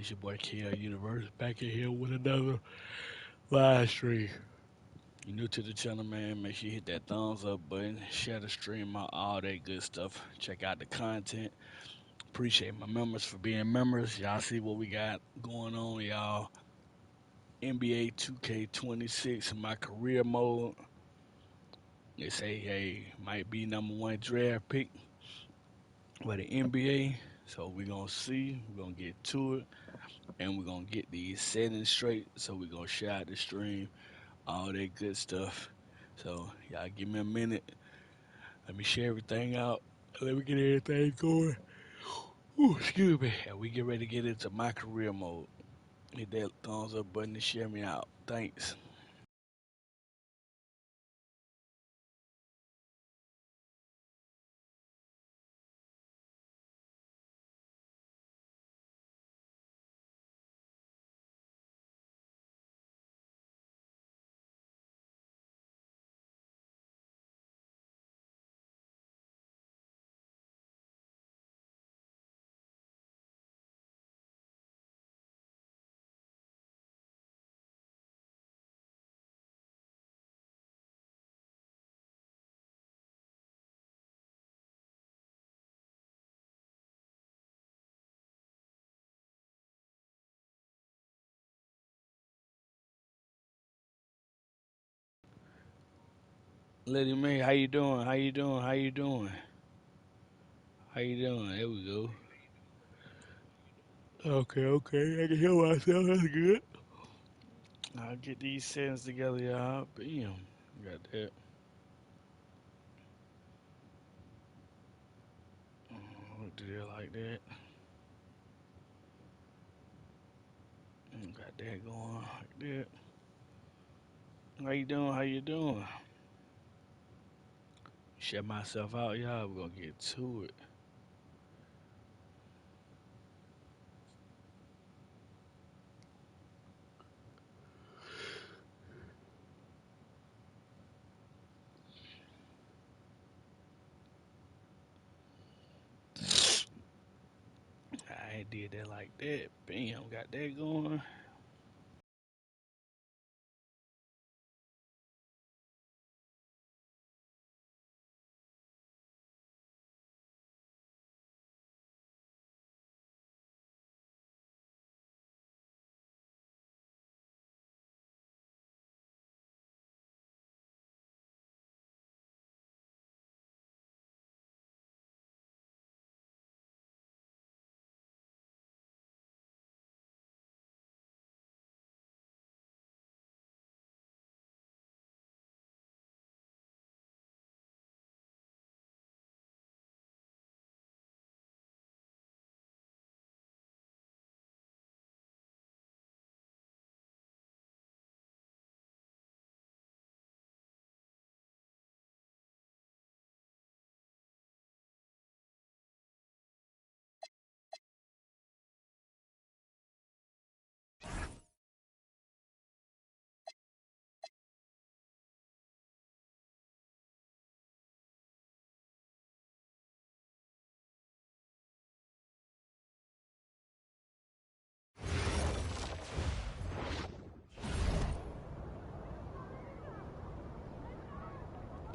It's your boy KL Universe back in here with another live stream. You new to the channel, man? Make sure you hit that thumbs up button, share the stream out, all that good stuff. Check out the content. Appreciate my members for being members. Y'all see what we got going on, y'all. NBA 2K26 in my career mode. They say, hey, might be number one draft pick for the NBA. So we're gonna see. We're gonna get to it. And we're gonna get these settings straight. So we're gonna share out the stream, all that good stuff. So y'all give me a minute. Let me share everything out. Let me get everything going. Ooh, excuse me. And we get ready to get into my career mode. Hit that thumbs up button to share me out. Thanks. Lady May, how you doing? How you doing? How you doing? How you doing? There we go. Okay, okay. I can hear myself. That's good. I'll get these settings together, y'all. Bam. Got that. Do that like that. Got that going like that. How you doing? How you doing? Shut myself out, y'all. We're gonna get to it. I did that like that. Bam, got that going.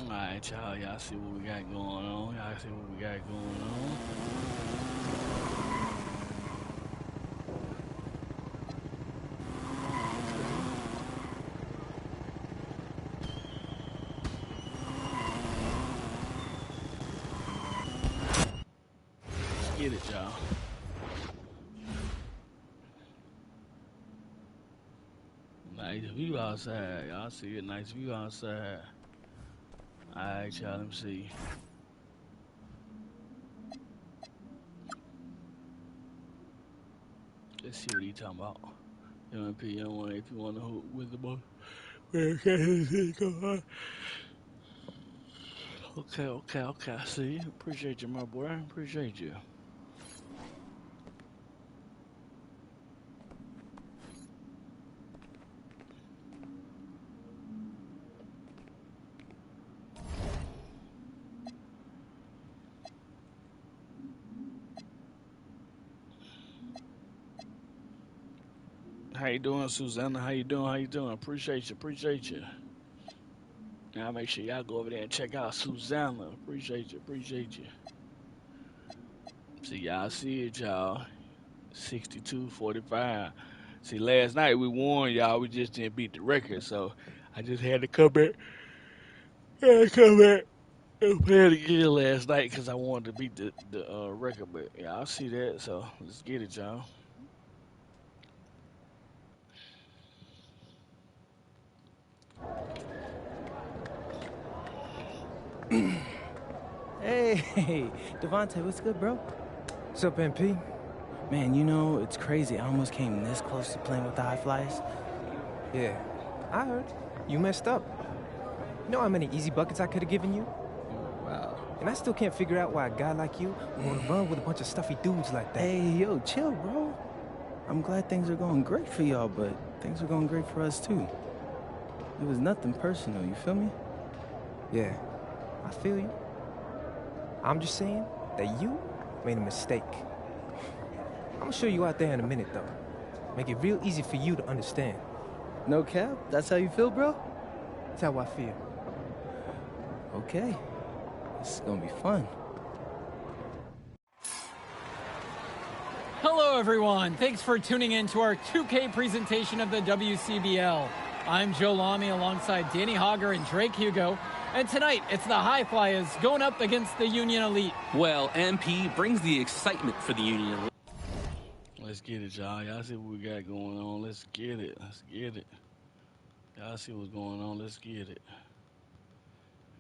Alright, y'all see what we got going on. Y'all see what we got going on. Let's get it, y'all. Nice view outside. Y'all see a nice view outside. Alright, y'all, let me see. Let's see what he talking about. MP, M1, if you want to hoop with the boy. Okay, okay, okay. I see. Appreciate you, my boy. Appreciate you. How you doing, Susanna? How you doing? How you doing? Appreciate you. Appreciate you. Now make sure y'all go over there and check out Susanna. Appreciate you. Appreciate you. See y'all. See it, y'all. 62-45. See, last night we won, y'all. We just didn't beat the record, so I just had to come back. Had to come back and play it again last night because I wanted to beat the record. But yeah, I see that. So let's get it, y'all. Hey, Devontae, what's good, bro? What's up, MP? Man, you know, it's crazy. I almost came this close to playing with the High Flyers. Yeah, I heard. You messed up. You know how many easy buckets I could have given you? Wow. And I still can't figure out why a guy like you would want to run with a bunch of stuffy dudes like that. Hey, yo, chill, bro. I'm glad things are going great for y'all, but things are going great for us, too. It was nothing personal, you feel me? Yeah, I feel you. I'm just saying that you made a mistake. I'm gonna show you out there in a minute, though. Make it real easy for you to understand. No cap? That's how you feel, bro? That's how I feel. Okay. This is gonna be fun. Hello, everyone. Thanks for tuning in to our 2K presentation of the WCBL. I'm Joe Lamy alongside Danny Hogger and Drake Hugo. And tonight, it's the High Flyers going up against the Union Elite. Well, MP brings the excitement for the Union Elite. Let's get it, y'all. Y'all see what we got going on. Let's get it. Let's get it. Y'all see what's going on. Let's get it.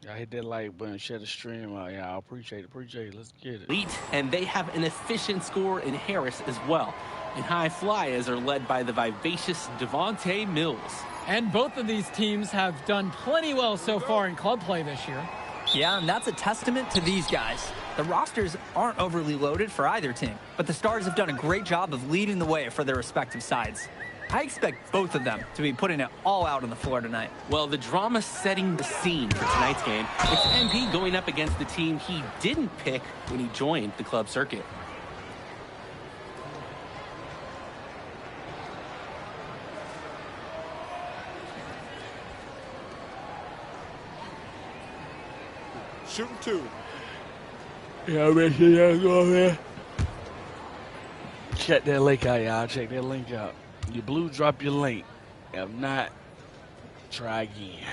Y'all hit that like button. Share the stream out, y'all. Appreciate it. Appreciate it. Let's get it. Elite, and they have an efficient scorer in Harris as well. And High Flyers are led by the vivacious Devontae Mills. And both of these teams have done plenty well so far in club play this year. Yeah, and that's a testament to these guys. The rosters aren't overly loaded for either team, but the Stars have done a great job of leading the way for their respective sides. I expect both of them to be putting it all out on the floor tonight. Well, the drama setting the scene for tonight's game. It's MP going up against the team he didn't pick when he joined the club circuit. Shooting two. Y'all make sure y'all go over there. Check that link out, y'all. Check that link out. You blue, drop your link. If not, try again.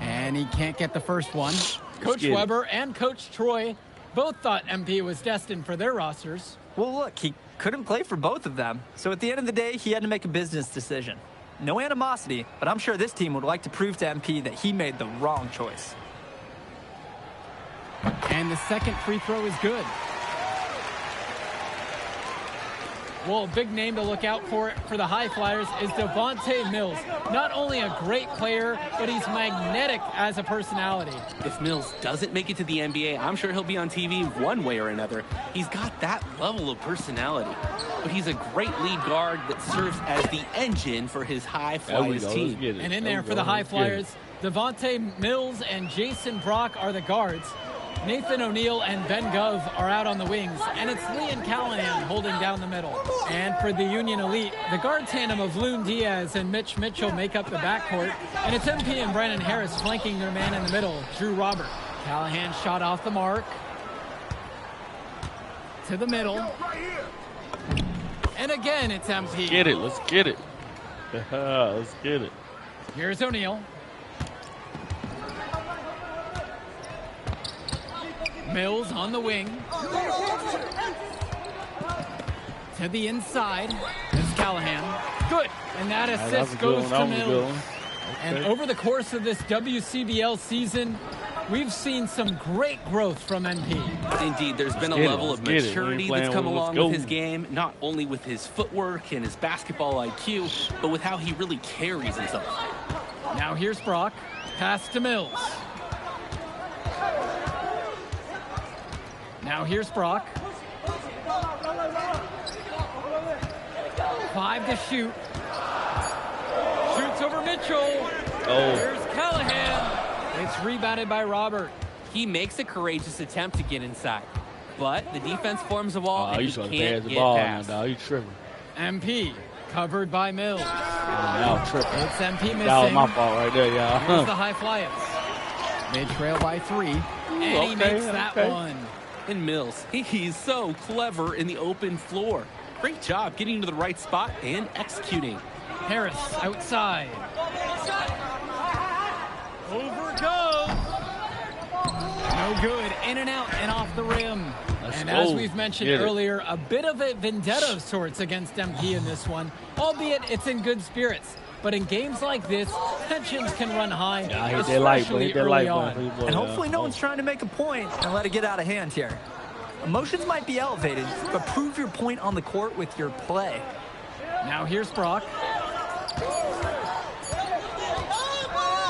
And he can't get the first one. Coach Weber and Coach Troy both thought MP was destined for their rosters. Well, look, he couldn't play for both of them, so at the end of the day, he had to make a business decision. No animosity, but I'm sure this team would like to prove to MP that he made the wrong choice. And the second free throw is good. Well, a big name to look out for the High Flyers is Devontae Mills. Not only a great player, but he's magnetic as a personality. If Mills doesn't make it to the NBA, I'm sure he'll be on TV one way or another. He's got that level of personality. But he's a great lead guard that serves as the engine for his High Flyers team. And in there for the High Flyers, Devontae Mills and Jason Brock are the guards. Nathan O'Neal and Ben Gove are out on the wings, and it's Leon Callahan holding down the middle. And for the Union Elite, the guard tandem of Loon Diaz and Mitch Mitchell make up the backcourt, and it's MP and Brandon Harris flanking their man in the middle, Drew Robert. Callahan shot off the mark. To the middle. And again, it's MP. Get it. Let's get it. Let's get it. Here's O'Neal. Mills on the wing. To the inside. It's Callahan. Good. And that assist goes to Mills. And over the course of this WCBL season, we've seen some great growth from MP. Indeed, there's been a level of maturity that's come along with his game, not only with his footwork and his basketball IQ, but with how he really carries himself. Now here's Brock. Pass to Mills. Now here's Brock. 5 to shoot. Shoots over Mitchell. Here's Callahan. It's rebounded by Robert. He makes a courageous attempt to get inside, but the defense forms a wall and he can't get past. You tripping. MP Covered by Mills. Now tripping. It's MP missing. That was my fault right there, y'all. Here's the high flyers. They trail by 3. And he makes that one. And Mills, he's so clever in the open floor. Great job getting to the right spot and executing. Harris outside. Over goes. No good. In and out and off the rim. As we've mentioned earlier, a bit of a vendetta of sorts against MP in this one, albeit it's in good spirits. But in games like this, tensions can run high, especially early on. And hopefully no one's trying to make a point and let it get out of hand here. Emotions might be elevated, but prove your point on the court with your play. Now here's Brock.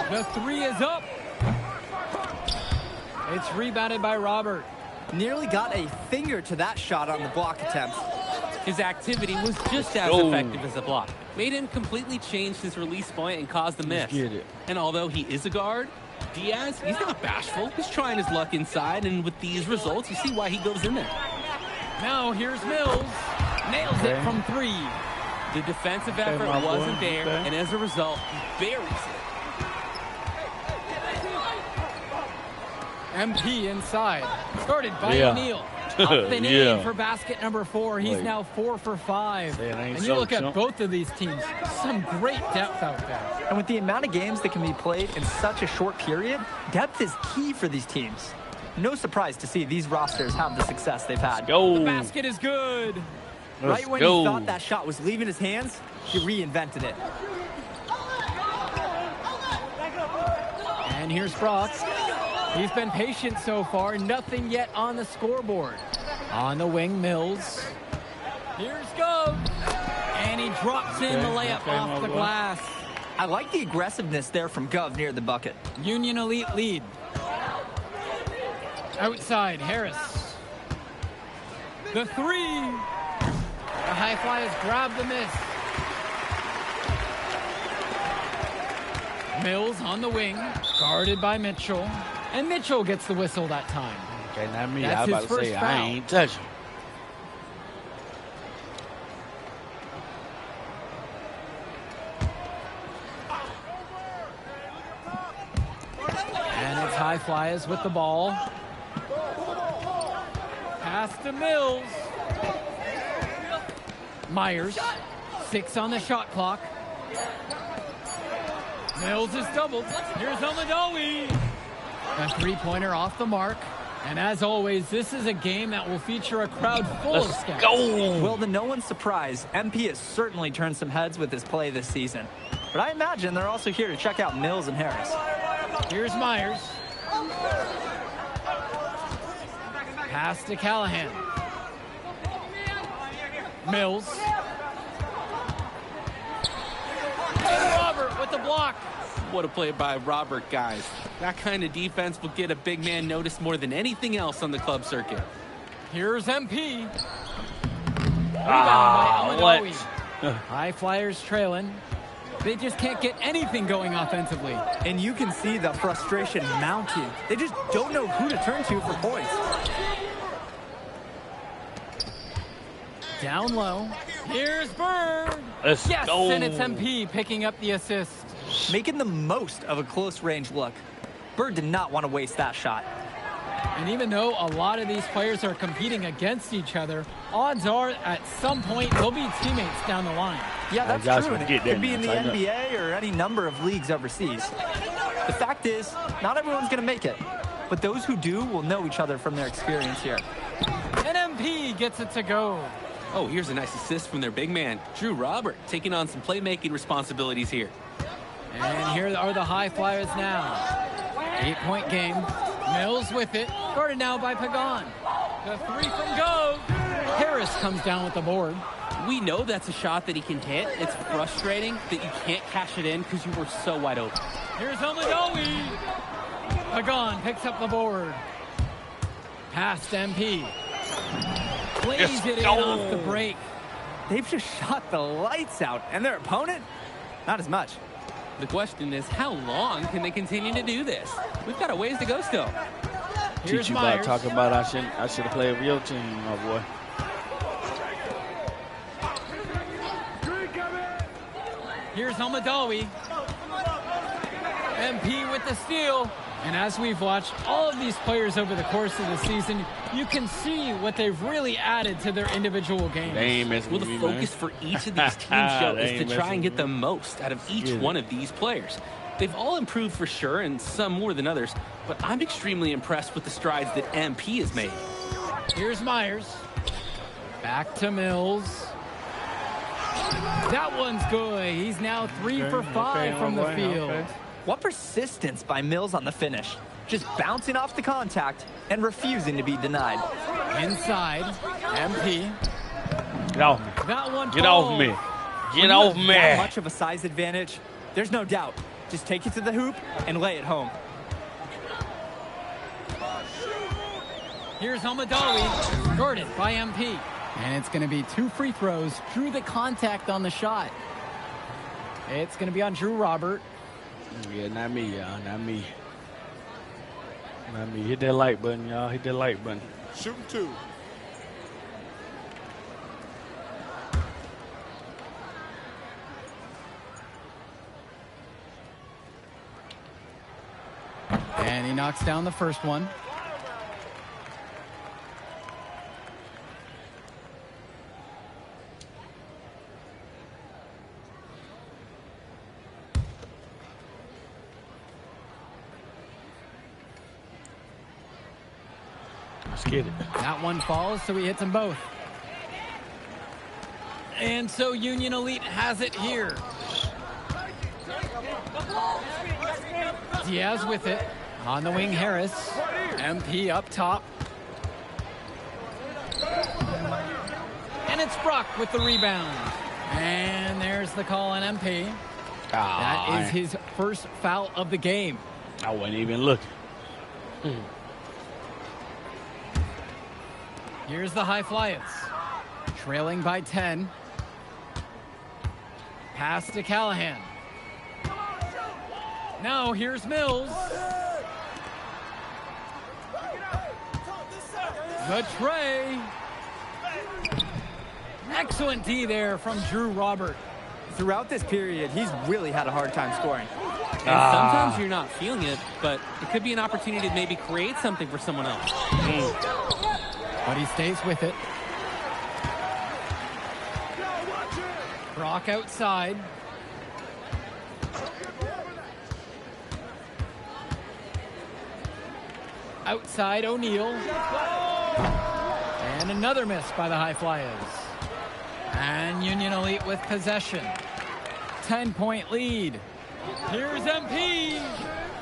The 3 is up. It's rebounded by Robert. Nearly got a finger to that shot on the block attempt. His activity was just as effective as the block. Made him completely change his release point and caused the miss. And although he is a guard, Diaz, he's not bashful. He's trying his luck inside, and with these results, you see why he goes in there. Now here's Mills. Nails it from 3. The defensive effort wasn't there, and as a result, he buries it. MP inside. Started by O'Neal. Up and in for basket number 4. He's now 4 for 5. And you look at both of these teams, some great depth out there. And with the amount of games that can be played in such a short period, depth is key for these teams. No surprise to see these rosters have the success they've had. The basket is good. Right when he thought that shot was leaving his hands, he reinvented it. And here's Brock. He's been patient so far. Nothing yet on the scoreboard. On the wing, Mills. Here's Gove. And he drops in the layup off the glass. I like the aggressiveness there from Gove near the bucket. Union Elite lead. Outside, Harris. The 3. The high flyers grab the miss. Mills on the wing, guarded by Mitchell. And Mitchell gets the whistle that time. Okay, not me. That's I was about to say, I ain't touching. And it's high flyers with the ball. Pass to Mills. Myers, 6 on the shot clock. Mills is doubled. Here's Almadawi. A 3-pointer off the mark. And as always, this is a game that will feature a crowd full of scouts. Well, to no one's surprise, MP has certainly turned some heads with his play this season. But I imagine they're also here to check out Mills and Harris. Here's Myers. Pass to Callahan. Mills. And Robert with the block. What a play by Robert, guys. That kind of defense will get a big man noticed more than anything else on the club circuit. Here's MP. Rebound by Almadawi. High flyers trailing. They just can't get anything going offensively. And you can see the frustration mounting. They just don't know who to turn to for points. Down low. Here's Bird. Let's go. And it's MP picking up the assist. Making the most of a close-range look. Bird did not want to waste that shot. And even though a lot of these players are competing against each other, odds are at some point they'll be teammates down the line. Yeah, that's true. And it could be in the NBA or any number of leagues overseas. The fact is, not everyone's going to make it. But those who do will know each other from their experience here. And MP gets it to go. Oh, here's a nice assist from their big man, Drew Robert, taking on some playmaking responsibilities here. And here are the high flyers now. 8-point game. Mills with it. Guarded now by Pagan. The 3 from Gove. Harris comes down with the board. We know that's a shot that he can hit. It's frustrating that you can't cash it in because you were so wide open. Here's Almadawi. Pagan picks up the board. Past MP. Plays it in off the break. They've just shot the lights out. And their opponent? Not as much. The question is, how long can they continue to do this? We've got a ways to go still. Here's Teach you Myers. about talking about I should have played with your team, my boy. Here's Hamadawi. MP with the steal. And as we've watched all of these players over the course of the season, you can see what they've really added to their individual games. They ain't messing Well, with the me, focus for each of these teams, Joe, is to try and get the most out of each one of these players. They've all improved for sure, and some more than others, but I'm extremely impressed with the strides that MP has made. Here's Myers. Back to Mills. That one's good. He's now 3 for 5 from the field. What persistence by Mills on the finish. Just bouncing off the contact and refusing to be denied. Inside, MP. Get off me. That one Get off me. Get off me. That much of a size advantage, there's no doubt. Just take it to the hoop and lay it home. Here's Hamadawi, guarded by MP. And it's going to be 2 free throws. Drew the contact on the shot. It's going to be on Drew Robert. Yeah, not me, y'all. Not me. Not me. Hit that like button, y'all. Hit that like button. Shooting 2. And he knocks down the first one. Let's get it. That one falls, so he hits them both. And so Union Elite has it here. Diaz with it. On the wing, Harris. MP up top. And it's Brock with the rebound. And there's the call on MP. That is his first foul of the game. I wasn't even looking. Here's the High Flyers. Trailing by 10. Pass to Callahan. Now here's Mills. The tray. Excellent D there from Drew Robert. Throughout this period, he's really had a hard time scoring. And sometimes you're not feeling it, but it could be an opportunity to maybe create something for someone else. But he stays with it. Brock outside. Outside O'Neal. And another miss by the High Flyers. And Union Elite with possession. 10-point lead. Here's MP.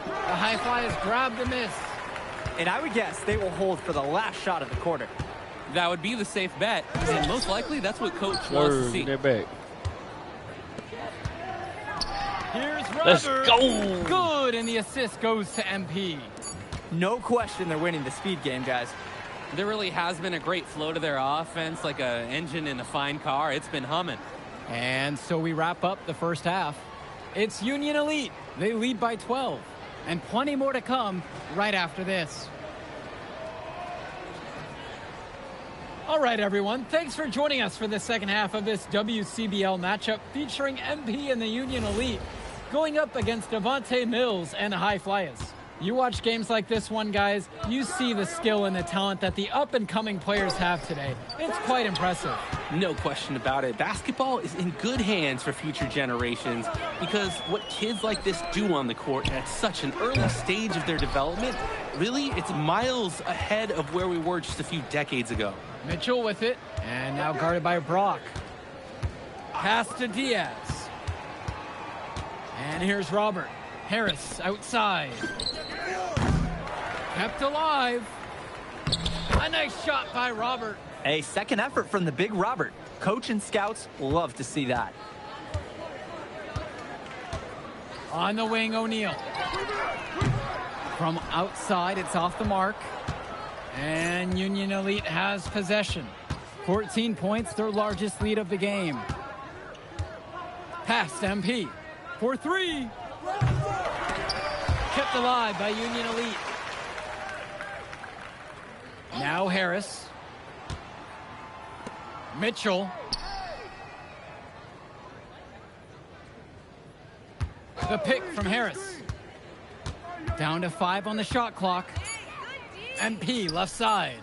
The High Flyers grab the miss. And I would guess they will hold for the last shot of the quarter. That would be the safe bet, and most likely that's what Coach wants to see. They're back. Here's Robert. Let's go. Good, and the assist goes to MP. No question they're winning the speed game, guys. There really has been a great flow to their offense, like an engine in a fine car. It's been humming. And so we wrap up the first half. It's Union Elite. They lead by 12. And plenty more to come right after this. All right, everyone. Thanks for joining us for the second half of this WCBL matchup featuring MP and the Union Elite going up against Devontae Mills and the High Flyers. You watch games like this one, guys, you see the skill and the talent that the up-and-coming players have today. It's quite impressive. No question about it. Basketball is in good hands for future generations because what kids like this do on the court at such an early stage of their development, really, it's miles ahead of where we were just a few decades ago. Mitchell with it, and now guarded by Brock. Pass to Diaz. And here's Robert. Harris outside. Kept alive. A nice shot by Robert. A second effort from the big Robert. Coach and scouts love to see that. On the wing, O'Neal. From outside, it's off the mark. And Union Elite has possession. 14 points, their largest lead of the game. Pass to MP. For 3. Kept alive by Union Elite. Now Harris. Mitchell. The pick from Harris. Down to 5 on the shot clock. MP left side.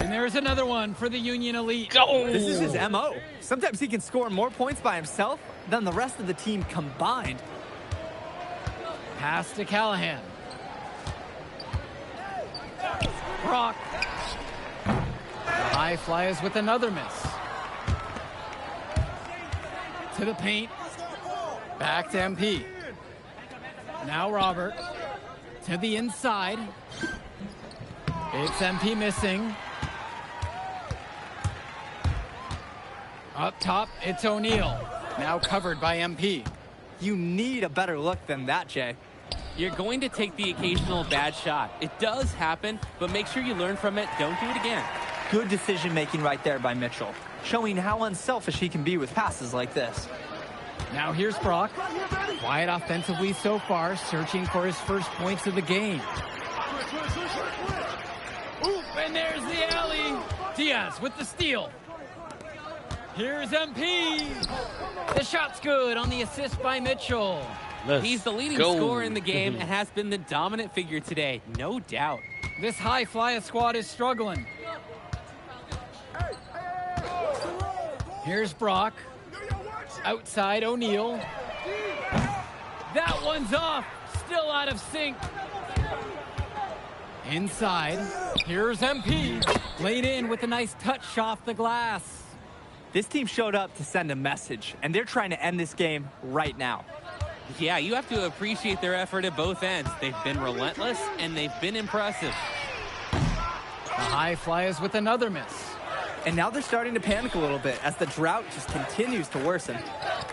And there's another one for the Union Elite. Go! This is his MO. Sometimes he can score more points by himself than the rest of the team combined. Pass to Callahan. Brock. The high flyers with another miss. To the paint. Back to MP. Now Robert. To the inside. It's MP missing. Up top, it's O'Neal. Now covered by MP. You need a better look than that, Jay. You're going to take the occasional bad shot. It does happen, but make sure you learn from it. Don't do it again. Good decision-making right there by Mitchell, showing how unselfish he can be with passes like this. Now here's Brock. Quiet offensively so far, searching for his first points of the game. Oop, and there's the alley. Diaz with the steal. Here's MP. The shot's good on the assist by Mitchell. He's the leading scorer in the game and has been the dominant figure today, no doubt. This high flyer squad is struggling. Here's Brock. Outside O'Neal. That one's off. Still out of sync. Inside. Here's MP. Laid in with a nice touch off the glass. This team showed up to send a message, and they're trying to end this game right now. Yeah, you have to appreciate their effort at both ends. They've been relentless, and they've been impressive. The high flyers with another miss. And now they're starting to panic a little bit as the drought just continues to worsen.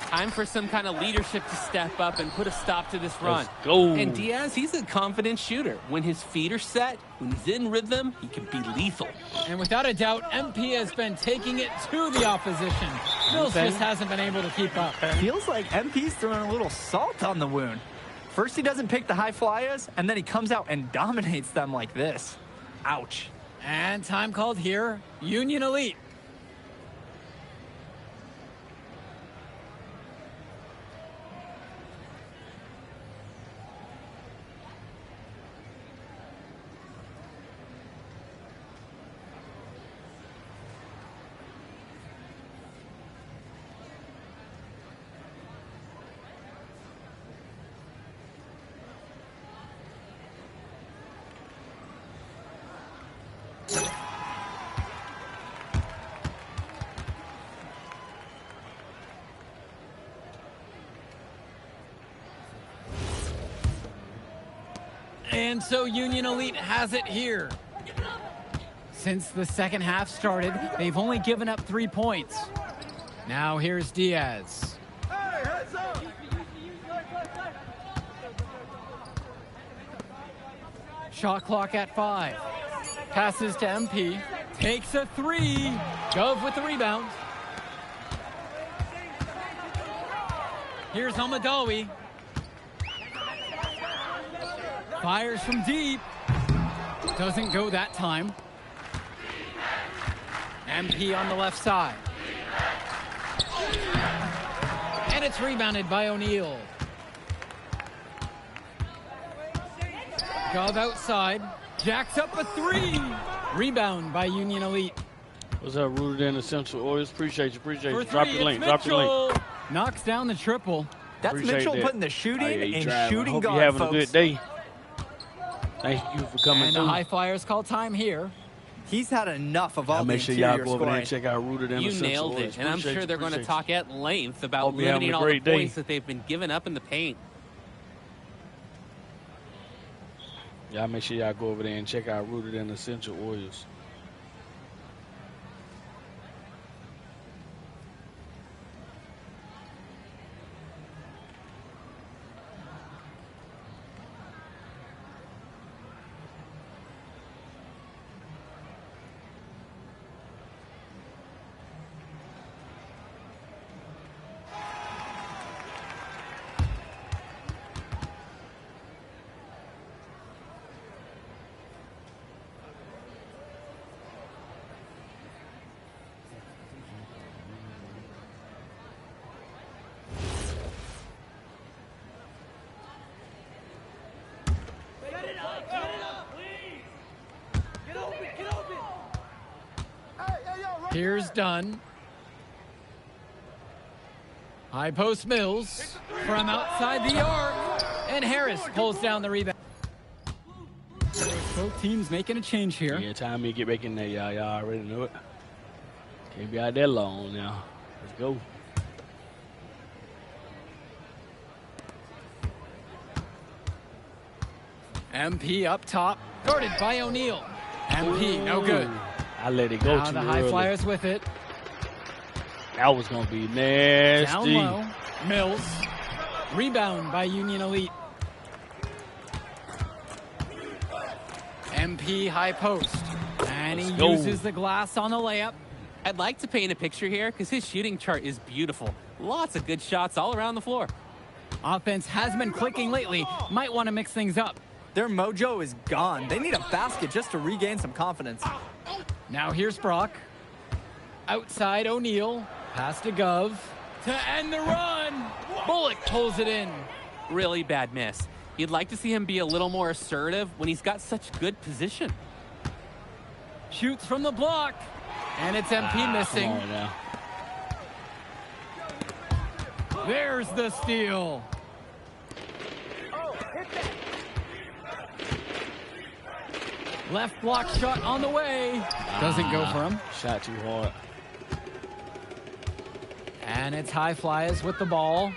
Time for some kind of leadership to step up and put a stop to this run. Let's go. And Diaz, he's a confident shooter. When his feet are set, when he's in rhythm, he can be lethal. And without a doubt, MP has been taking it to the opposition. Mills just hasn't been able to keep up. Feels like MP's throwing a little salt on the wound. First he doesn't pick the high flyers, and then he comes out and dominates them like this. Ouch. And time called here, Union Elite. And so Union Elite has it here. Since the second half started, they've only given up 3 points. Now here's Diaz. Shot clock at 5. Passes to MP. Takes a 3. Gov with the rebound. Here's Almadawi. Fires from deep. Doesn't go that time. MP on the left side. And it's rebounded by O'Neal. Gov outside. Jacks up a 3. Rebound by Union Elite. What's up, Rooted in Essential Oils? Appreciate you. For Drop three, your link. it's Drop your link. Mitchell. Knocks down the triple. That's Appreciate Mitchell that. putting the shooting Hey, and drive. shooting Hope guard, you're having folks. a good day. Thank you for coming And the through. high flyers call time here. He's had enough of all Y'all the make sure interior y'all go over there scoring. and check out Rooted in You Essential nailed Oils. it, and I'm Appreciate sure you, they're going to appreciate talk at length about Hope you're having limiting a all the great day. points that they've been giving up in the paint. you. Y'all make sure y'all go over there and check out Rooted in Essential Oils. Here's Dunn. High post Mills from outside the arc. And Harris pulls down the rebound. Both teams making a change here. Yeah, time me get back in there, y'all. Y'all already know it. Can't be out there long now. Let's go. MP up top, guarded by O'Neal. MP, no good. I let it go Now too the High early. Flyers with it. That was going to be nasty. Down low, Mills. Rebound by Union Elite. MP high post. And he uses the glass on the layup. I'd like to paint a picture here because his shooting chart is beautiful. Lots of good shots all around the floor. Offense has been clicking lately. Might want to mix things up. Their mojo is gone. They need a basket just to regain some confidence. Now here's Brock. Outside O'Neal. Pass to Gov. To end the run. Bullock pulls it in. Really bad miss. You'd like to see him be a little more assertive when he's got such good position. Shoots from the block. And it's MP missing. Come on now. There's the steal. Left block shot on the way. Doesn't go for him. Shot too hard. And it's High Flyers with the ball.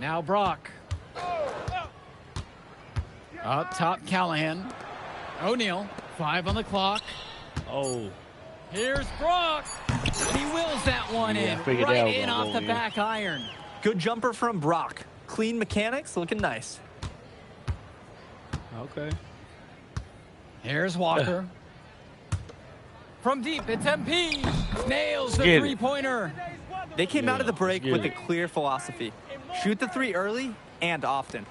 Now Brock. Up top, Callahan. O'Neal, 5 on the clock. Oh. Here's Brock. He wills that one Yeah, I in. figured that Right was in gonna off go the in. back iron. Good jumper from Brock. Clean mechanics, looking nice. Okay. Here's Walker. From deep, it's MP. Nails the Get it. three-pointer. They came out of the break get with a it. clear philosophy. Shoot the three early and often.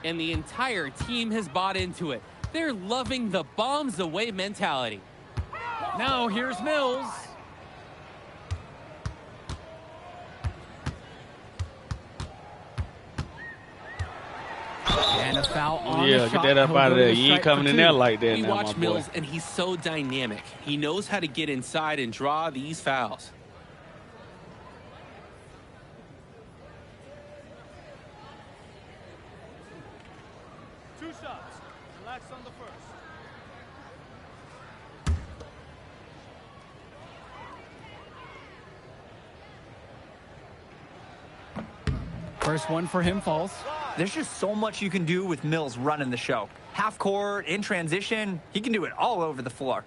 And the entire team has bought into it. They're loving the bombs away mentality. Now here's Mills. And a foul on Yeah, the get shot. that up He'll out go of to there. the You ain't strike for coming in 2. there like that We now, my watch boy. Mills, and he's so dynamic. He knows how to get inside and draw these fouls. Two shots. Relax on the first. First one for him falls. There's just so much you can do with Mills running the show. Half court, in transition, he can do it all over the floor.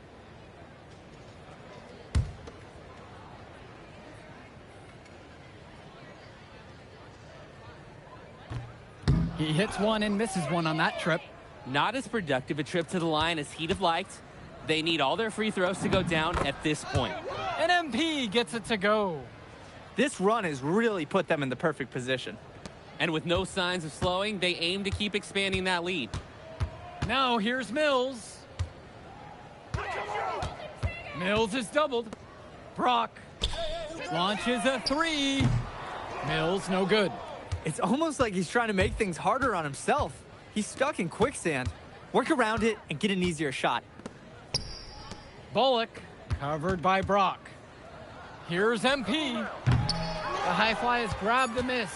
He hits one and misses one on that trip. Not as productive a trip to the line as he'd have liked. They need all their free throws to go down at this point. And MP gets it to go. This run has really put them in the perfect position. And with no signs of slowing, they aim to keep expanding that lead. Now here's Mills. Mills is doubled. Brock launches a 3. Mills no good. It's almost like he's trying to make things harder on himself. He's stuck in quicksand. Work around it and get an easier shot. Bullock covered by Brock. Here's MP. The High Flyers grab the miss.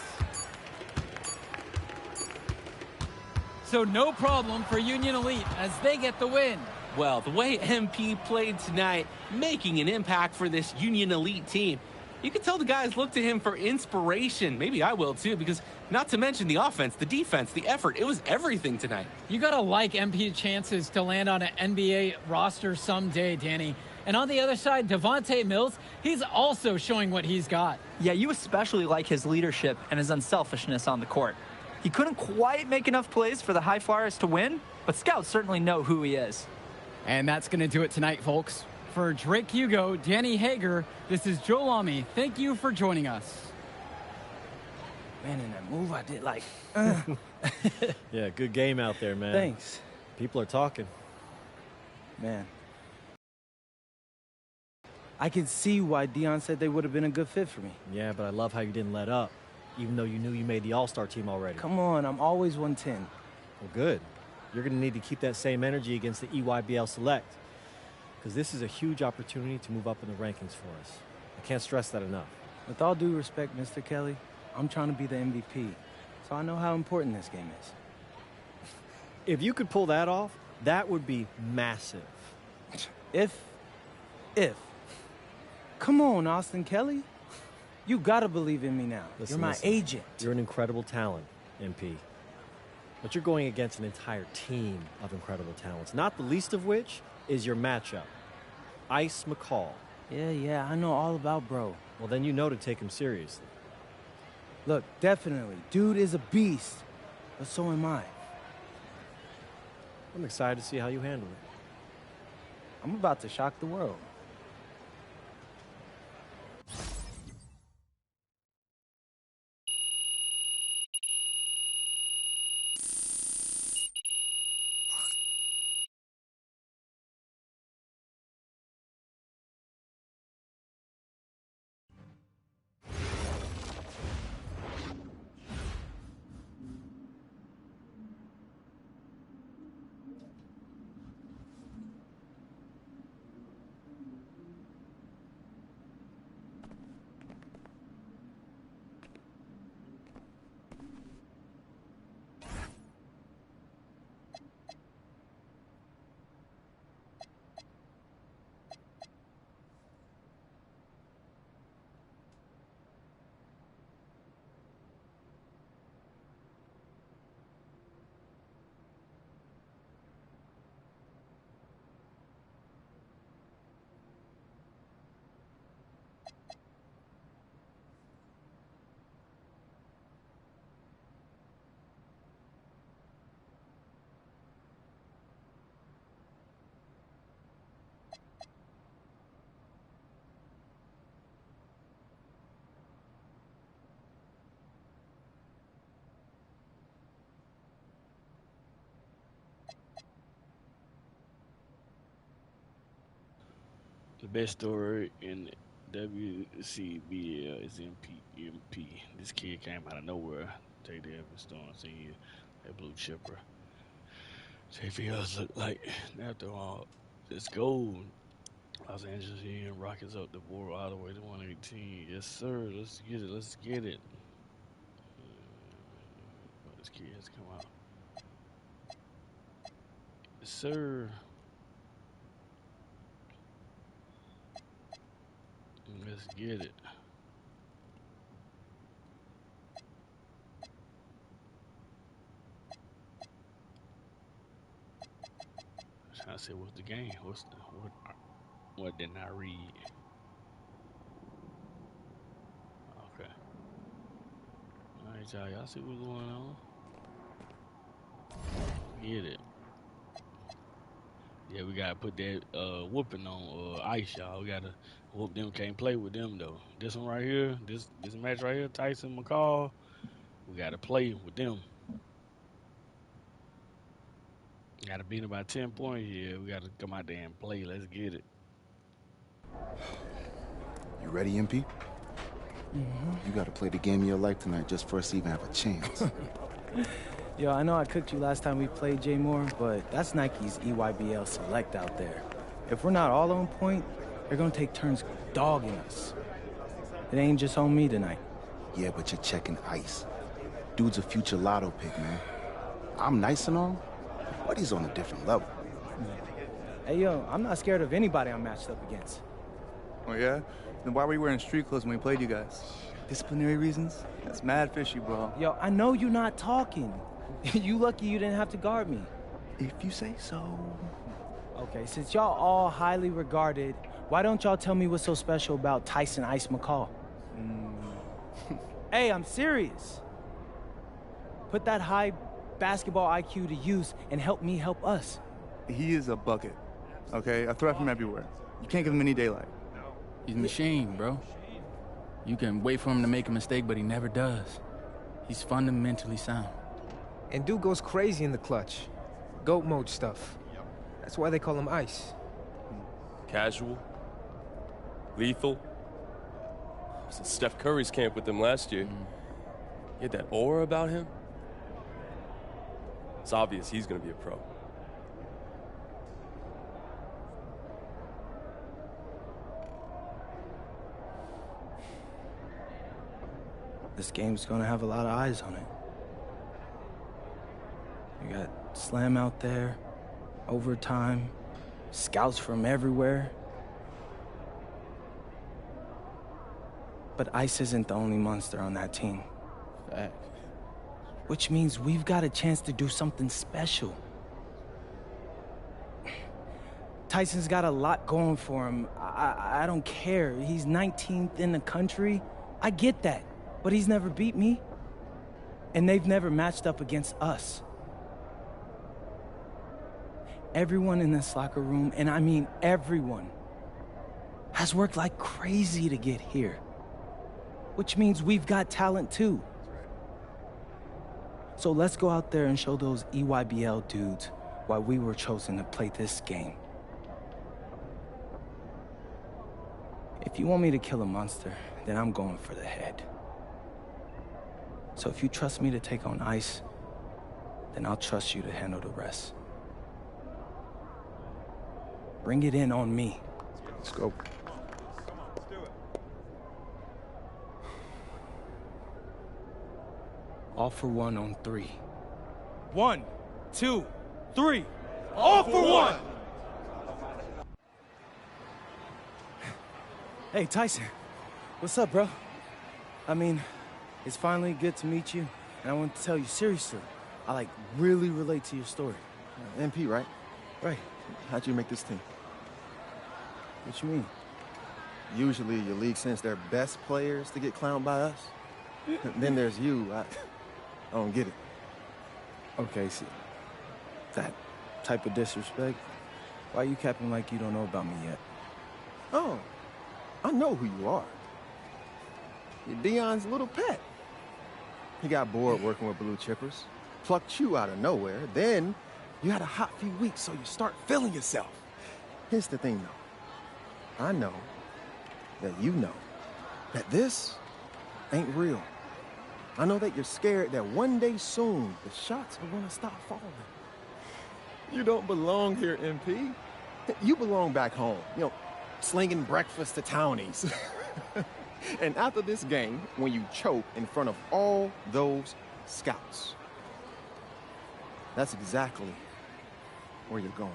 So no problem for Union Elite as they get the win. Well, the way MP played tonight, making an impact for this Union Elite team. You can tell the guys look to him for inspiration. Maybe I will too, because not to mention the offense, the defense, the effort. It was everything tonight. You gotta like MP's chances to land on an NBA roster someday, Danny. And on the other side, Devontae Mills, he's also showing what he's got. Yeah, you especially like his leadership and his unselfishness on the court. He couldn't quite make enough plays for the High Flyers to win, but scouts certainly know who he is. And that's gonna do it tonight, folks. For Drake Hugo, Danny Hager, this is Joe Lamy. Thank you for joining us. Man, in that move I did, like, Yeah, good game out there, man. thanks. People are talking. Man. I can see why Dion said they would have been a good fit for me. Yeah, but I love how you didn't let up, even though you knew you made the All-Star team already. Come on, I'm always 110. Well, good. You're going to need to keep that same energy against the EYBL Select. because this is a huge opportunity to move up in the rankings for us. I can't stress that enough. With all due respect, Mr. Kelly, I'm trying to be the MVP, so I know how important this game is. If you could pull that off, that would be massive. If. Come on, Austin Kelly. You gotta believe in me now. Listen, You're my agent. You're an incredible talent, MP. But you're going against an entire team of incredible talents, not the least of which is your matchup, Ice McCall. Yeah, I know all about bro. Well, then you know to take him seriously. Look, definitely. Dude is a beast, but so am I. I'm excited to see how you handle it. I'm about to shock the world. The best story in WCBL is MP. This kid came out of nowhere. Take the Evans Storm, see that blue chipper. JVLs look like after all this gold. Los Angeles Union rockets up the board all the way to 118. Yes, sir. Let's get it. Let's get it. This kid has come out. Yes, sir. Let's get it. I'm trying to say what's the game? What didn't I read? Okay. Alright, y'all see what's going on? Get it. Yeah, we gotta put that whooping on Ice, y'all. We gotta whoop them. Can't play with them though. This one right here, this match right here, Tyson McCall. We gotta play with them. Gotta beat them by 10 points. Yeah, we gotta come out there and play. Let's get it. You ready, MP? You gotta play the game of your life tonight just for us to even have a chance. Yo, I know I cooked you last time we played J Moore, but that's Nike's EYBL Select out there. If we're not all on point, they're gonna take turns dogging us. It ain't just on me tonight. Yeah, but you're checking Ice. Dude's a future lotto pick, man. I'm nice and all, but he's on a different level. Hey, yo, I'm not scared of anybody I'm matched up against. Oh, yeah? Then why were you wearing street clothes when we played you guys? Disciplinary reasons? That's mad fishy, bro. Yo, I know you're not talking. You lucky you didn't have to guard me. If you say so. Okay, since y'all all highly regarded, why don't y'all tell me what's so special about Tyson Ice McCall? Hey, I'm serious. Put that high basketball IQ to use and help me help us. He is a bucket, okay? A threat from everywhere. You can't give him any daylight. He's a machine, bro. You can wait for him to make a mistake, but he never does. He's fundamentally sound. And dude goes crazy in the clutch. GOAT mode stuff. That's why they call him Ice. Casual. Lethal. I was in Steph Curry's camp with him last year. He had that aura about him. It's obvious he's gonna be a pro. this game's gonna have a lot of eyes on it. You got Slam out there, overtime, scouts from everywhere. But Ice isn't the only monster on that team. Fact. Which means we've got a chance to do something special. Tyson's got a lot going for him. I don't care. He's 19th in the country. I get that. But he's never beat me. And they've never matched up against us. Everyone in this locker room, and I mean everyone, has worked like crazy to get here. Which means we've got talent too. So let's go out there and show those EYBL dudes why we were chosen to play this game. If you want me to kill a monster, then I'm going for the head. So if you trust me to take on Ice, then I'll trust you to handle the rest. Bring it in on me. Let's go. All for one on 3. 1, 2, 3. All for one! Hey, Tyson. What's up, bro? I mean, it's finally good to meet you, and I want to tell you seriously, I really relate to your story. MP, right? Right. How'd you make this team? What you mean? Usually your league sends their best players to get clowned by us. Then there's you. I don't get it. Okay, so that type of disrespect, why you capping like you don't know about me yet? Oh, I know who you are. You're Dion's little pet. He got bored working with blue chippers, plucked you out of nowhere, then you had a hot few weeks, so you start feeling yourself. Here's the thing, though. I know that you know that this ain't real. I know that you're scared that one day soon the shots are gonna stop falling. You don't belong here, MP. You belong back home, slinging breakfast to townies. And after this game, when you choke in front of all those scouts, that's exactly where you're going.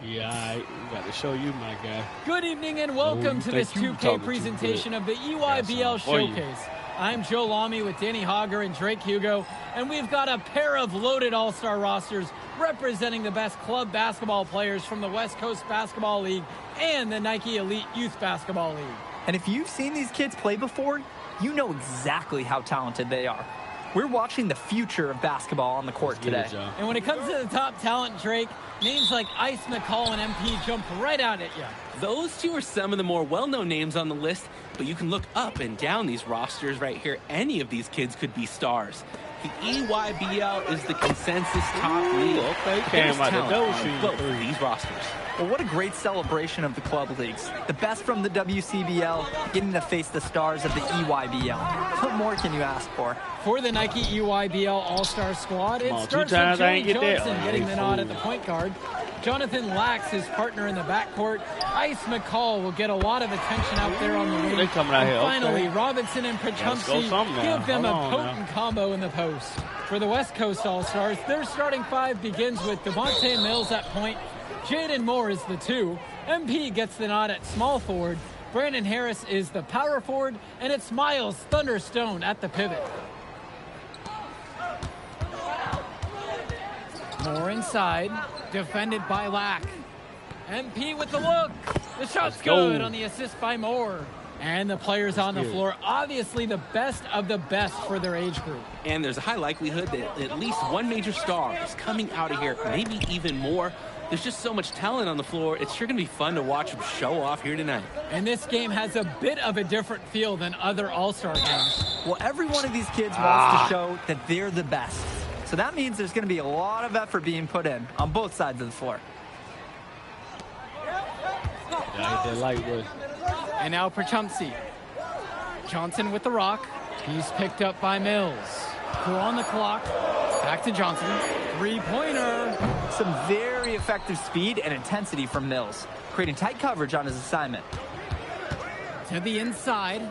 Yeah, all right. We got to show you, my guy. Good evening and welcome to this 2K presentation of the EYBL Showcase. I'm Joe Lamy with Danny Hogger and Drake Hugo, and we've got a pair of loaded all-star rosters representing the best club basketball players from the West Coast Basketball League and the Nike Elite Youth Basketball League. And if you've seen these kids play before, you know exactly how talented they are. We're watching the future of basketball on the court today. And when it comes to the top talent, Drake, names like Ice McCall and MP jump right out at you. Those two are some of the more well-known names on the list, but you can look up and down these rosters right here. Any of these kids could be stars. The EYBL is the consensus top league. Okay, There's came out the door talent on both of these rosters. Well, what a great celebration of the club leagues. The best from the WCBL getting to face the stars of the EYBL. What more can you ask for? For the Nike EYBL All-Star squad, it starts with Joey Johnson getting the nod at the point guard. Jonathan Lax, his partner in the backcourt. Ice McCall will get a lot of attention out there on the wing. They coming out here. Finally, Okay. Robinson and Pachumsky give them a potent combo in the post. For the West Coast All-Stars, their starting five begins with Devontae Mills at point. Jaden Moore is the 2. MP gets the nod at small forward. Brandon Harris is the power forward. And it's Miles Thunderstone at the pivot. Moore inside, defended by Lack. MP with the look. The shot's good on the assist by Moore. And the players on the floor, obviously the best of the best for their age group. And there's a high likelihood that at least one major star is coming out of here, maybe even more. There's just so much talent on the floor. It's sure going to be fun to watch them show off here tonight. And this game has a bit of a different feel than other All-Star games. Well, every one of these kids wants to show that they're the best. So that means there's going to be a lot of effort being put in on both sides of the floor. And now Pachumsky. Johnson with the rock. He's picked up by Mills. 4 on the clock. Back to Johnson. Three-pointer. Some very effective speed and intensity from Mills, creating tight coverage on his assignment. To the inside.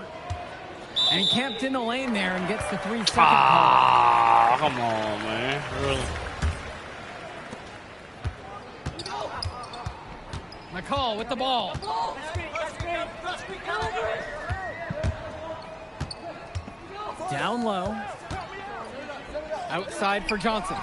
And he camped in the lane there and gets the 3-second call. Come on, man. Really? McCall with the ball. Down low. Outside for Johnson.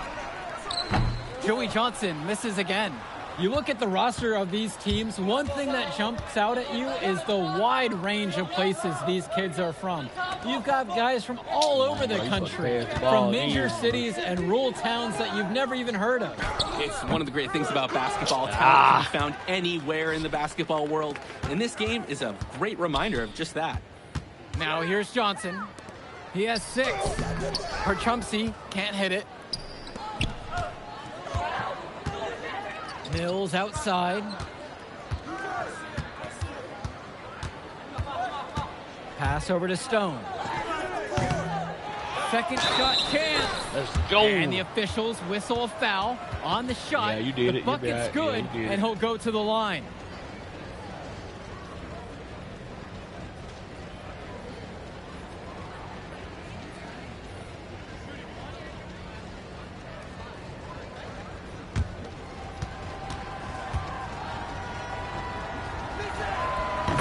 Joey Johnson misses again. You look at the roster of these teams, one thing that jumps out at you is the wide range of places these kids are from. You've got guys from all over the country, from major cities and rural towns that you've never even heard of. It's one of the great things about basketball. Talent can be found anywhere in the basketball world, and this game is a great reminder of just that. Now here's Johnson. He has 6. Parchumpsy can't hit it. Mills outside. Pass over to Stone. Second shot chance. Let's go. And the officials whistle a foul on the shot. Yeah, you did the it. bucket's good, yeah, and he'll go to the line.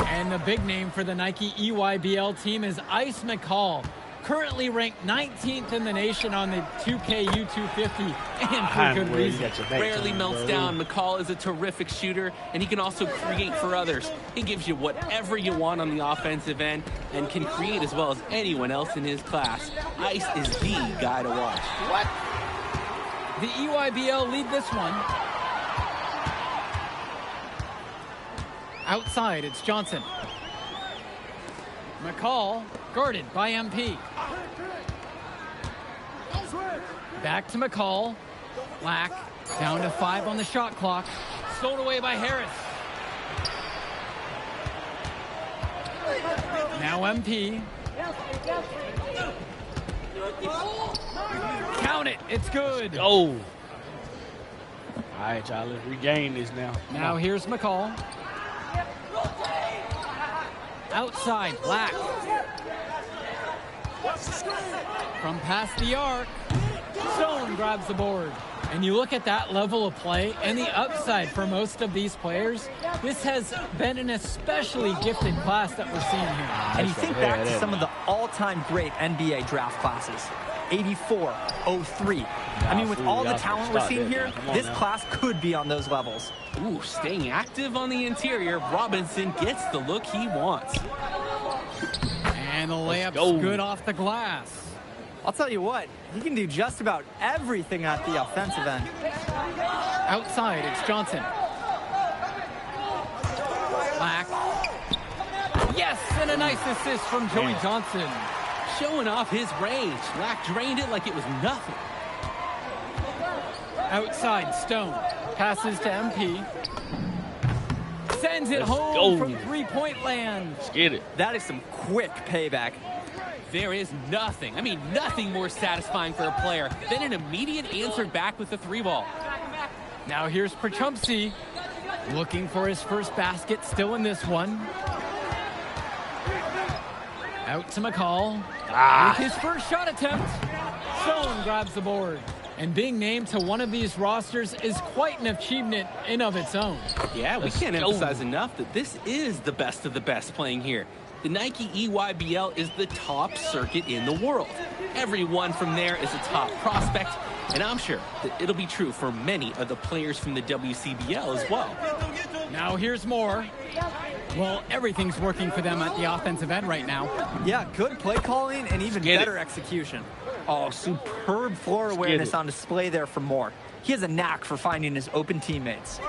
And the big name for the Nike EYBL team is Ice McCall, currently ranked 19th in the nation on the 2K U250, and for good reason. Rarely melts down. McCall is a terrific shooter, and he can also create for others. He gives you whatever you want on the offensive end and can create as well as anyone else in his class. Ice is the guy to watch. What? The EYBL lead this one. Outside, it's Johnson. McCall, guarded by MP. Back to McCall. Lack, down to 5 on the shot clock. Stolen away by Harris. Now MP. Count it, it's good. Oh. All right, y'all, let's regain this now. Now here's McCall. Outside, Black. From past the arc, Stone grabs the board. And you look at that level of play and the upside for most of these players, this has been an especially gifted class that we're seeing here. And you think back to some of the all-time great NBA draft classes. 84, 03. I mean, with all the talent we're seeing here, this class could be on those levels. Ooh, staying active on the interior, Robinson gets the look he wants. And the layup's good off the glass. I'll tell you what, he can do just about everything at the offensive end. Outside, it's Johnson. Black. Yes, and a nice assist from Joey Johnson. Showing off his range. Lack drained it like it was nothing. Outside, Stone. Passes to MP. Sends it home from three-point land. Let's get it. That is some quick payback. There is nothing, nothing more satisfying for a player than an immediate answer back with the 3-ball. Now here's Parchumpsy, looking for his first basket, still in this one. Out to McCall. With his first shot attempt, Stone grabs the board. And being named to one of these rosters is quite an achievement in of its own. Yeah, we can't emphasize enough that this is the best of the best playing here. The Nike EYBL is the top circuit in the world. Everyone from there is a top prospect, and I'm sure that it'll be true for many of the players from the WCBL as well. Now here's more. Well, everything's working for them at the offensive end right now. Yeah, good play calling and even better execution. Oh, superb floor awareness on display there for Moore. He has a knack for finding his open teammates.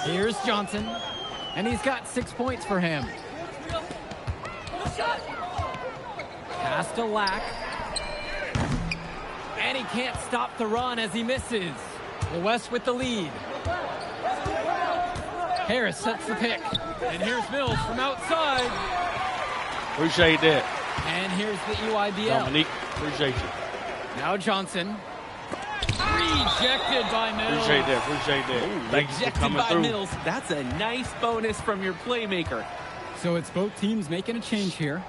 Here's Johnson, and he's got 6 points for him. Pass to Lack. And he can't stop the run as he misses. The West with the lead. Harris sets the pick. And here's Mills from outside. Appreciate that. And here's the EYBL. Dominique, appreciate you. Now Johnson. Rejected by Mills. Appreciate that. Appreciate that. Ooh, Thank you for rejected coming by through. Mills. That's a nice bonus from your playmaker. So it's both teams making a change here.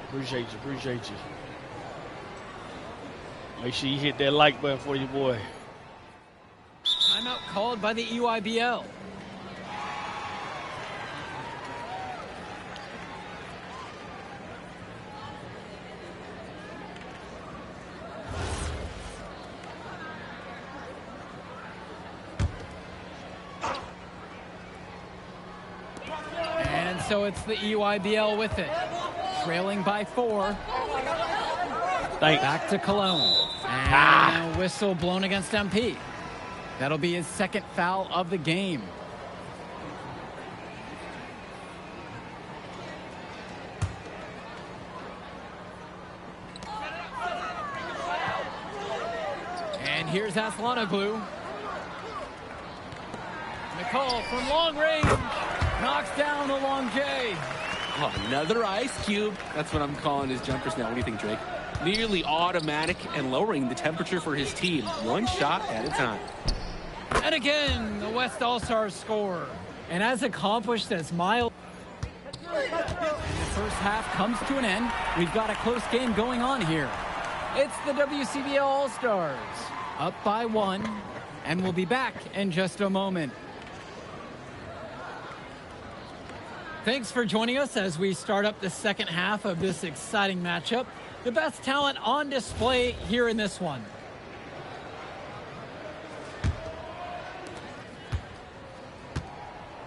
Appreciate you. Appreciate you. Make sure you hit that like button for your boy. Timeout called by the EYBL. And so it's the EYBL with it. Trailing by 4. Thanks. Back to Cologne. And a whistle blown against MP. That'll be his second foul of the game. And here's Aslanoglu. McCall from long range. Knocks down the long J. Oh, another ice cube. That's what I'm calling his jumpers now. What do you think, Drake? Nearly automatic and lowering the temperature for his team. One shot at a time. And again, the West All-Stars score. And as accomplished as Miles. And the first half comes to an end. We've got a close game going on here. It's the WCBL All-Stars. Up by 1. And we'll be back in just a moment. Thanks for joining us as we start up the second half of this exciting matchup. The best talent on display here in this one.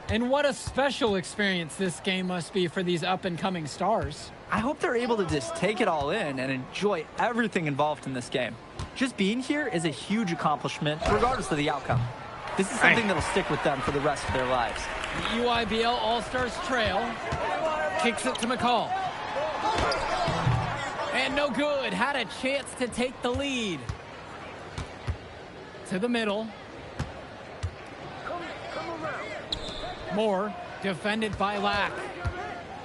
And what a special experience this game must be for these up-and-coming stars. I hope they're able to just take it all in and enjoy everything involved in this game. Just being here is a huge accomplishment, regardless of the outcome. This is something that'll stick with them for the rest of their lives. The EYBL All-Stars trail. Kicks it to McCall. And no good. Had a chance to take the lead. To the middle. Moore, defended by Lack.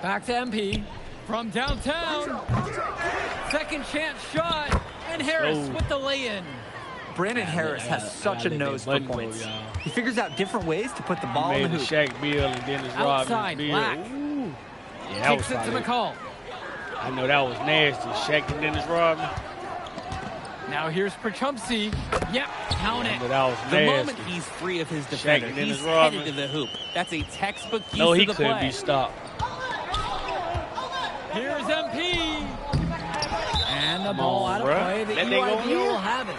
Back to MP. From downtown. Second chance shot. And Harris with the lay-in. Brandon Harris has such a nose for points. He figures out different ways to put the ball in the hoop. Shaq Bill and Dennis Outside, Rodman. Black. Yeah, that Kicks was it to solid. McCall. I know that was nasty. Shaq and Dennis Rodman. Now here's Perchumpsey. Yep, count it. But that was The nasty. moment he's free of his defender, and Dennis he's Rodman. headed to the hoop. That's a textbook use No, he of the couldn't play. be stopped. Here's MP. And the Come ball on, out of bruh. play. The That nigga EYBL on here. will have it.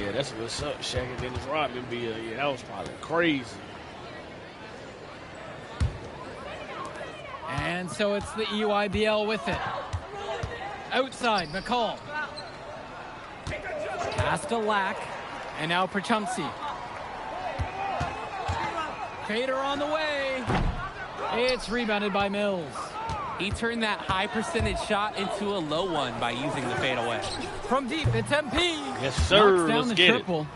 Yeah, that's what's up. Shaq and Dennis Rodman be yeah, that was probably crazy. And so it's the EYBL with it. Outside, McCall. Pass to Lack. And now Perchumpsey. Fader on the way. It's rebounded by Mills. He turned that high percentage shot into a low one by using the fadeaway. From deep, it's MP. Yes, sir. Knocks down Let's the get triple.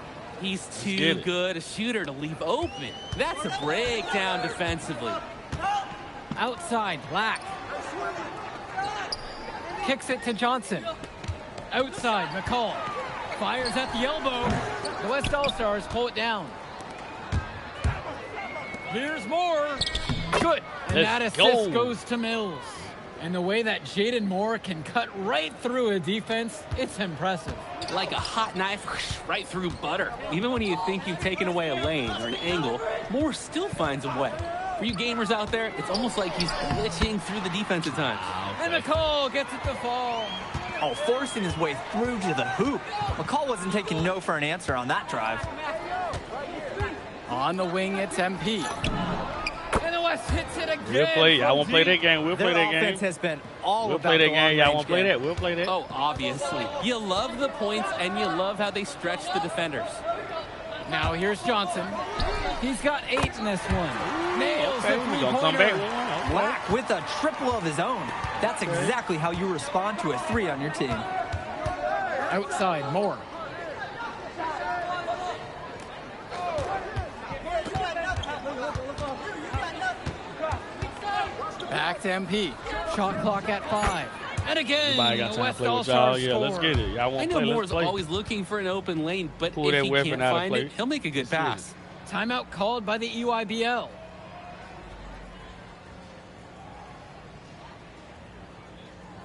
He's get too it. good a shooter to leave open. That's a breakdown defensively. Outside, Black. Kicks it to Johnson. Outside, McCall. Fires at the elbow. The West All-Stars pull it down. Here's Moore. Good. And Let's that assist go. goes to Mills. And the way that Jaden Moore can cut right through a defense, it's impressive. Like a hot knife right through butter. Even when you think you've taken away a lane or an angle, Moore still finds a way. For you gamers out there, it's almost like he's glitching through the defense at times. And McCall gets it to fall. Oh, forcing his way through to the hoop. McCall wasn't taking no for an answer on that drive. On the wing, it's MP. And the West hits it again. We'll play. I from won't play deep. that game. We'll play Their that game. offense has been all We'll about play that the game. long-range Y'all won't play game. that. We'll play that. Oh, obviously. You love the points and you love how they stretch the defenders. Now here's Johnson. He's got 8 in this one. Nails Okay, the we gonna come back with three-pointer. one. Okay. Black with a triple of his own. That's exactly how you respond to a 3 on your team. Outside, Moore. Back to MP. Shot clock at 5. And again, Anybody got the time to West play with All-Stars y'all? Yeah, let's score. get it. Y'all I want to know play? Moore's Let's play. always looking for an open lane, but Pull if that he weapon can't out of find play. it, he'll make a good pass. Timeout called by the EYBL.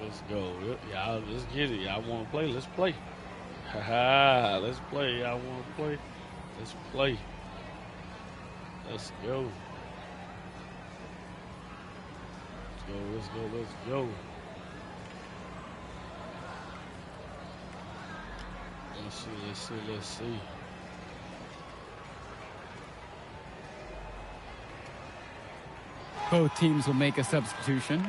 Let's go. Y'all, let's get it. Y'all want to play? Let's play. Haha, let's play. Y'all want to play? Let's play. Let's go. Let's go. Let's go. Let's see. Both teams will make a substitution.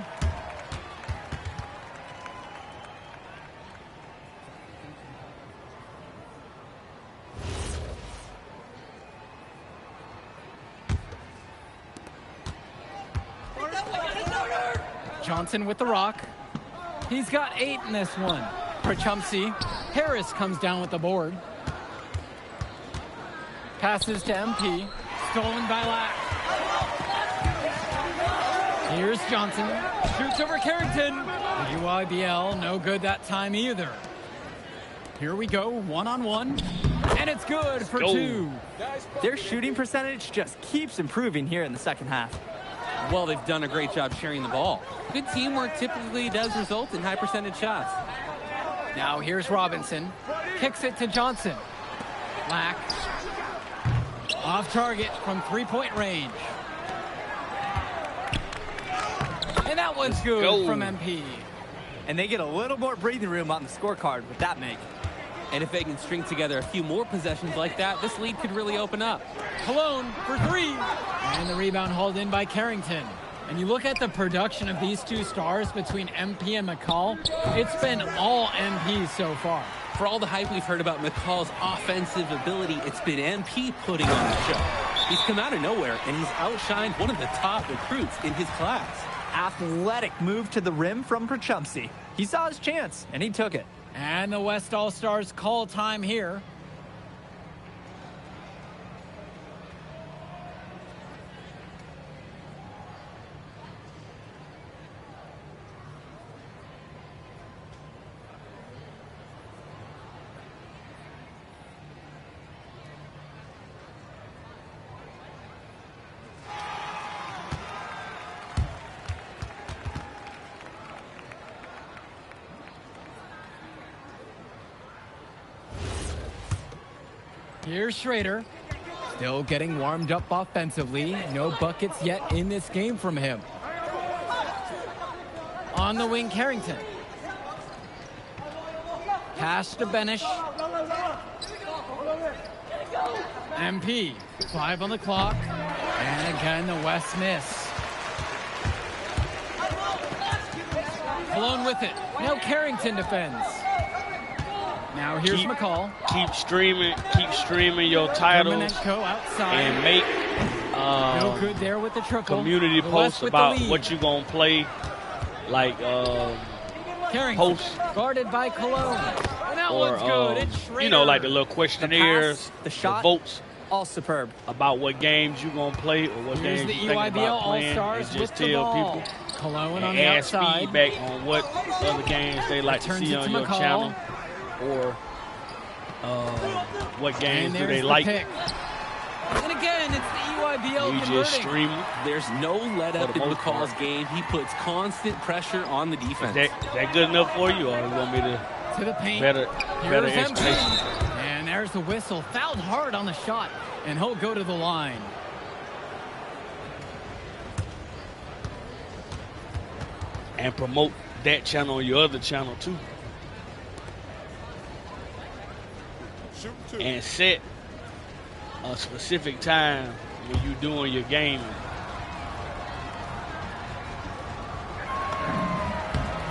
Johnson with the rock. He's got 8 in this one. For Chumsey. Harris comes down with the board. Passes to MP. Stolen by Lack. Here's Johnson. Shoots over Carrington. The UIBL, no good that time either. Here we go, one-on-one. And it's good for 2. Their shooting percentage just keeps improving here in the second half. Well, they've done a great job sharing the ball. Good teamwork typically does result in high percentage shots. Now here's Robinson. Kicks it to Johnson. Lack. Off target from 3-point range. And that one's good from MP. And they get a little more breathing room on the scorecard with that make. And if they can string together a few more possessions like that, this lead could really open up. Cologne for 3. And the rebound hauled in by Carrington. And you look at the production of these 2 stars between MP and McCall, it's been all MP so far. For all the hype we've heard about McCall's offensive ability, it's been MP putting on the show. He's come out of nowhere, and he's outshined one of the top recruits in his class. Athletic move to the rim from Chumsey. He saw his chance, and he took it. And the West All-Stars call time here. Here's Schrader, still getting warmed up offensively. No buckets yet in this game from him. On the wing, Carrington. Pass to Benish. MP, 5 on the clock. And again, the West miss. Cologne with it. Now Carrington defends. Now here's McCall. Keep streaming your titles outside. and make no good there with the triple. Community posts about what you're gonna play, like posts guarded by Cologne. And that one's good. It's Schrader. You know, like the little questionnaires, the shot, the votes, all superb about what games you're gonna play or what games you think about playing, and just tell people. Cologne on and the ask outside. feedback on what other games they like to see on your channel, or what games do they like. Pick. And again, it's the EYBL You just stream it. There's no let up in McCall's game. He puts constant pressure on the defense. That good enough for you, or you want me to the paint. better explanation? And there's the whistle. Fouled hard on the shot, and he'll go to the line. And promote that channel on your other channel too. And set a specific time when you're doing your gaming.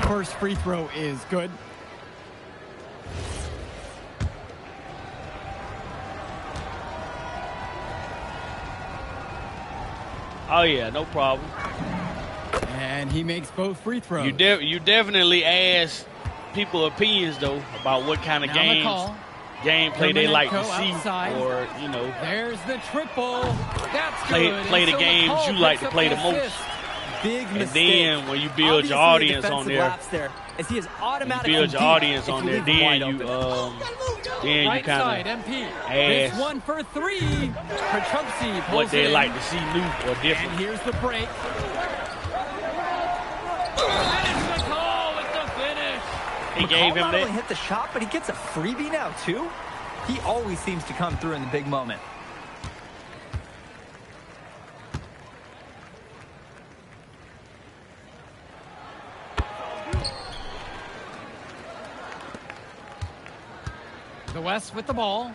First free throw is good. Oh yeah, no problem. And he makes both free throws. You definitely ask people opinions though about what kind of gameplay they like to see, or you know, there's the triple. That's play good. the games you like to play the most. big And mistake. then when you build your Obviously, a audience on defensive there, lapse there, as he is you automatically build your deep audience if on you there, leave him wide then you open. Right kind side, of MP. ask This one for three. Petrumpsy pulls what they it in. like to see new or different. And here's the break. Finish McCall with the finish. He gave him not that. only hit the shot, but he gets a freebie now, too. He always seems to come through in the big moment. The West with the ball.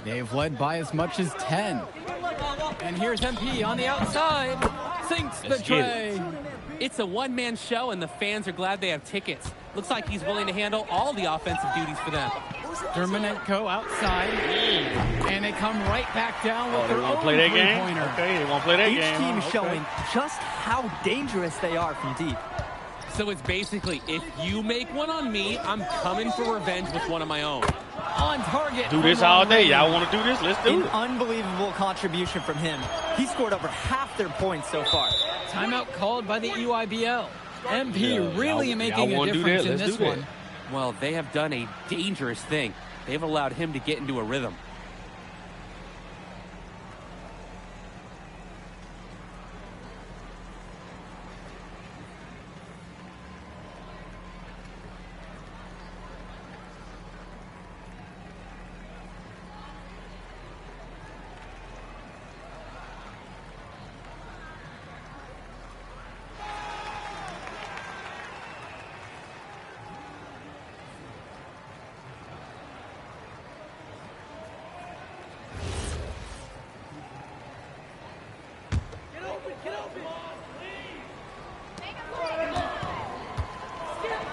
They've led by as much as 10. And here's MP on the outside. Sinks the tray. It's a one-man show, and the fans are glad they have tickets. Looks like he's willing to handle all the offensive duties for them. Dermonenko outside. And they come right back down with They their want own to play that game? three-pointer. Okay, they want to play that Each game. team huh? showing just how dangerous they are from deep. So it's basically, if you make one on me, I'm coming for revenge with one of my own. On target. Do this all day. Y'all want to do this? Let's do An it. unbelievable contribution from him. He scored over half their points so far. Timeout called by the EYBL. MP really y'all making a wanna do difference that? in Let's this do that. one. Well, they have done a dangerous thing. They've allowed him to get into a rhythm.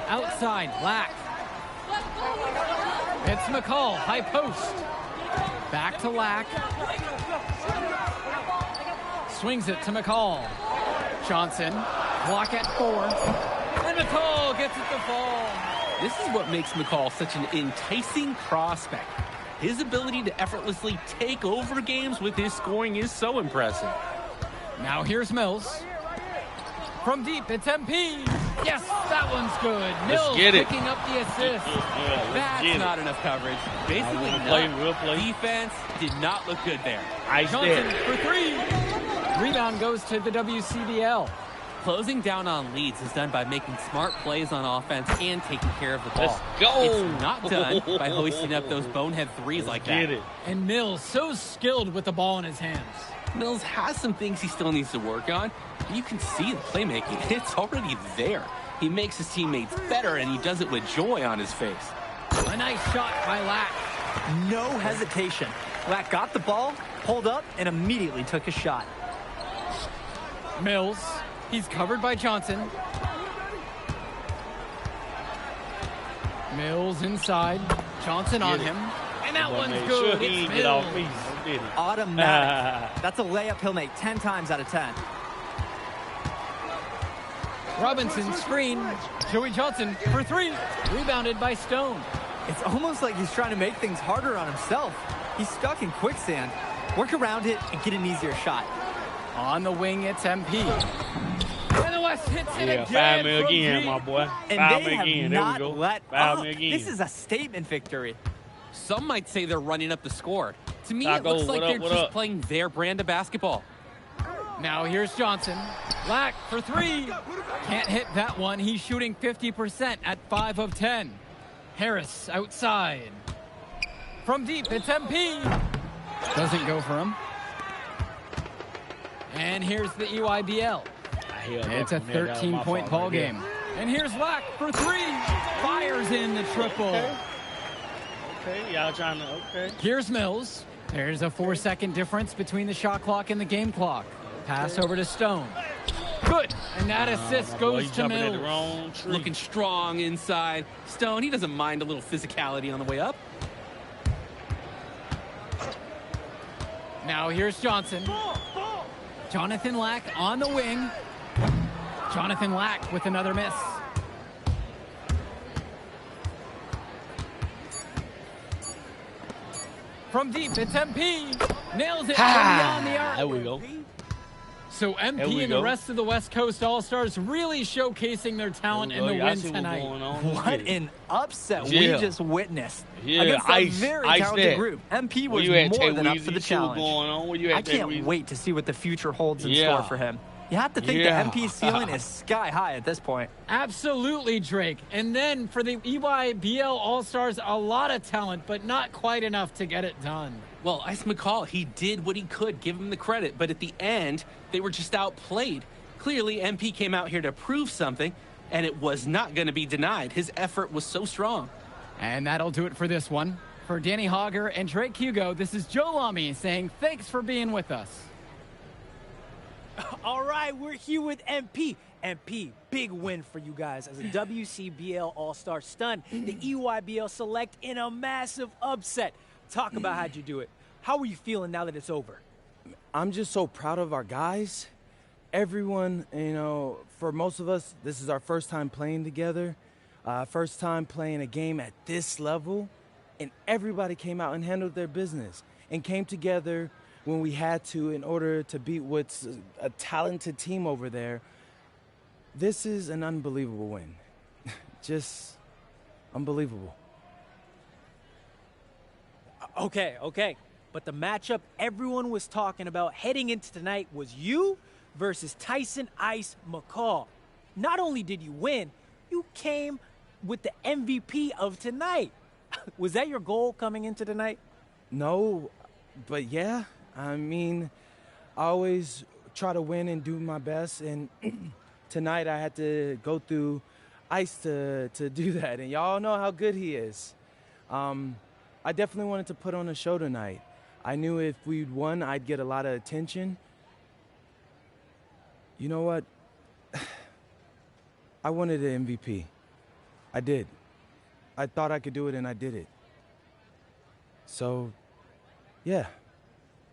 Outside, Lack. It's McCall, high post. Back to Lack. Swings it to McCall. Johnson, block at 4. And McCall gets it to fall. This is what makes McCall such an enticing prospect. His ability to effortlessly take over games with his scoring is so impressive. Now here's Mills. From deep, it's MP. Yes, that one's good. Mills get it. picking up the assist. That's not enough coverage. Basically, We'll play. defense did not look good there. Ice Johnson there. for 3. Rebound goes to the WCBL. Closing down on leads is done by making smart plays on offense and taking care of the ball. Let's go. It's not done by hoisting up those bonehead threes like that. Get it. And Mills so skilled with the ball in his hands. Mills has some things he still needs to work on. You can see the playmaking. It's already there. He makes his teammates better, and he does it with joy on his face. A nice shot by Lack. No hesitation. Lack got the ball, pulled up, and immediately took a shot. Mills. He's covered by Johnson. Mills inside. Johnson on him. And that one's Made good. sure he It's didn't get off me. Mills. Did he? Automatic. That's a layup he'll make 10 times out of 10. Robinson screen. Joey Johnson for 3. Rebounded by Stone. It's almost like he's trying to make things harder on himself. He's stuck in quicksand. Work around it and get an easier shot. On the wing, it's MP. And the West hits it again. Foul me from again, deep. my boy. And Foul they me have again. There we not go. let Foul up. me again. This is a statement victory. Some might say they're running up the score. To me, Taco, it looks like what up, they're what just up? playing their brand of basketball. Now here's Johnson. Lack for 3. Can't hit that one. He's shooting 50% at 5 of 10. Harris outside. From deep, it's MP. Doesn't go for him. And here's the EYBL. It's a 13-point ball game. And here's Lack for 3. Fires in the triple. Okay, y'all trying to, okay. Here's Mills. There's a 4-second difference between the shot clock and the game clock. Pass over to Stone. Good. And that assist goes to Mills. Looking strong inside. Stone, he doesn't mind a little physicality on the way up. Now here's Johnson. Jonathan Lack on the wing. Jonathan Lack with another miss. From deep, it's MP. Nails it from beyond the arc. There we go. So There MP we and the go. rest of the West Coast All-Stars really showcasing their talent in the Y'all win see what's tonight. going on. What an upset Yeah. we just witnessed Yeah, against a ice very talented that. group. MP Where was you at, more Tay than up Weezy? for the You see what's challenge. going on? Where you at, I Tay can't Weezy? wait to see what the future holds in Yeah. store for him. You have to think Yeah. that MP's ceiling is sky high at this point. Absolutely, Drake. And then for the EYBL All-Stars, a lot of talent, but not quite enough to get it done. Well, Ice McCall, he did what he could, give him the credit, but at the end, they were just outplayed. Clearly, MP came out here to prove something, and it was not going to be denied. His effort was so strong. And that'll do it for this one. For Danny Hogger and Drake Hugo, this is Joe Lamy saying thanks for being with us. All right, we're here with MP. MP, big win for you guys as a WCBL All-Star stun, the EYBL Select in a massive upset. Talk about how'd you do it. How are you feeling now that it's over? I'm just so proud of our guys. Everyone, you know, for most of us, this is our first time playing together, first time playing a game at this level, and everybody came out and handled their business and came together when we had to in order to beat what's a talented team over there. This is an unbelievable win. Just unbelievable. Okay. But the matchup everyone was talking about heading into tonight was you versus Tyson Ice McCall. Not only did you win, you came with the MVP of tonight. Was that your goal coming into tonight? No, but yeah. I mean, I always try to win and do my best, and tonight I had to go through Ice to do that, and y'all know how good he is. I definitely wanted to put on a show tonight. I knew if we'd won, I'd get a lot of attention. You know what? I wanted an MVP. I did. I thought I could do it, and I did it. So, yeah.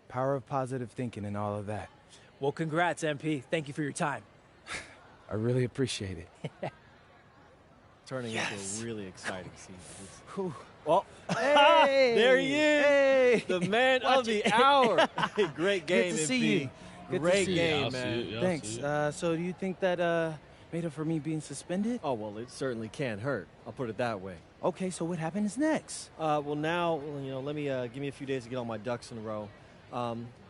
Power of positive thinking and all of that. Well, congrats, MP. Thank you for your time. I really appreciate it. Turning into a really exciting season. Well, hey, there he is. Hey, the man of the hour. Great game, Good to see MP. you. Good Great to see game, you. man. Thanks. So do you think that made up for me being suspended? Oh, well, it certainly can't hurt. I'll put it that way. Okay, so what happens next? Well, now, let me give me a few days to get all my ducks in a row.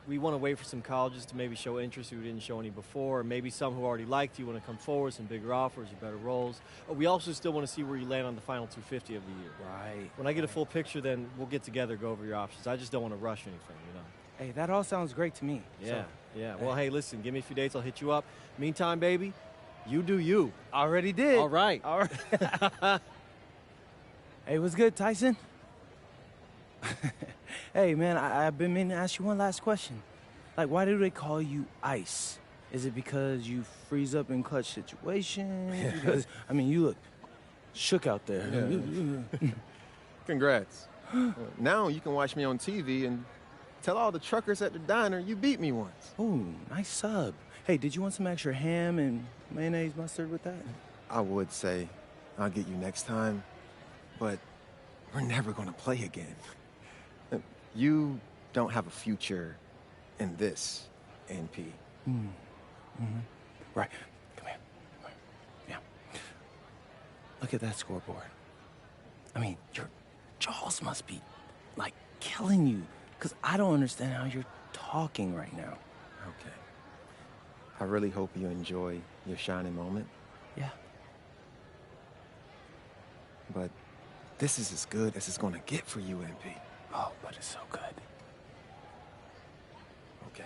We want to wait for some colleges to maybe show interest who didn't show any before, or maybe some who already liked you want to come forward, some bigger offers or better roles. We also still want to see where you land on the final 250 of the year. Right. When I get a full picture, then we'll get together, go over your options. I just don't want to rush anything, Hey, that all sounds great to me. Yeah, So, yeah. Well, hey, listen, give me a few dates. I'll hit you up. Meantime, baby, you do you. Already did. All right. All right. Hey, what's good, Tyson? Hey, man, I've been meaning to ask you one last question. Like, why do they call you Ice? Is it because you freeze up in clutch situations? Because, I mean, you look shook out there. Yeah. Congrats. Now you can watch me on TV and tell all the truckers at the diner you beat me once. Ooh, nice sub. Hey, did you want some extra ham and mayonnaise mustard with that? I would say I'll get you next time, but we're never going to play again. You don't have a future in this, NP. Right. Come here. Yeah. Look at that scoreboard. I mean, your jaws must be, like, killing you, because I don't understand how you're talking right now. Okay. I really hope you enjoy your shining moment. Yeah. But this is as good as it's going to get for you, NP. Oh, but it's so good. Okay.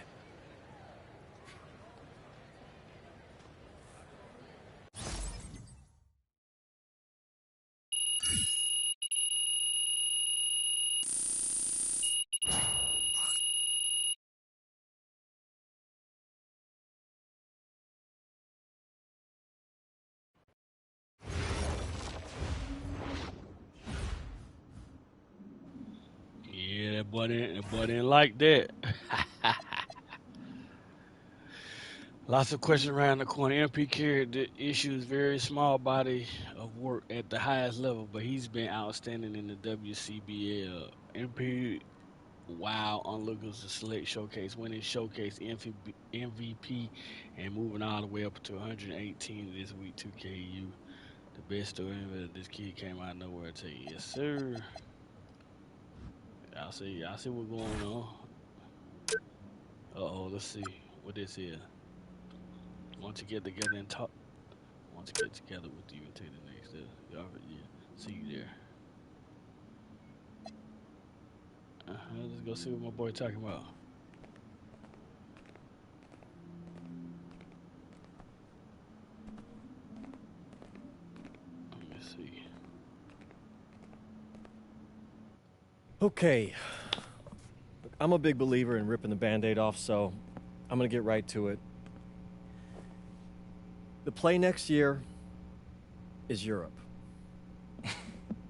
Yeah, that boy didn't like that. Lots of questions around the corner. MP carried the issues, very small body of work at the highest level, but he's been outstanding in the WCBL. MP Wow, onlookers to select showcase, winning showcase MVP, and moving all the way up to 118 this week. 2KU, the best story ever. This kid came out of nowhere. Tell you, yes sir. I see what's going on. Let's see what this is. Want to get together and talk. Want to get together with you and take the next step. Y'all, yeah, see you there. Let's go see what my boy talking about. Let me see. Okay. Look, I'm a big believer in ripping the Band-Aid off, so I'm going to get right to it. The play next year is Europe.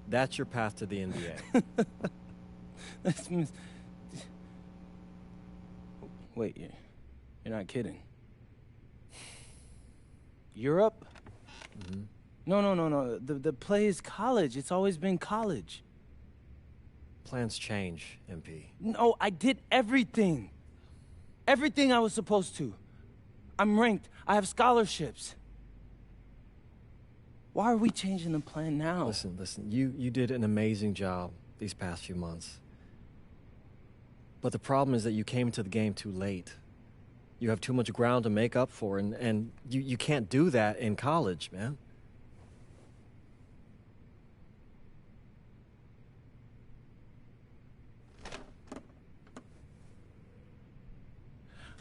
That's your path to the NBA. Wait, you're not kidding. Europe? Mm-hmm. No. The play is college. It's always been college. Plans change, MP. No, I did everything. Everything I was supposed to. I'm ranked. I have scholarships. Why are we changing the plan now? Listen. You did an amazing job these past few months. But the problem is that you came into the game too late. You have too much ground to make up for, and you can't do that in college, man.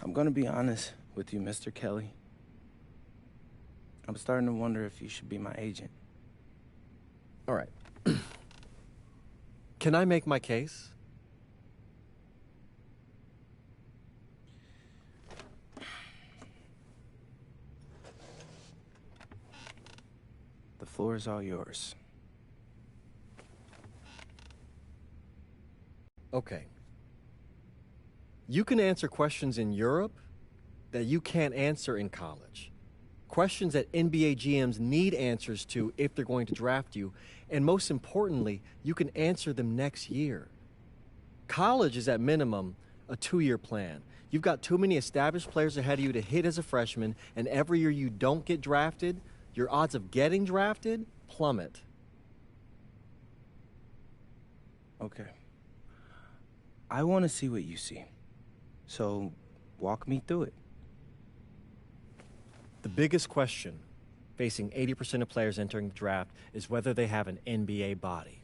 I'm gonna be honest with you, Mr. Kelly. I'm starting to wonder if you should be my agent. All right. Can I make my case? The floor is all yours. Okay. You can answer questions in Europe that you can't answer in college. Questions that NBA GMs need answers to if they're going to draft you. And most importantly, you can answer them next year. College is at minimum a 2-year plan. You've got too many established players ahead of you to hit as a freshman, and every year you don't get drafted, your odds of getting drafted plummet. Okay. I want to see what you see. So, walk me through it. The biggest question facing 80% of players entering the draft is whether they have an NBA body.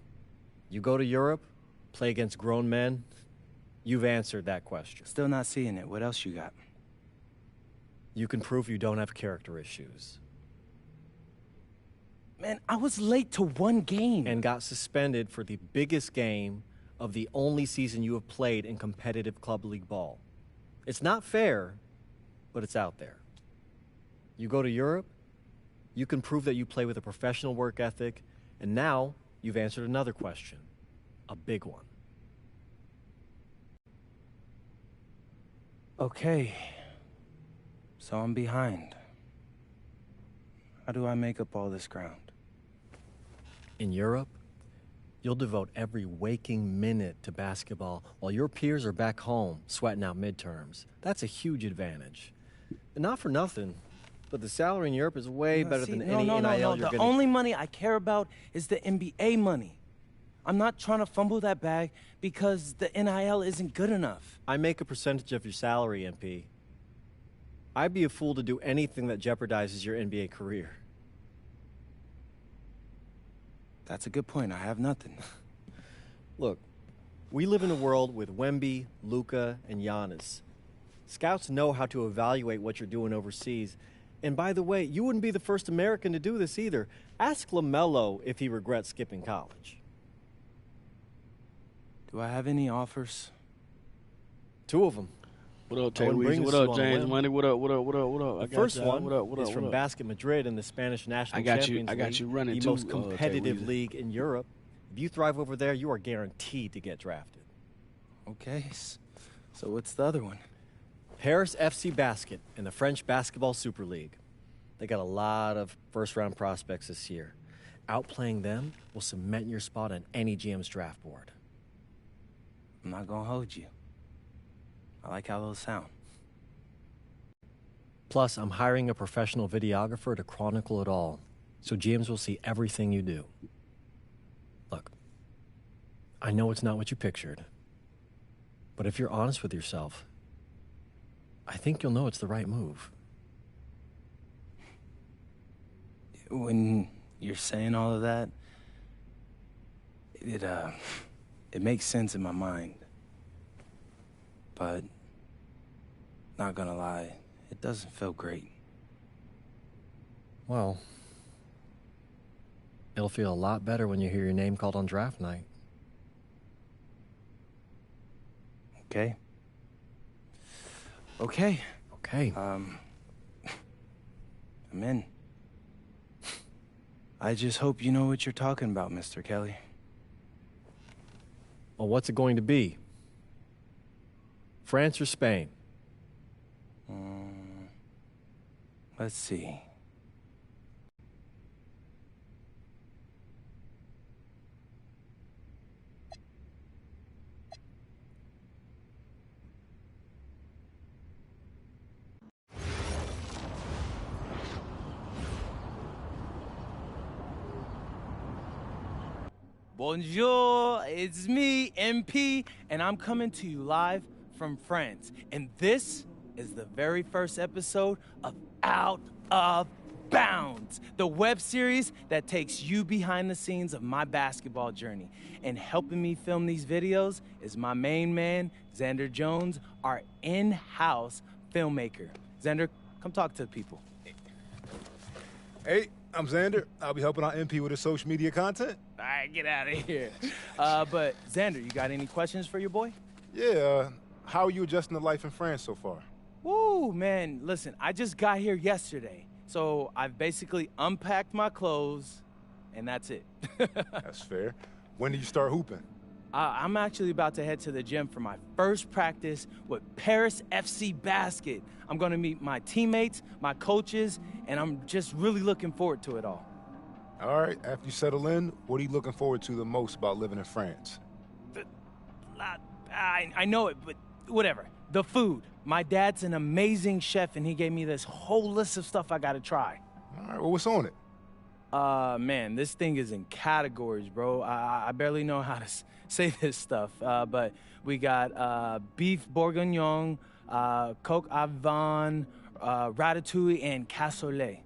You go to Europe, play against grown men, you've answered that question. Still not seeing it. What else you got? You can prove you don't have character issues. Man, I was late to one game. And got suspended for the biggest game of the only season you have played in competitive club league ball. It's not fair, but it's out there. You go to Europe, you can prove that you play with a professional work ethic, and now you've answered another question, a big one. Okay. So I'm behind. How do I make up all this ground? In Europe, you'll devote every waking minute to basketball while your peers are back home sweating out midterms. That's a huge advantage. And not for nothing, but the salary in Europe is way better than any NIL you're The gonna... only money I care about is the NBA money. I'm not trying to fumble that bag because the NIL isn't good enough. I make a percentage of your salary, MP. I'd be a fool to do anything that jeopardizes your NBA career. That's a good point. I have nothing. Look, we live in a world with Wemby, Luka, and Giannis. Scouts know how to evaluate what you're doing overseas. And by the way, you wouldn't be the first American to do this either. Ask LaMelo if he regrets skipping college. Do I have any offers? 2 of them. What up, Tay Weezy? What up, James Money? What up? The first one is from Basket Madrid in the Spanish National Champions League. I got you running the most competitive league in Europe. If you thrive over there, you are guaranteed to get drafted. Okay, so what's the other one? Paris FC Basket in the French Basketball Super League. They got a lot of first-round prospects this year. Outplaying them will cement your spot on any GM's draft board. I'm not gonna hold you. I like how those sound. Plus, I'm hiring a professional videographer to chronicle it all, so GMs will see everything you do. Look, I know it's not what you pictured, but if you're honest with yourself, I think you'll know it's the right move. When you're saying all of that, it makes sense in my mind. But, not gonna lie, it doesn't feel great. Well, it'll feel a lot better when you hear your name called on draft night. Okay. Okay. Okay. I'm in. I just hope you know what you're talking about, Mr. Kelly. Well, what's it going to be? France or Spain? Let's see. Bonjour, it's me, MP, and I'm coming to you live from France. And this is the very first episode of Out of Bounds, the web series that takes you behind the scenes of my basketball journey. And helping me film these videos is my main man, Xander Jones, our in-house filmmaker. Xander, come talk to the people. Hey, I'm Xander. I'll be helping out MP with his social media content. All right, get out of here. But Xander, you got any questions for your boy? Yeah, how are you adjusting to life in France so far? Woo, man, listen, I just got here yesterday, so I've basically unpacked my clothes, and that's it. That's fair. When do you start hooping? I'm actually about to head to the gym for my first practice with Paris FC Basket. I'm gonna meet my teammates, my coaches, and I'm just really looking forward to it all. All right, after you settle in, what are you looking forward to the most about living in France? I know it, but whatever. The food. My dad's an amazing chef, and he gave me this whole list of stuff I gotta try. All right, well, what's on it? Man, this thing is in categories, bro. I barely know how to say this stuff, but we got beef bourguignon, coq au vin, ratatouille, and cassoulet.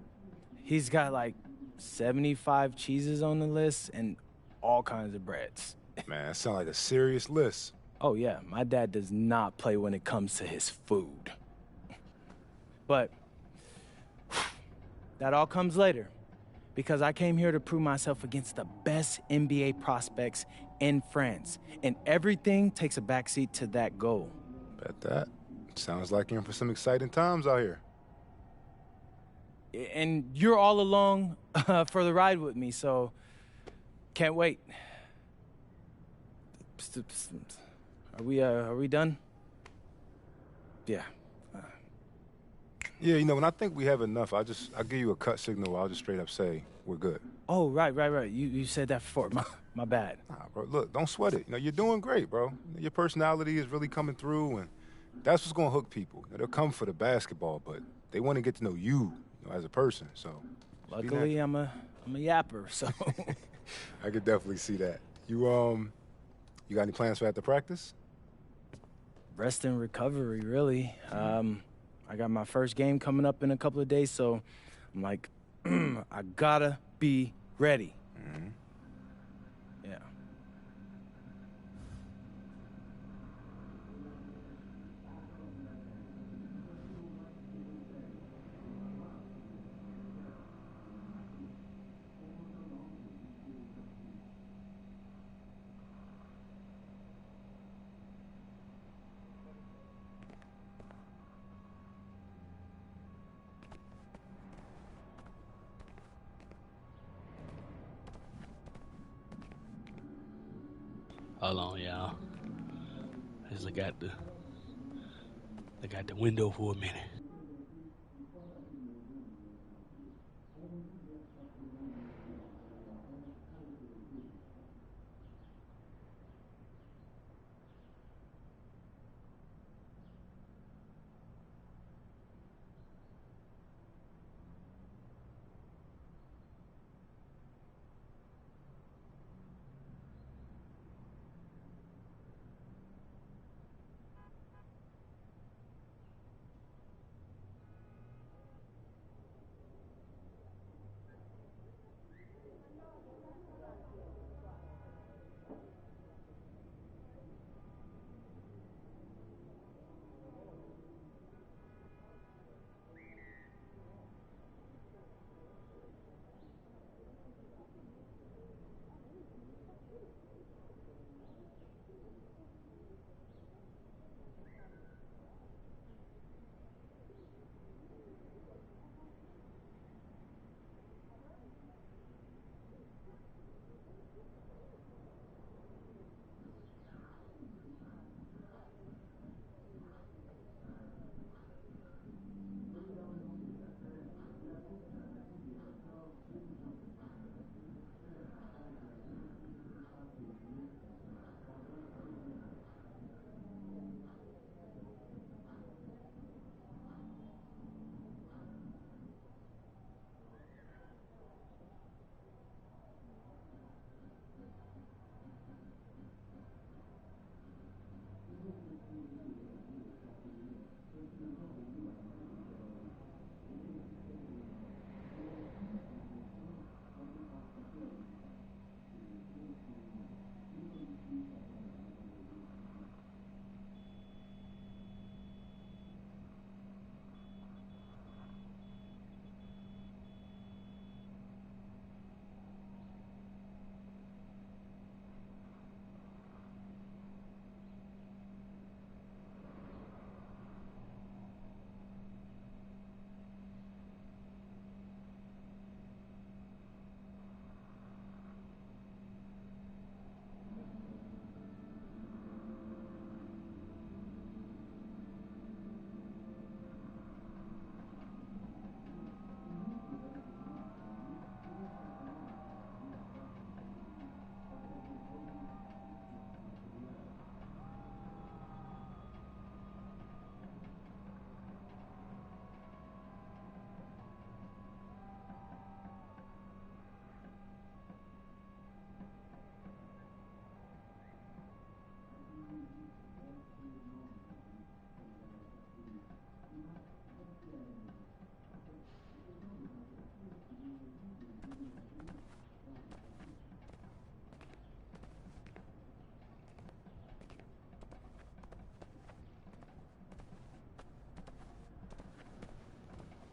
He's got like 75 cheeses on the list and all kinds of breads. Man, that sounds like a serious list. Oh yeah, my dad does not play when it comes to his food. But that all comes later, because I came here to prove myself against the best NBA prospects in France, and everything takes a backseat to that goal. Bet that. Sounds like you're in for some exciting times out here. And you're all along for the ride with me, so can't wait. Are we done? Yeah. Yeah, you know, when I think we have enough, I'll give you a cut signal. I'll just straight up say we're good. Oh, right. You said that before. My bad. Nah, bro, look, don't sweat it. You know, you're doing great, bro. Your personality is really coming through, and that's what's gonna hook people. You know, they'll come for the basketball, but they want to get to know you, as a person. So, luckily, I'm a yapper, so. I could definitely see that. You got any plans for after practice? Rest and recovery, really. I got my first game coming up in a couple of days, so I'm like, I gotta be ready. Mm-hmm. Yeah. Hold on, y'all. Let's look out the window for a minute.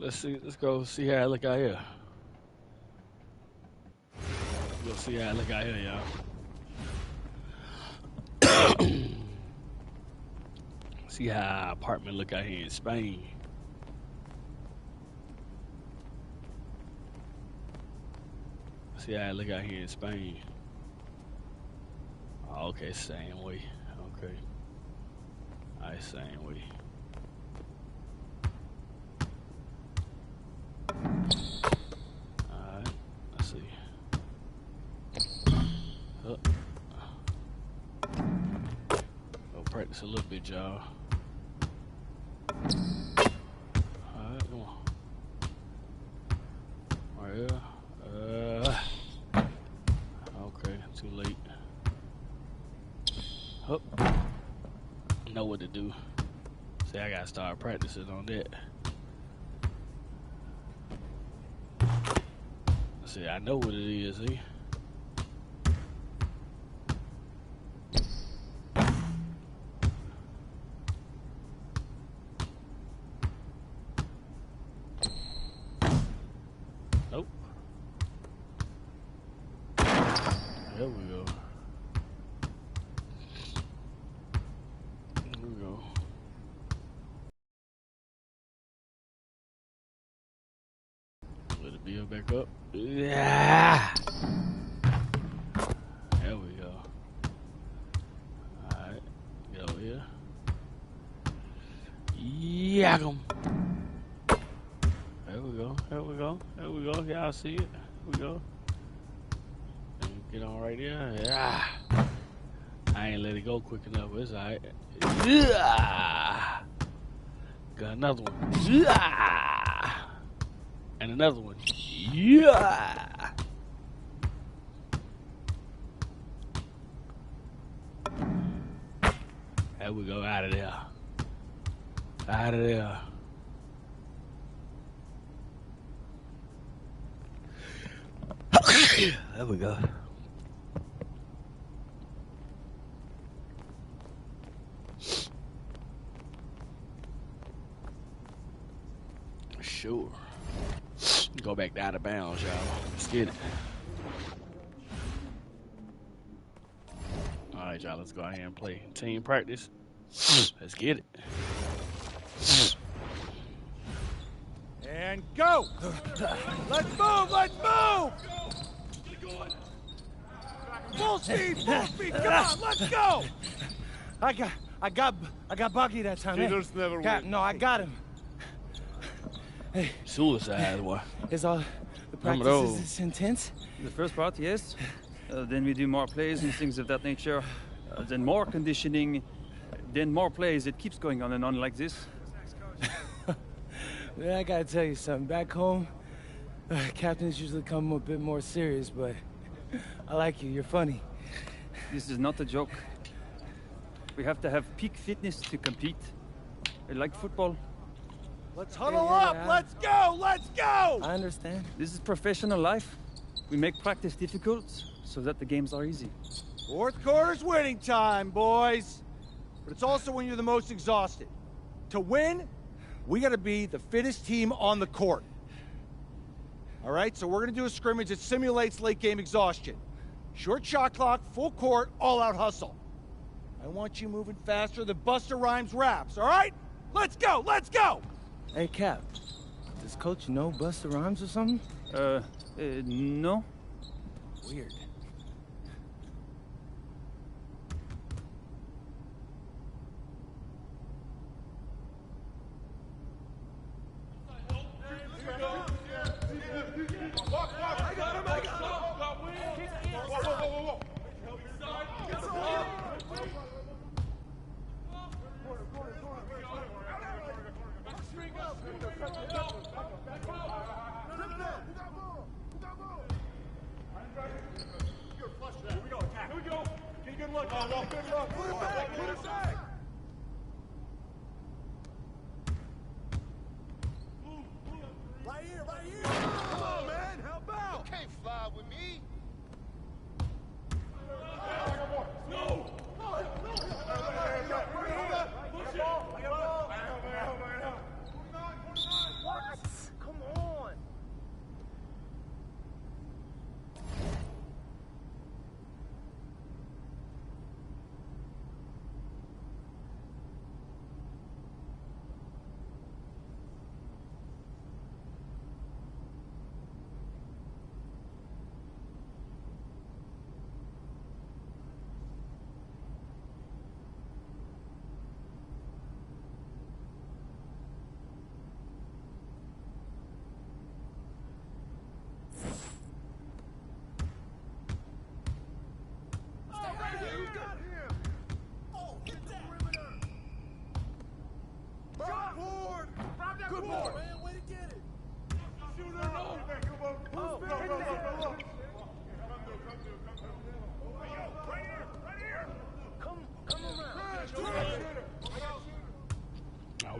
Let's go see how I look out here. Go see how I look out here, y'all. See how our apartment look out here in Spain. See how I look out here in Spain. Oh, okay, same way. Okay. Alright, same way. Alright, let's see. Go practice a little bit, y'all. Alright, come on. Right here. Okay, too late. Hup. Know what to do. See, I gotta start practicing on that. See, I know what it is, see? Nope. There we go. There we go. Let it build back up. Yeah. There we go. Alright. Get over here. Yak 'em. There we go. There we go. There we go. Y'all see it? There we go. Get on right there. Yeah. I ain't let it go quick enough. It's alright. Yeah. Got another one. Yeah. And another one. Yeah. There we go. Out of there. Out of there. There we go. Sure. Go back out of bounds, y'all. Let's get it. Alright, y'all. Let's go out here and play team practice. Let's get it. And go! Let's move! Let's move! Full speed! Full speed! Come on! Let's go! I got Bucky that time. Cheaters never win. No, I got him. Hey. Suicide, boy. Is all the practice is intense? The first part, yes. Then we do more plays and things of that nature. Then more conditioning. Then more plays. It keeps going on and on like this. Yeah, I gotta tell you something. Back home, captains usually come a bit more serious, but I like you. You're funny. This is not a joke. We have to have peak fitness to compete. Like football. Let's huddle up! Let's go! Let's go! I understand. This is professional life. We make practice difficult so that the games are easy. Fourth quarter's winning time, boys. But it's also when you're the most exhausted. To win, we gotta be the fittest team on the court. All right, so we're gonna do a scrimmage that simulates late game exhaustion. Short shot clock, full court, all-out hustle. I want you moving faster than Busta Rhymes raps, all right? Let's go! Let's go! Hey, Cap. Does Coach know Busta Rhymes or something? No. Weird.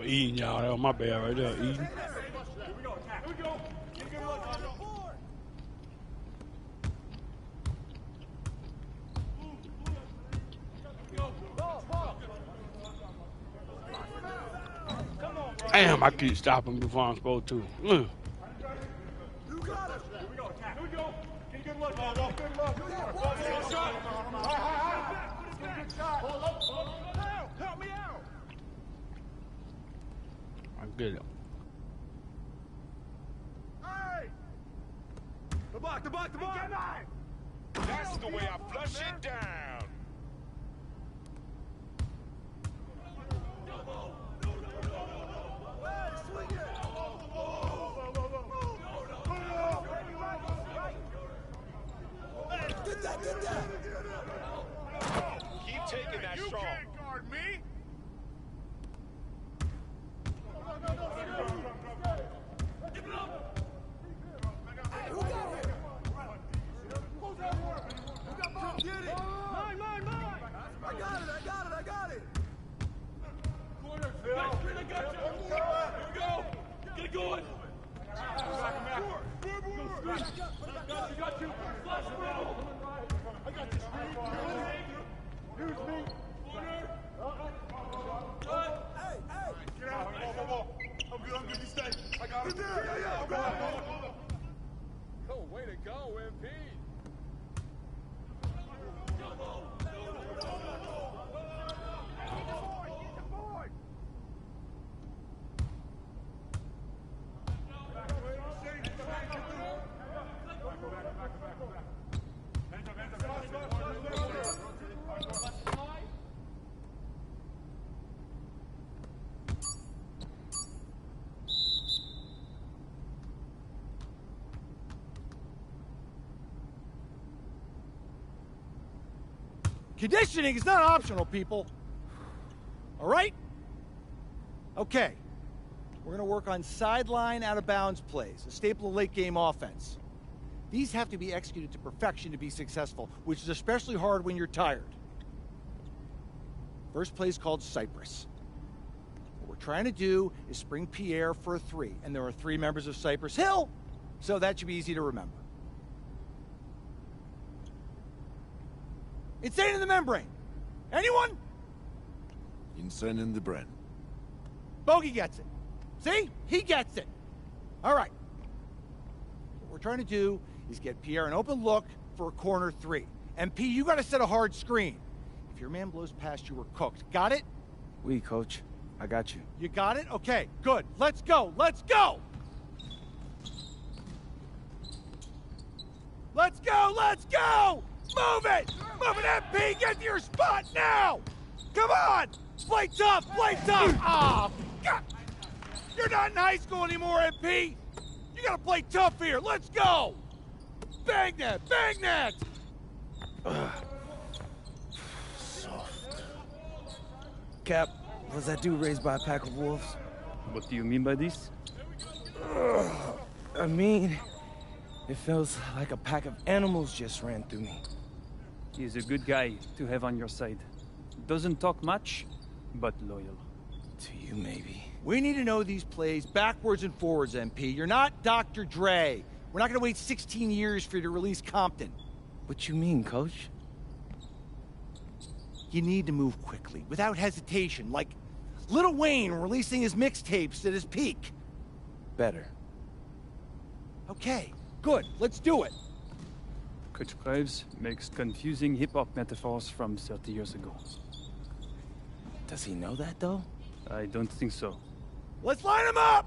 eating, y'all. That was my bad right there, eating. Damn, I keep stopping before I'm supposed to. I get it. Hey! The block! That's the way I flush it down. Get that! Keep taking that strong. You can't guard me. Hey, who got it? Get it! Mine! I got it! Corner, Phil. I got you. Here we go. Get it going. I got you. Flush, bro. I got you. Use me. Hey. Get out. Ball. I'm good. You stay. I got it. Yeah. Oh, way to go, MP. Conditioning is not optional, people. All right? Okay. We're going to work on sideline out-of-bounds plays, a staple of late-game offense. These have to be executed to perfection to be successful, which is especially hard when you're tired. First play is called Cypress. What we're trying to do is spring Pierre for a 3, and there are 3 members of Cypress Hill, so that should be easy to remember. Insane in the membrane. Anyone? Insane in the brain. Bogey gets it. See? He gets it. All right. What we're trying to do is get Pierre an open look for a corner 3. MP, you got to set a hard screen. If your man blows past you, we're cooked. Got it? Oui, coach. I got you. You got it? Okay, good. Let's go. Let's go! Let's go! Let's go! Move it! Move it, MP! Get to your spot now! Come on! Play tough! Play tough! Ah, God! You're not in high school anymore, MP! You gotta play tough here! Let's go! Bang that! Bang that! Soft. Cap, was that dude raised by a pack of wolves? What do you mean by this? I mean, it feels like a pack of animals just ran through me. He's a good guy to have on your side. Doesn't talk much, but loyal. To you, maybe. We need to know these plays backwards and forwards, MP. You're not Dr. Dre. We're not gonna wait 16 years for you to release Compton. What you mean, coach? You need to move quickly, without hesitation, like Lil Wayne releasing his mixtapes at his peak. Better. Okay, good. Let's do it. Coach Graves makes confusing hip-hop metaphors from 30 years ago. Does he know that, though? I don't think so. Let's line them up!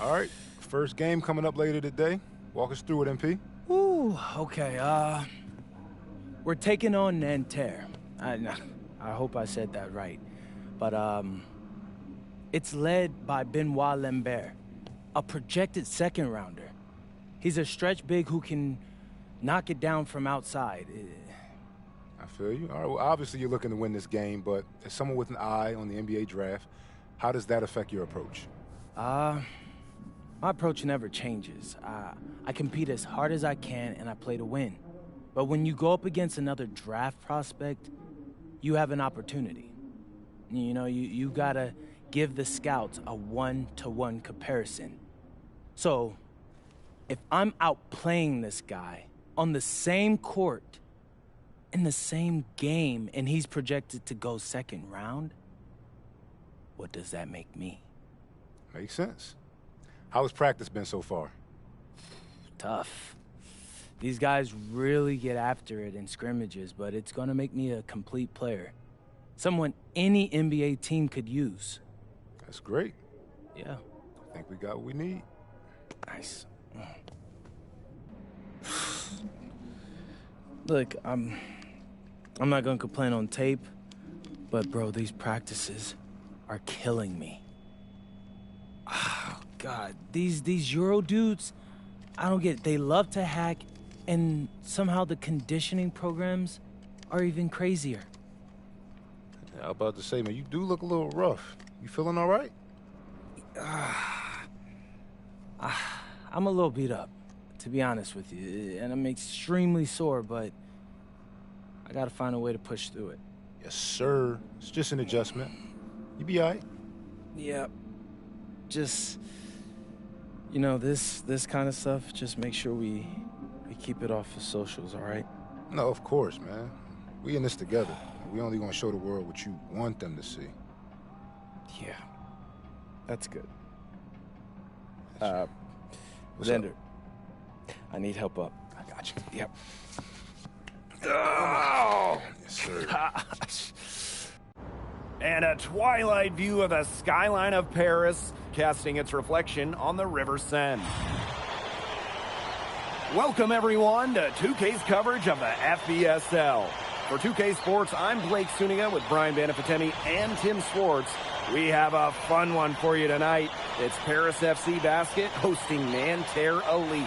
All right, first game coming up later today. Walk us through it, MP. Ooh, okay, we're taking on Nanterre. I hope I said that right. But, it's led by Benoit Lambert, a projected second-rounder. He's a stretch big who can knock it down from outside. I feel you. All right, well, obviously you're looking to win this game, but as someone with an eye on the NBA draft, how does that affect your approach? My approach never changes. I compete as hard as I can, and I play to win. But when you go up against another draft prospect, you have an opportunity. You know, you gotta give the scouts a one-to-one comparison. So, if I'm outplaying this guy on the same court, in the same game, and he's projected to go second round, what does that make me? Makes sense. How has practice been so far? Tough. These guys really get after it in scrimmages, but it's gonna make me a complete player. Someone any NBA team could use. That's great. Yeah. I think we got what we need. Nice. Look, I'm not gonna complain on tape, but bro, these practices are killing me. Oh, God, these Euro dudes, I don't get it. They love to hack, and somehow the conditioning programs are even crazier. Yeah, I was about to say, man, you do look a little rough. You feeling all right? I'm a little beat up, to be honest with you, and I'm extremely sore, but I gotta find a way to push through it. Yes, sir. It's just an adjustment. You be all right? Yeah. Just, you know, this kind of stuff, just make sure we keep it off the socials, all right? No, of course, man. We in this together. We only gonna show the world what you want them to see. Yeah. That's good. What's Xander, up? I need help up. I got you. Yep. Oh! Yes, sir. Gosh. And a twilight view of the skyline of Paris, casting its reflection on the River Seine. Welcome, everyone, to 2K's coverage of the FBSL. For 2K Sports, I'm Blake Suniga with Brian Banafitemi and Tim Swartz. We have a fun one for you tonight. It's Paris FC Basket hosting Nanterre Elite.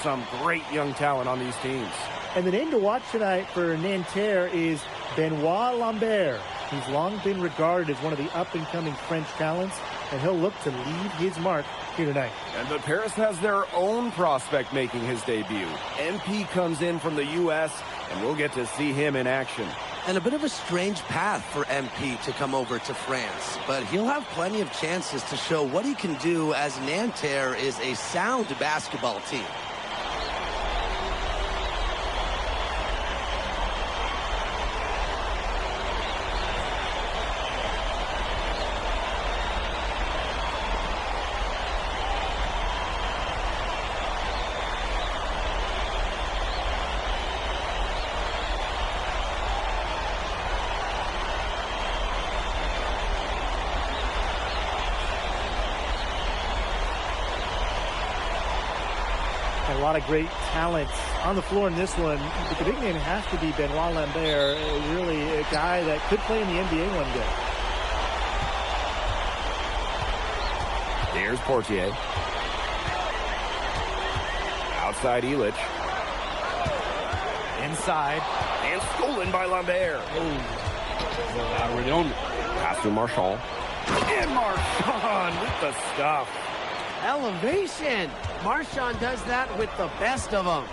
Some great young talent on these teams. And the name to watch tonight for Nanterre is Benoit Lambert. He's long been regarded as one of the up-and-coming French talents, and he'll look to leave his mark here tonight. But Paris has their own prospect making his debut. MP comes in from the U.S., and we'll get to see him in action. And a bit of a strange path for MP to come over to France, but he'll have plenty of chances to show what he can do, as Nanterre is a sound basketball team. A lot of great talents on the floor in this one, but the big name has to be Benoit Lambert, really a guy that could play in the NBA one day. Here's Portier. Outside Illich. Inside. And stolen by Lambert. I already on it. Pass to Marchand. And Marchand with the stuff. Elevation. Marchand does that with the best of them.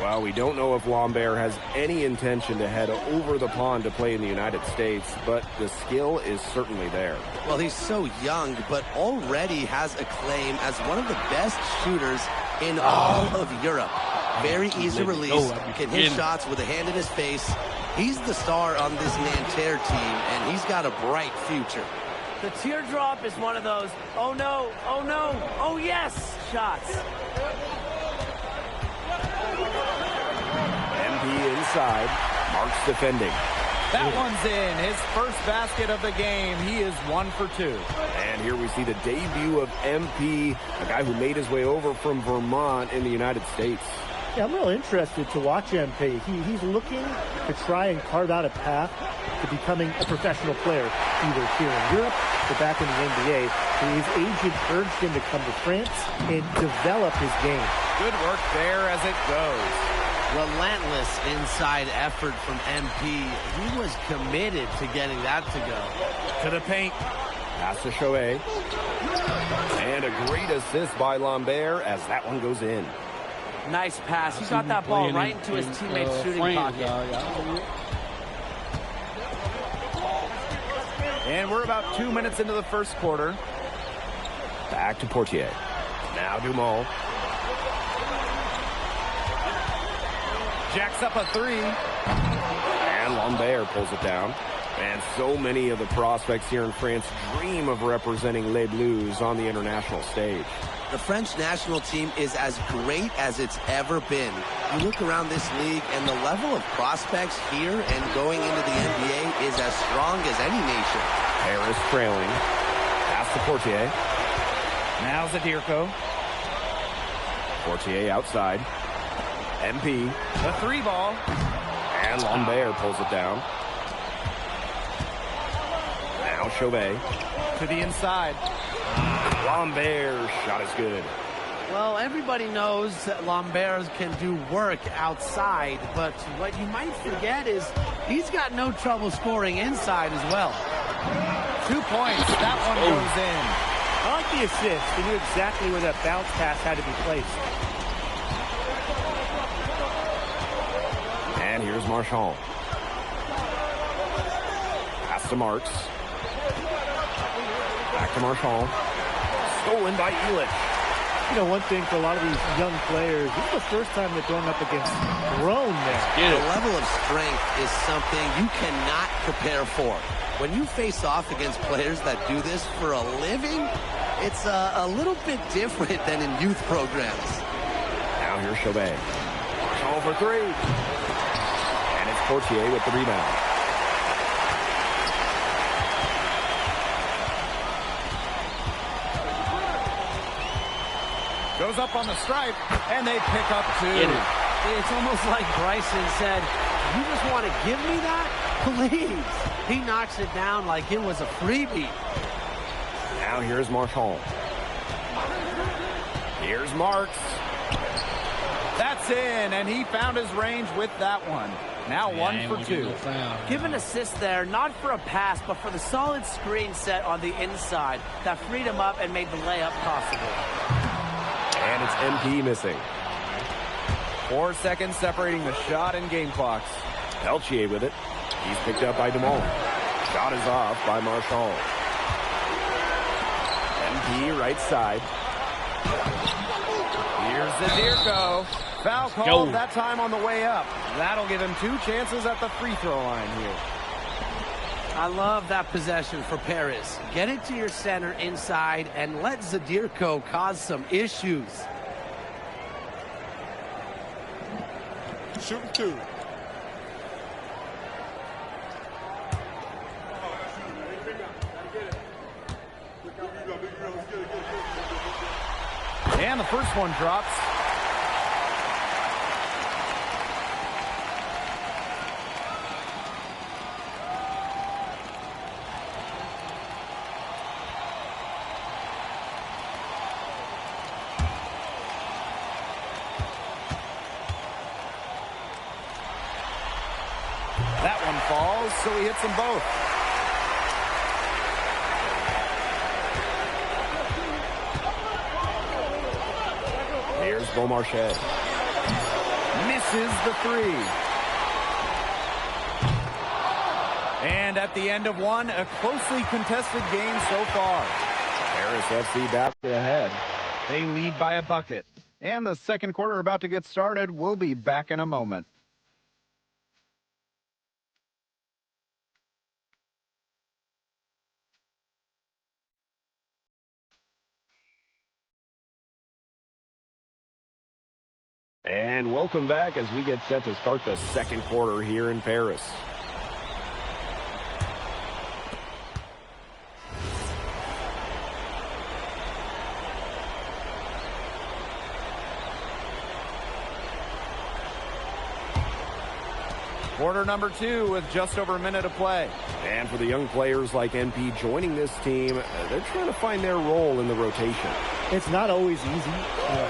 Well, we don't know if Lambert has any intention to head over the pond to play in the United States, but the skill is certainly there. Well, he's so young, but already has a claim as one of the best shooters in all of Europe. Very easy release, can hit shots with a hand in his face. He's the star on this Nanterre team, and he's got a bright future. The teardrop is one of those, oh no, oh yes, shots. MP inside, Marks defending. That one's in. His first basket of the game. He is 1 for 2. And here we see the debut of MP, a guy who made his way over from Vermont in the United States. Yeah, I'm real interested to watch MP. He's looking to try and carve out a path to becoming a professional player, either here in Europe or back in the NBA. His agent urged him to come to France and develop his game. Good work there as it goes. Relentless inside effort from MP. He was committed to getting that to go. To the paint. Pass to Shohei. And a great assist by Lambert as that one goes in. Nice pass. He got that ball right into his teammate's shooting pocket. And we're about 2 minutes into the first quarter. Back to Portier. Now Dumont. Jacks up a three. And Lambert pulls it down. And so many of the prospects here in France dream of representing Les Bleus on the international stage. The French national team is as great as it's ever been. You look around this league, and the level of prospects here and going into the NBA is as strong as any nation. Harris trailing. Pass to Portier. Now Zadirko. Portier outside. MP. The three ball. And Lambert pulls it down. Now Chauvet. To the inside. Lambert shot is good. Well, everybody knows that Lambert can do work outside, but what you might forget is he's got no trouble scoring inside as well. 2 points. That one goes in. I like the assist. He knew exactly where that bounce pass had to be placed. And here's Marchand. Pass to Marks. Back to Marchand. Stolen by Elich. You know, one thing for a lot of these young players, this is the first time they're going up against grown men. The level of strength is something you cannot prepare for. When you face off against players that do this for a living, it's a little bit different than in youth programs. Now here's Chauvet. Marchand for three. And it's Portier with the rebound. Goes up on the stripe, and they pick up two. It's almost like Bryson said, you just want to give me that? Please. He knocks it down like it was a freebie. Now here's Marchand. Here's Marks. That's in, and he found his range with that one. Now 1 for 2. Give an assist there, not for a pass, but for the solid screen set on the inside that freed him up and made the layup possible. And it's MP missing. 4 seconds separating the shot and game clocks. Peltier with it. He's picked up by Dumont. Shot is off by Marchand. MP right side. Here's Zadirko. Foul called that time on the way up. That'll give him 2 chances at the free throw line here. I love that possession for Paris. Get it to your center inside and let Zadirko cause some issues. Shooting 2. And the first one drops. That one falls, so he hits them both. Here's Beaumarchais. Misses the three. And at the end of one, a closely contested game so far. Paris FC back ahead. They lead by a bucket. And the second quarter about to get started. We'll be back in a moment. And welcome back as we get set to start the second quarter here in Paris. Quarter number 2 with just over a minute to play. And for the young players like MP joining this team, they're trying to find their role in the rotation. It's not always easy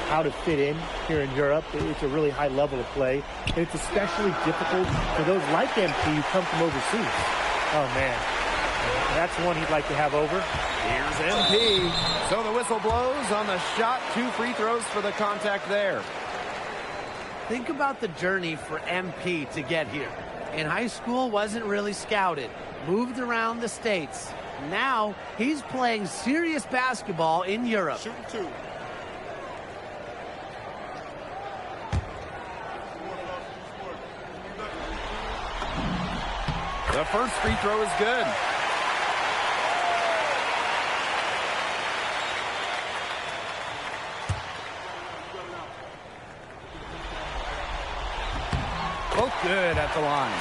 how to fit in here in Europe. It's a really high level of play. And it's especially difficult for those like MP who come from overseas. Oh, man. That's one he'd like to have over. Here's MP. So the whistle blows on the shot. 2 free throws for the contact there. Think about the journey for MP to get here. In high school, wasn't really scouted. Moved around the States. Now, he's playing serious basketball in Europe. Shooting 2. The first free throw is good. Both good at the line.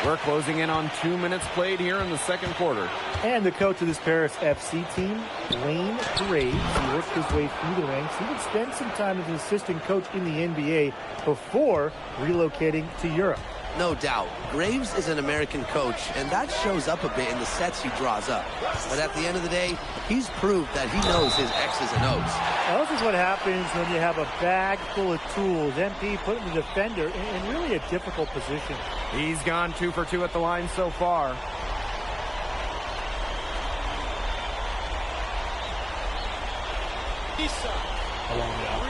We're closing in on 2 minutes played here in the second quarter. And the coach of this Paris FC team, Wayne Graves, he worked his way through the ranks. He would spend some time as an assistant coach in the NBA before relocating to Europe. No doubt. Graves is an American coach, and that shows up a bit in the sets he draws up. But at the end of the day, he's proved that he knows his X's and O's. Now, this is what happens when you have a bag full of tools. MP putting the defender in really a difficult position. He's gone 2 for 2 at the line so far. Hold on, y'all.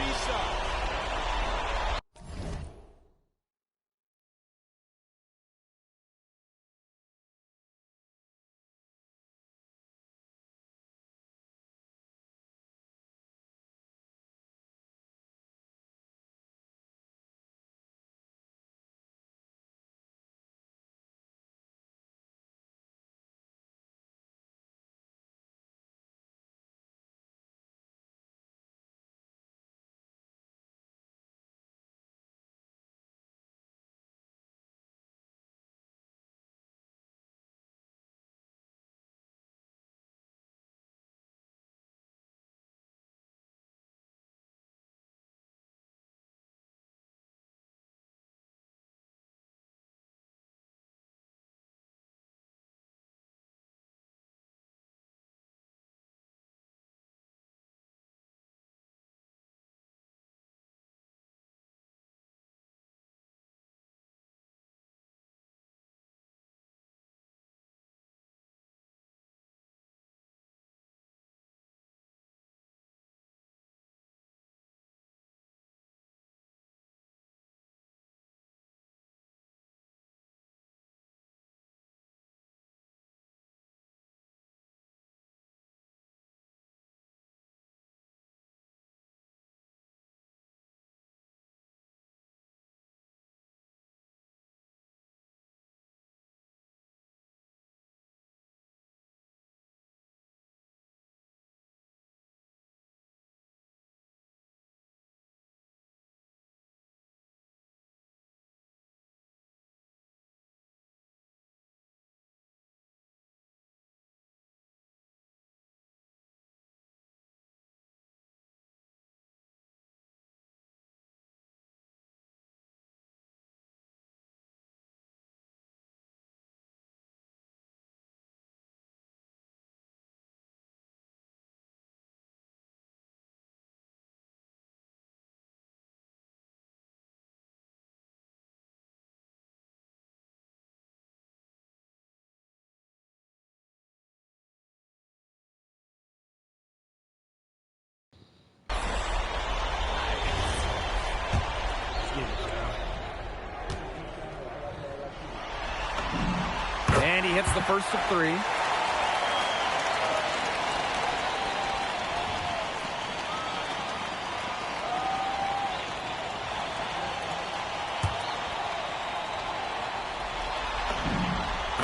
And he hits the first of 3.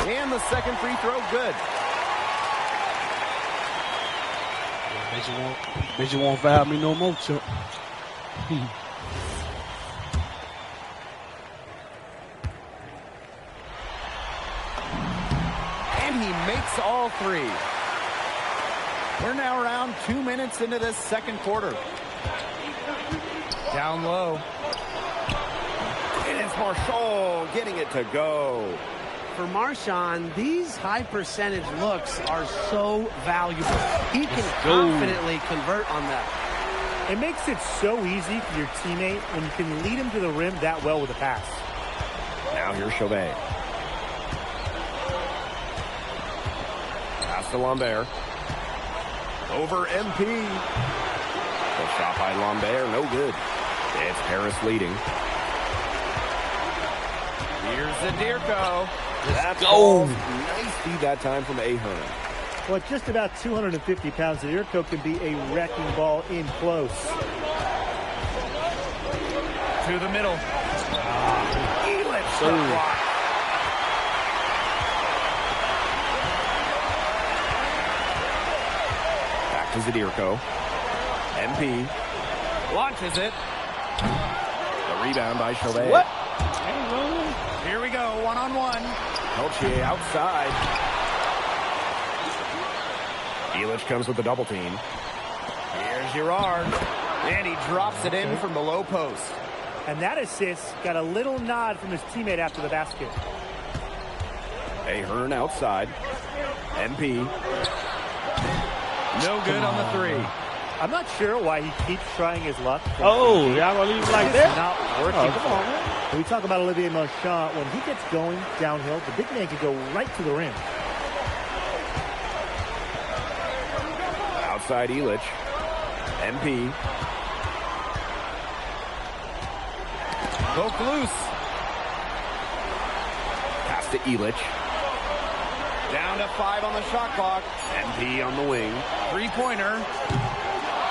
And the second free throw, good. Bet you won't foul me no more, Chip. And he makes all 3. We're now around 2 minutes into this second quarter. Down low. It is Marchand getting it to go. For Marchand, these high percentage looks are so valuable. He can confidently convert on them. It makes it so easy for your teammate when you can lead him to the rim that well with a pass. Now here's Chauvet. Pass to Lambert. Over MP. The shot by Lambert, no good. It's Paris leading. Here's Zadirko. That's goal. Nice feed that time from Ahern. Well, at just about 250 pounds, Zadirko can be a wrecking ball in close. To the middle. Back to Zadirko. MP launches it. The rebound by Chauvet. What? Here we go, one-on-one. Peltier outside. Elich comes with the double team. Here's Girard. And he drops it in from the low post. And that assist got a little nod from his teammate after the basket. Ahern outside. MP. No good on the three. I'm not sure why he keeps trying his luck. Oh, y'all gonna leave like that? It's not working. Oh, come on, man. When we talk about Olivier Marchand, when he gets going downhill, the big man can go right to the rim. Outside Elich. MP. Poke loose. Pass to Elich. Down to 5 on the shot clock. MP on the wing. Three-pointer.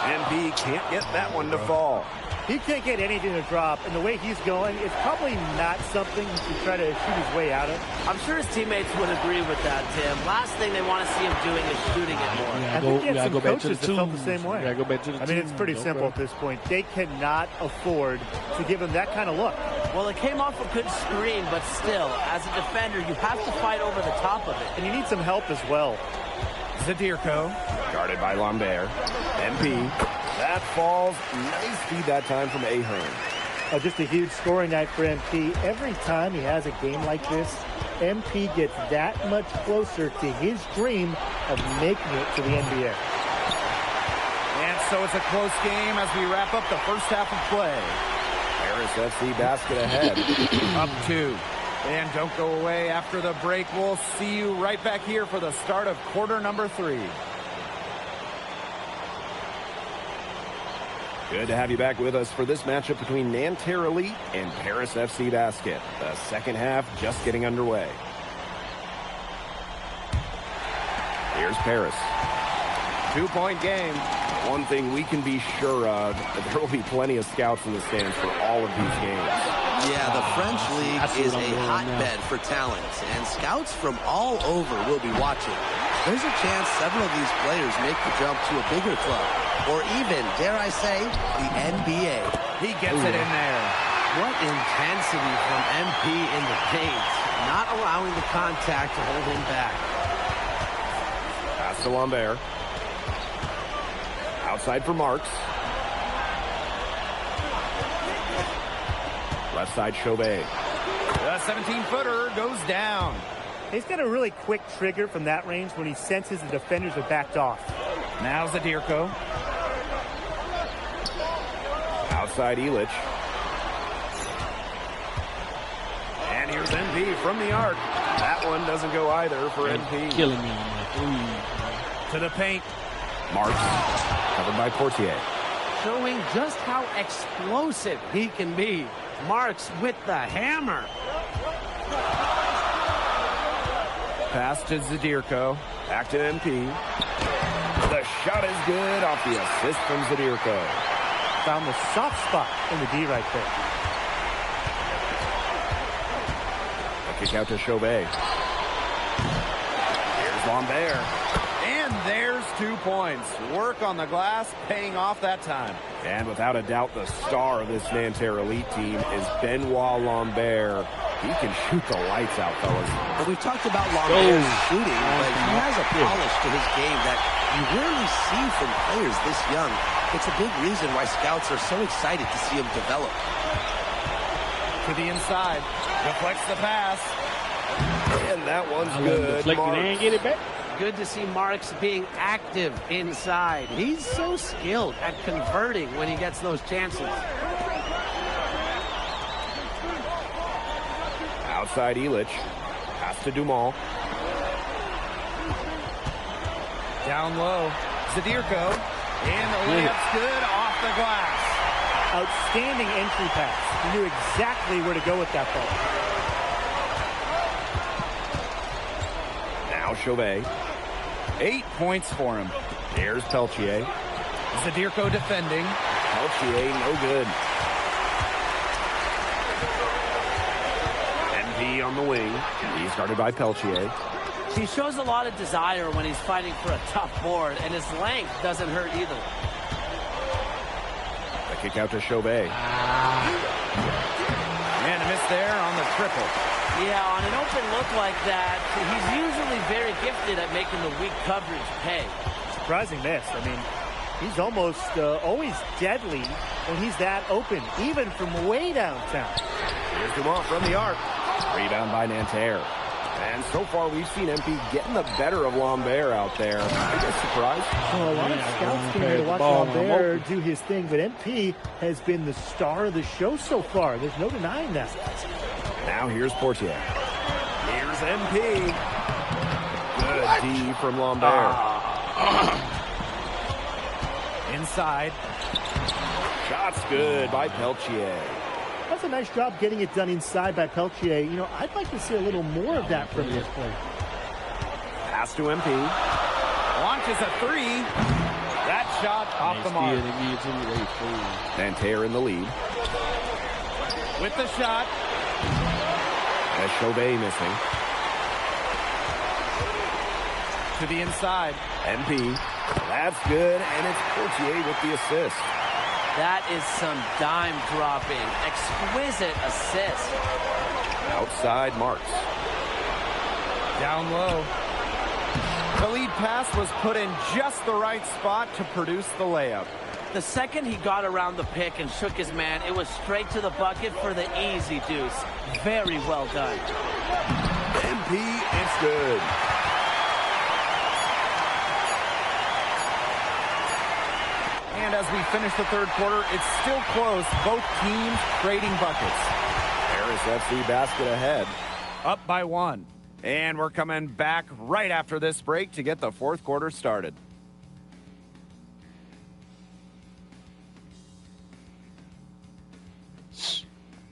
MP can't get that one to fall. He can't get anything to drop, and the way he's going, it's probably not something he should try to shoot his way out of. I'm sure his teammates would agree with that, Tim. Last thing they want to see him doing is shooting it more. I think he had some coaches that felt the same way. Go back to the I mean, it's pretty simple at this point. They cannot afford to give him that kind of look. Well, it came off a good screen, but still, as a defender, you have to fight over the top of it. And you need some help as well. Zadirko. Guarded by Lambert. MP. That falls. Nice feed that time from Ahern. Just a huge scoring night for MP. Every time he has a game like this, MP gets that much closer to his dream of making it to the NBA. And so it's a close game as we wrap up the first half of play. Paris FC basket ahead. Up 2. And don't go away after the break. We'll see you right back here for the start of quarter number 3. Good to have you back with us for this matchup between Nanterre Elite and Paris FC Basket. The second half just getting underway. Here's Paris. 2-point game. One thing we can be sure of, there will be plenty of scouts in the stands for all of these games. Yeah, the French league is a hotbed for talent, and scouts from all over will be watching. There's a chance several of these players make the jump to a bigger club, or even, dare I say, the NBA. He gets it in there. What intensity from MP in the paint, not allowing the contact to hold him back. Pass to Lambert. Outside for Marks. Left side Chauvet. The 17-footer goes down. He's got a really quick trigger from that range when he senses the defenders are backed off. Now Zadirko. Outside Elich. And here's MP from the arc. That one doesn't go either for MP. Killing me on that 3. To the paint. Marks. Covered by Portier. Showing just how explosive he can be. Marks with the hammer. Pass to Zadirko. Back to MP. The shot is good off the assist from Zadirko. Found the soft spot in the D right there. A kick out to Chauvet. Here's Lambert. And there's 2 points. Work on the glass, paying off that time. And without a doubt, the star of this Nanterre Elite team is Benoit Lambert. He can shoot the lights out, fellas. Well, we've talked about Lambert's shooting, but he has a polish to his game that you rarely see from players this young. It's a big reason why scouts are so excited to see him develop. To the inside. Deflects the pass. And that one's good. Deflected and get it back. Good to see Marks being active inside. He's so skilled at converting when he gets those chances. Outside Elich. Pass to Dumal. Down low. Zadirko. And the layup's good off the glass. Outstanding entry pass. He knew exactly where to go with that ball. Now Chauvet. 8 points for him. There's Peltier. Zadirko defending. Peltier no good. MP on the wing. He's guarded by Peltier. He shows a lot of desire when he's fighting for a tough board, and his length doesn't hurt either. The kick out to Chauvet. And a miss there on the triple. Yeah, on an open look like that, he's usually very gifted at making the weak coverage pay. Surprising miss. I mean, he's almost always deadly when he's that open, even from way downtown. Here's Dumont from the arc. Rebound by Nanterre. And so far, we've seen MP getting the better of Lambert out there. I guess surprised. Well, a lot of scouts came here to watch Lambert do his thing, but MP has been the star of the show so far. There's no denying that. Now here's Portier. Here's MP. Good D from Lambert. Inside. Shot's good by Peltier. That's a nice job getting it done inside by Peltier. You know, I'd like to see a little more of that from this play. Pass to MP. Launches a three. That shot off the mark. Nanterre in the lead. With the shot. As Chauvet missing. To the inside. MP. That's good, and it's Portier with the assist. That is some dime dropping. Exquisite assist. Outside Marks. Down low. The lead pass was put in just the right spot to produce the layup. The second he got around the pick and shook his man, it was straight to the bucket for the easy deuce. Very well done. MP, it's good. And as we finish the third quarter, it's still close. Both teams trading buckets. Paris FC basket ahead. Up by 1. And we're coming back right after this break to get the fourth quarter started.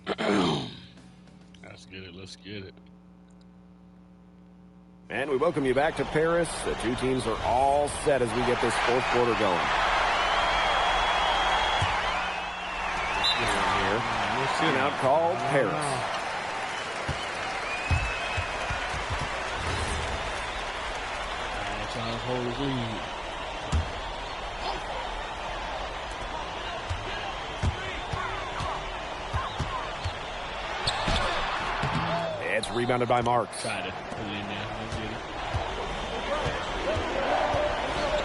Let's get it. Let's get it. And we welcome you back to Paris. The two teams are all set as we get this fourth quarter going. Here, timeout called Paris. Trying to hold his lead. It's rebounded by Marks. Try to put it in there.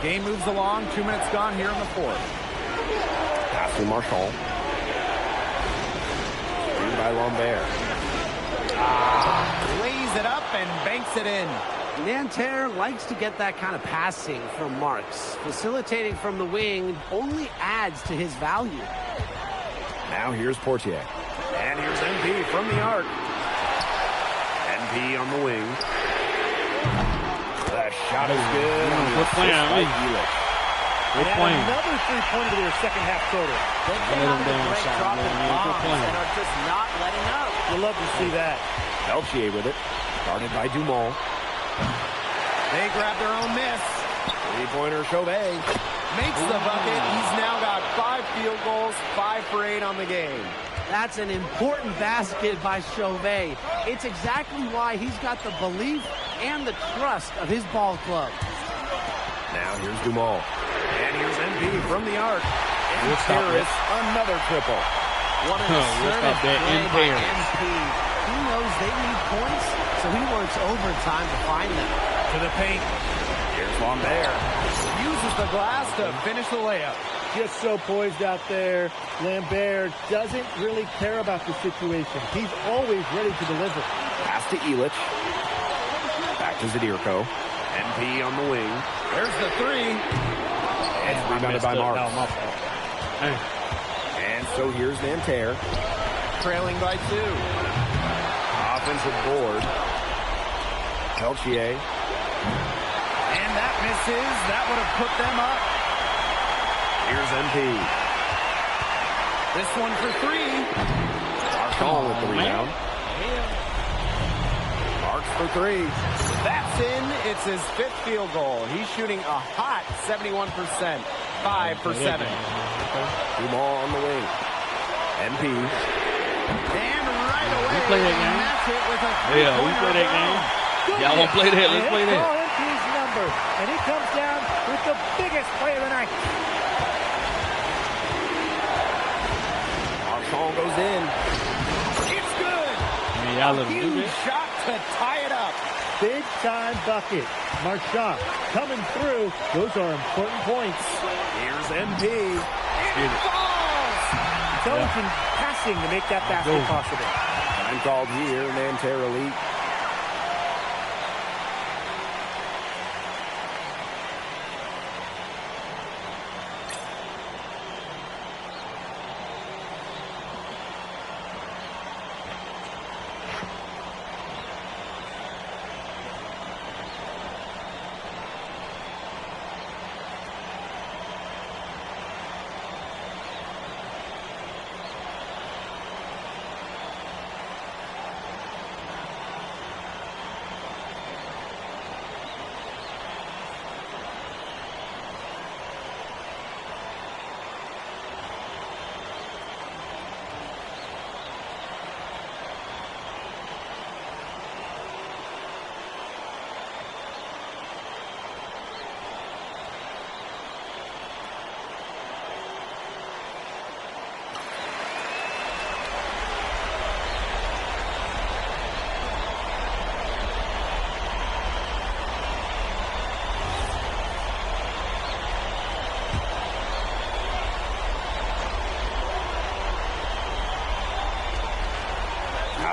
Game moves along. 2 minutes gone here in the fourth. Pass to Marshall. Screen by Lambert. Lays it up and banks it in. Nanterre likes to get that kind of passing from Marks. Facilitating from the wing only adds to his value. Now here's Portier. And here's MP from the arc. MP on the wing. The shot is good. Good plan. Good plan. Another three-pointer to their second half total. They came out with a great drop in bombs and are just not letting up. You'll love to see that. Peltier with it. Guarded by Dumont. They grab their own miss. Three-pointer Chauvet. Makes the bucket. He's now got 5 field goals, 5 for 8 on the game. That's an important basket by Chauvet. It's exactly why he's got the belief and the trust of his ball club. Now here's Dumont. And here's MP from the arc. And Paris, another triple. What an assertive play by MP. He knows they need points, so he works overtime to find them. To the paint. Here's Lambert. Uses the glass to finish the layup. just so poised out there. Lambert doesn't really care about the situation. He's always ready to deliver. Pass to Elich. Back to Zadirko. MP on the wing. There's the three. And rebounded by Marks. No, my fault. Hey. And so here's Nanterre. Trailing by 2. Offensive board. Peltier. And that misses. That would have put them up. Here's MP. This one for 3. Marshall with the rebound. Marks for 3. That's in. It's his 5th field goal. He's shooting a hot 71%. 5 for 7. Dumas on the wing. MP. And right away, we play that game. That's it with a yeah, we play that game. Y'all want to play that? Let's play that. Call MP's number, and he comes down with the biggest play of the night. Marshall goes in. It's good. Man, y'all let him do Huge that. shot to tie it up. Big time bucket. Marchand coming through. Those are important points. Here's MP. It falls. Intelligent passing to make that basket possible. Time called here. Nanterre Elite.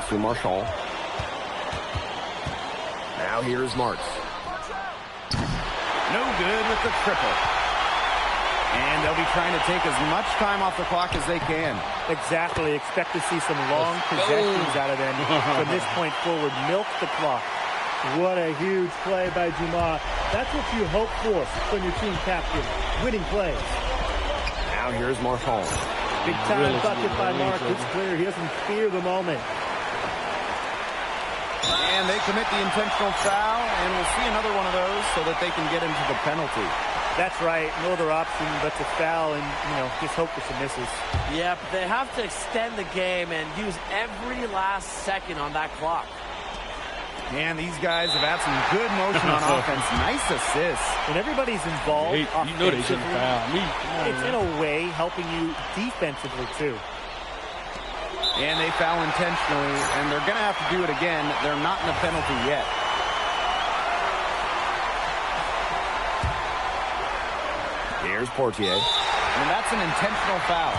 To Marshall. Now here's Marks. No good with the triple. And they'll be trying to take as much time off the clock as they can. Exactly. Expect to see some long possessions out of them from this point forward. Milk the clock. What a huge play by Dumas. That's what you hope for from your team captain. Winning plays. Now here's Marshall. Big time bucket by Mark. It's clear he doesn't fear the moment. And they commit the intentional foul, and we'll see another one of those so that they can get into the penalty. That's right. No other option but to foul and, just hope for some misses. Yep, they have to extend the game and use every last second on that clock. And these guys have had some good motion on offense. Nice assists. When everybody's involved, you know they shouldn't foul me. It's in a way helping you defensively, too. And they foul intentionally, and they're going to have to do it again. They're not in a penalty yet. Here's Portier. And that's an intentional foul.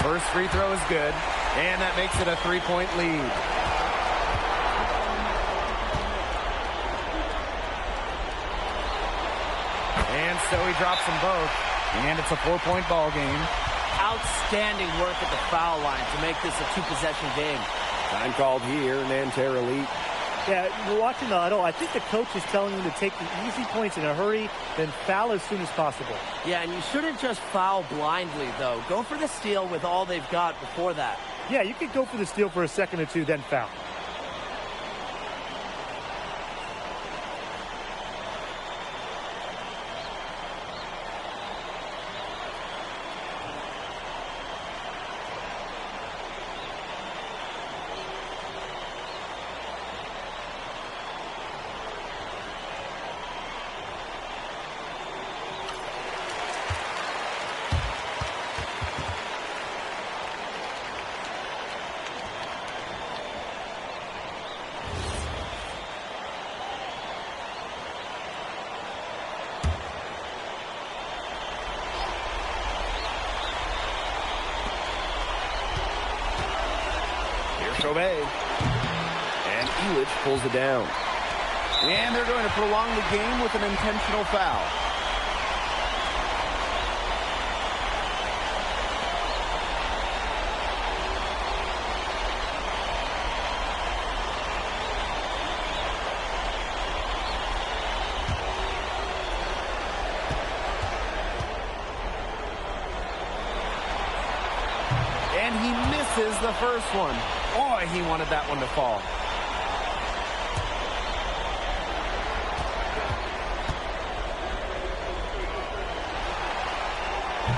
First free throw is good, and that makes it a 3-point lead. And so he drops them both, and it's a 4-point ball game. Outstanding work at the foul line to make this a 2-possession game. Time called here, Nanterre Elite. Yeah, we're watching the huddle. I think the coach is telling them to take the easy points in a hurry, then foul as soon as possible. Yeah, and you shouldn't just foul blindly, though. Go for the steal with all they've got before that. Yeah, you could go for the steal for a second or two, then foul. Chauvet. And Elich pulls it down. And they're going to prolong the game with an intentional foul. And he misses the first one. Boy, he wanted that one to fall.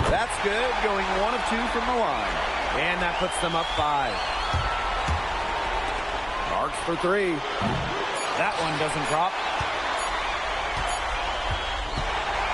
That's good, going 1 of 2 from the line. And that puts them up 5. Marks for 3. That one doesn't drop.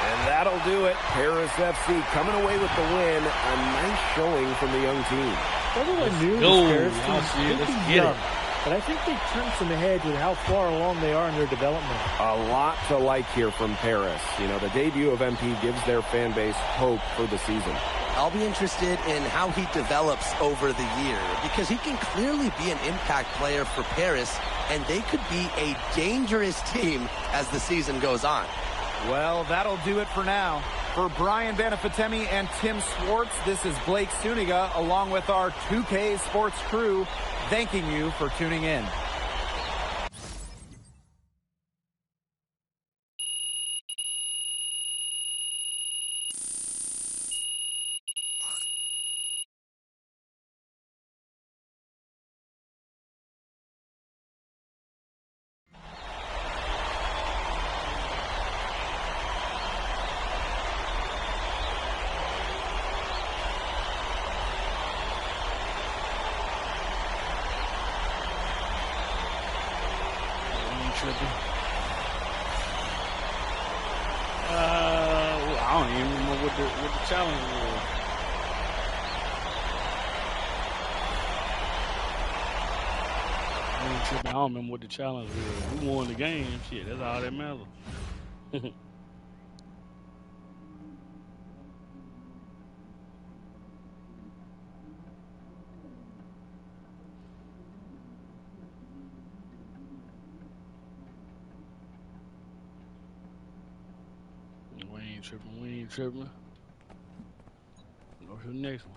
And that'll do it. Paris FC coming away with the win. A nice showing from the young team. Everyone knew this Paris team. Let's get young. But I think they turned some heads with how far along they are in their development. A lot to like here from Paris. You know, the debut of MP gives their fan base hope for the season. I'll be interested in how he develops over the year, because he can clearly be an impact player for Paris, and they could be a dangerous team as the season goes on. Well, that'll do it for now. For Brian Banafitemi and Tim Swartz, this is Blake Suniga, along with our 2K Sports crew, thanking you for tuning in. I don't even remember what the challenge was. I don't remember what the challenge was. We won the game. Shit, that's all that matters. We ain't tripping. Go to the next one.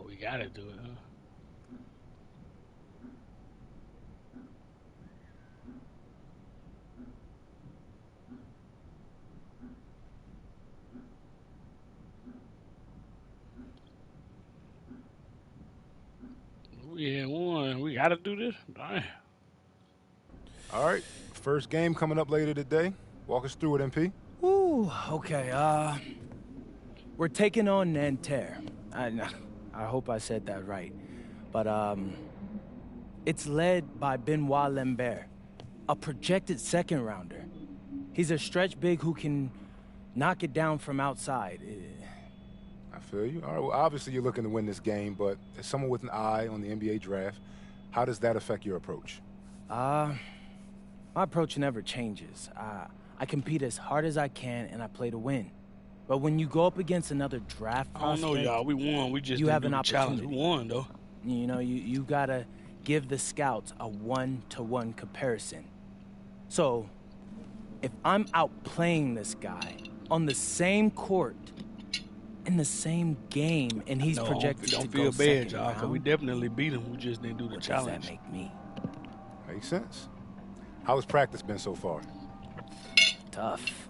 We gotta do it, huh? We had one. We gotta do this? Damn. All right. First game coming up later today. Walk us through it, MP. Ooh, okay. We're taking on Nanterre. I hope I said that right. But, it's led by Benoit Lambert, a projected second rounder. He's a stretch big who can knock it down from outside. I feel you. All right, well, obviously you're looking to win this game, but as someone with an eye on the NBA draft, how does that affect your approach? My approach never changes. I compete as hard as I can, and I play to win. But when you go up against another draft prospect, I don't know, y'all. We won. We just you didn't have do an the challenge. opportunity. We won, though. You know, you gotta give the scouts a one-to-one comparison. So, if I'm outplaying this guy on the same court in the same game, and he's projected to go don't feel bad, y'all, because we round, definitely beat him. We just didn't do the challenge. What does that make me? Makes sense. How has practice been so far? Tough.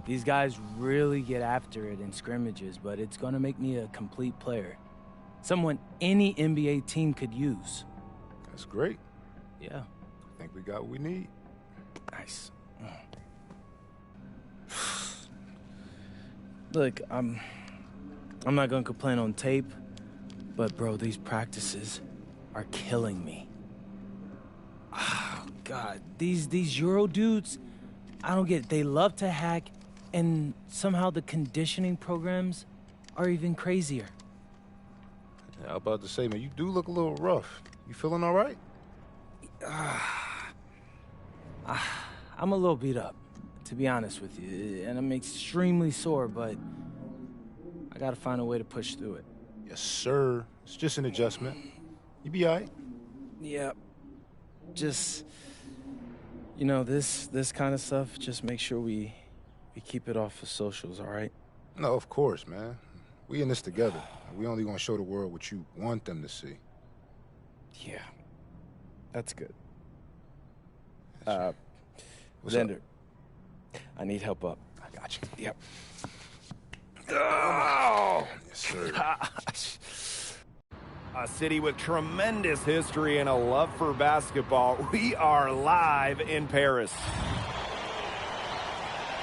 These guys really get after it in scrimmages, but it's gonna make me a complete player. Someone any NBA team could use. That's great. Yeah. I think we got what we need. Nice. Look, I'm not gonna complain on tape, But, bro, these practices are killing me. Oh, God. These Euro dudes, I don't get it. They love to hack, and somehow the conditioning programs are even crazier. Yeah, I was about to say, man, you do look a little rough. You feeling all right? I'm a little beat up, to be honest with you, and I'm extremely sore, but I gotta find a way to push through it. Yes, sir. It's just an adjustment. You be all right. Yeah. Just, you know, this kind of stuff, just make sure we keep it off of socials, all right? No, of course, man. We in this together. We only gonna show the world what you want them to see. Yeah. That's good. What's Xander, up? I need help up. I got you. Yep. Oh! Yes, sir. Gosh. A city with tremendous history and a love for basketball. We are live in Paris.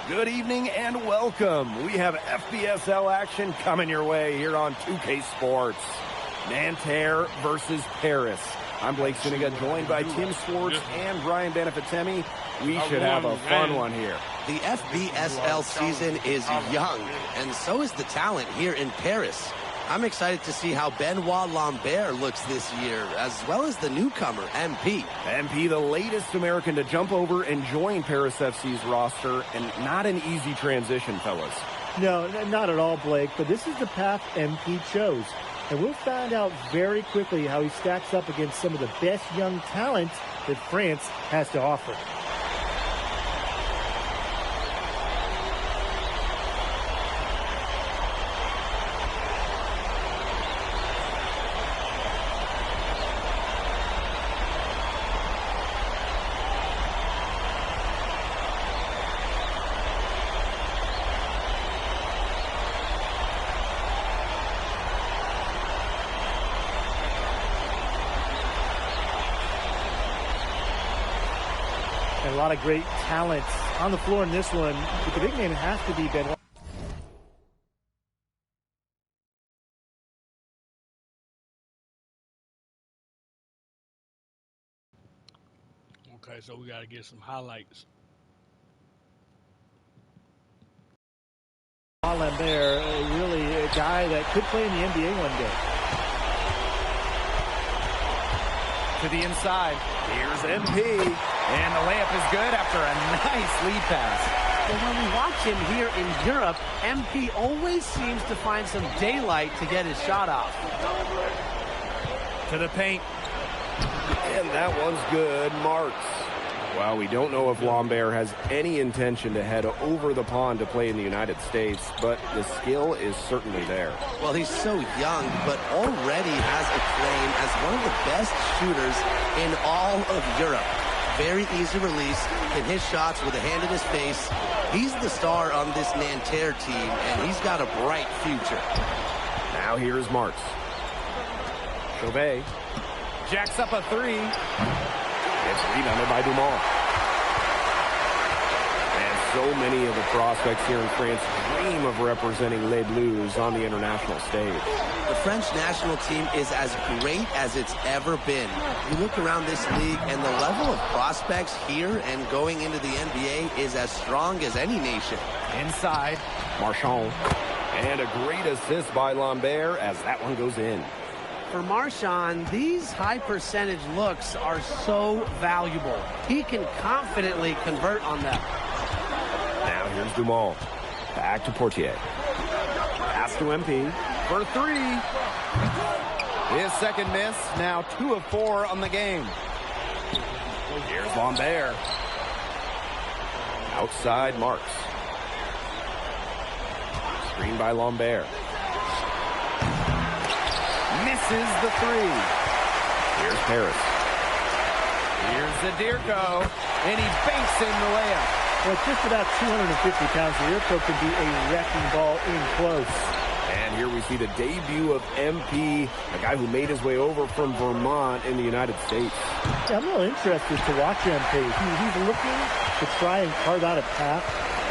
Good evening and welcome. We have FBSL action coming your way here on 2K Sports. Nanterre versus Paris. I'm Blake Siniga, joined by Tim Swartz and Brian Benefitemi. We should have a fun one here. The FBSL season is young, and so is the talent here in Paris. I'm excited to see how Benoit Lambert looks this year, as well as the newcomer, MP. MP, the latest American to jump over and join Paris FC's roster, and not an easy transition, fellas. No, not at all, Blake, but this is the path MP chose. And we'll find out very quickly how he stacks up against some of the best young talent that France has to offer. And a lot of great talent on the floor in this one, but the big name has to be Benoit. Okay, so we got to get some highlights. Lambert, really a guy that could play in the NBA one day. To the inside, here's MP, and the layup is good after a nice lead pass. But when we watch him here in Europe, MP always seems to find some daylight to get his shot off. To the paint, and that one's good, Marks. Well, we don't know if Lambert has any intention to head over the pond to play in the United States, but the skill is certainly there. Well, he's so young, but already has a claim as one of the best shooters in all of Europe. Very easy release, can hit shots with a hand in his face. He's the star on this Nanterre team, and he's got a bright future. Now here's Marks. Chauvet jacks up a three. It's rebounded by Dumont. And so many of the prospects here in France dream of representing Les Bleus on the international stage. The French national team is as great as it's ever been. You look around this league, and the level of prospects here and going into the NBA is as strong as any nation. Inside, Marchand. And a great assist by Lambert as that one goes in. For Marchand, these high percentage looks are so valuable. He can confidently convert on them. Now here's Dumont. Back to Portier. Pass to MP for three. His second miss. Now 2 of 4 on the game. Here's Lambert. Outside Marks. Screen by Lambert. Misses the three. Here's Paris. Here's Zadirko, and he banks in the layup. Well, it's just about 250 pounds. Zadirko can be a wrecking ball in close. And here we see the debut of MP, a guy who made his way over from Vermont in the United States. Yeah, I'm real interested to watch MP. He's looking to try and carve out a path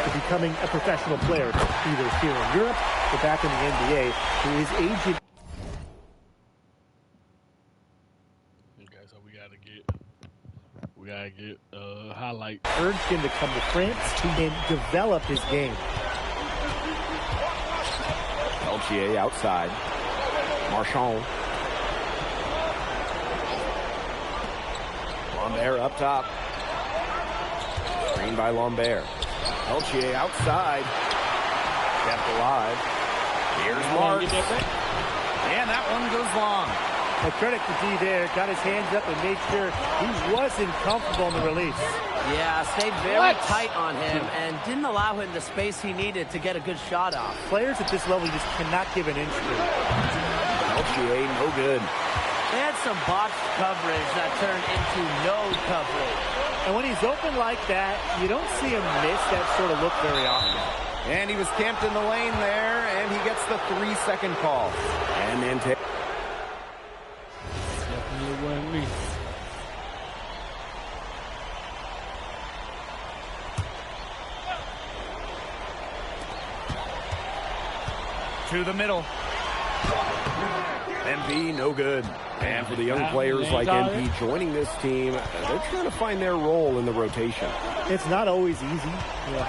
to becoming a professional player, either here in Europe or back in the NBA. His agent We gotta get highlights. Urged him to come to France and develop his game. Peltier outside. Marchand. Lambert up top. Screen by Lambert. Peltier outside. Kept alive. Here's Marks. And that one goes long. A credit to D there. Got his hands up and made sure he wasn't comfortable in the release. Yeah, stayed very tight on him and didn't allow him the space he needed to get a good shot off. Players at this level just cannot give an inch to. Peltier, no good. They had some botched coverage that turned into no coverage. And when he's open like that, you don't see him miss that sort of look very often. And he was camped in the lane there, and he gets the 3-second call. And then Definitely wasn't me. to the middle. MP, no good. And for the young players like MP joining this team, they're trying to find their role in the rotation. It's not always easy,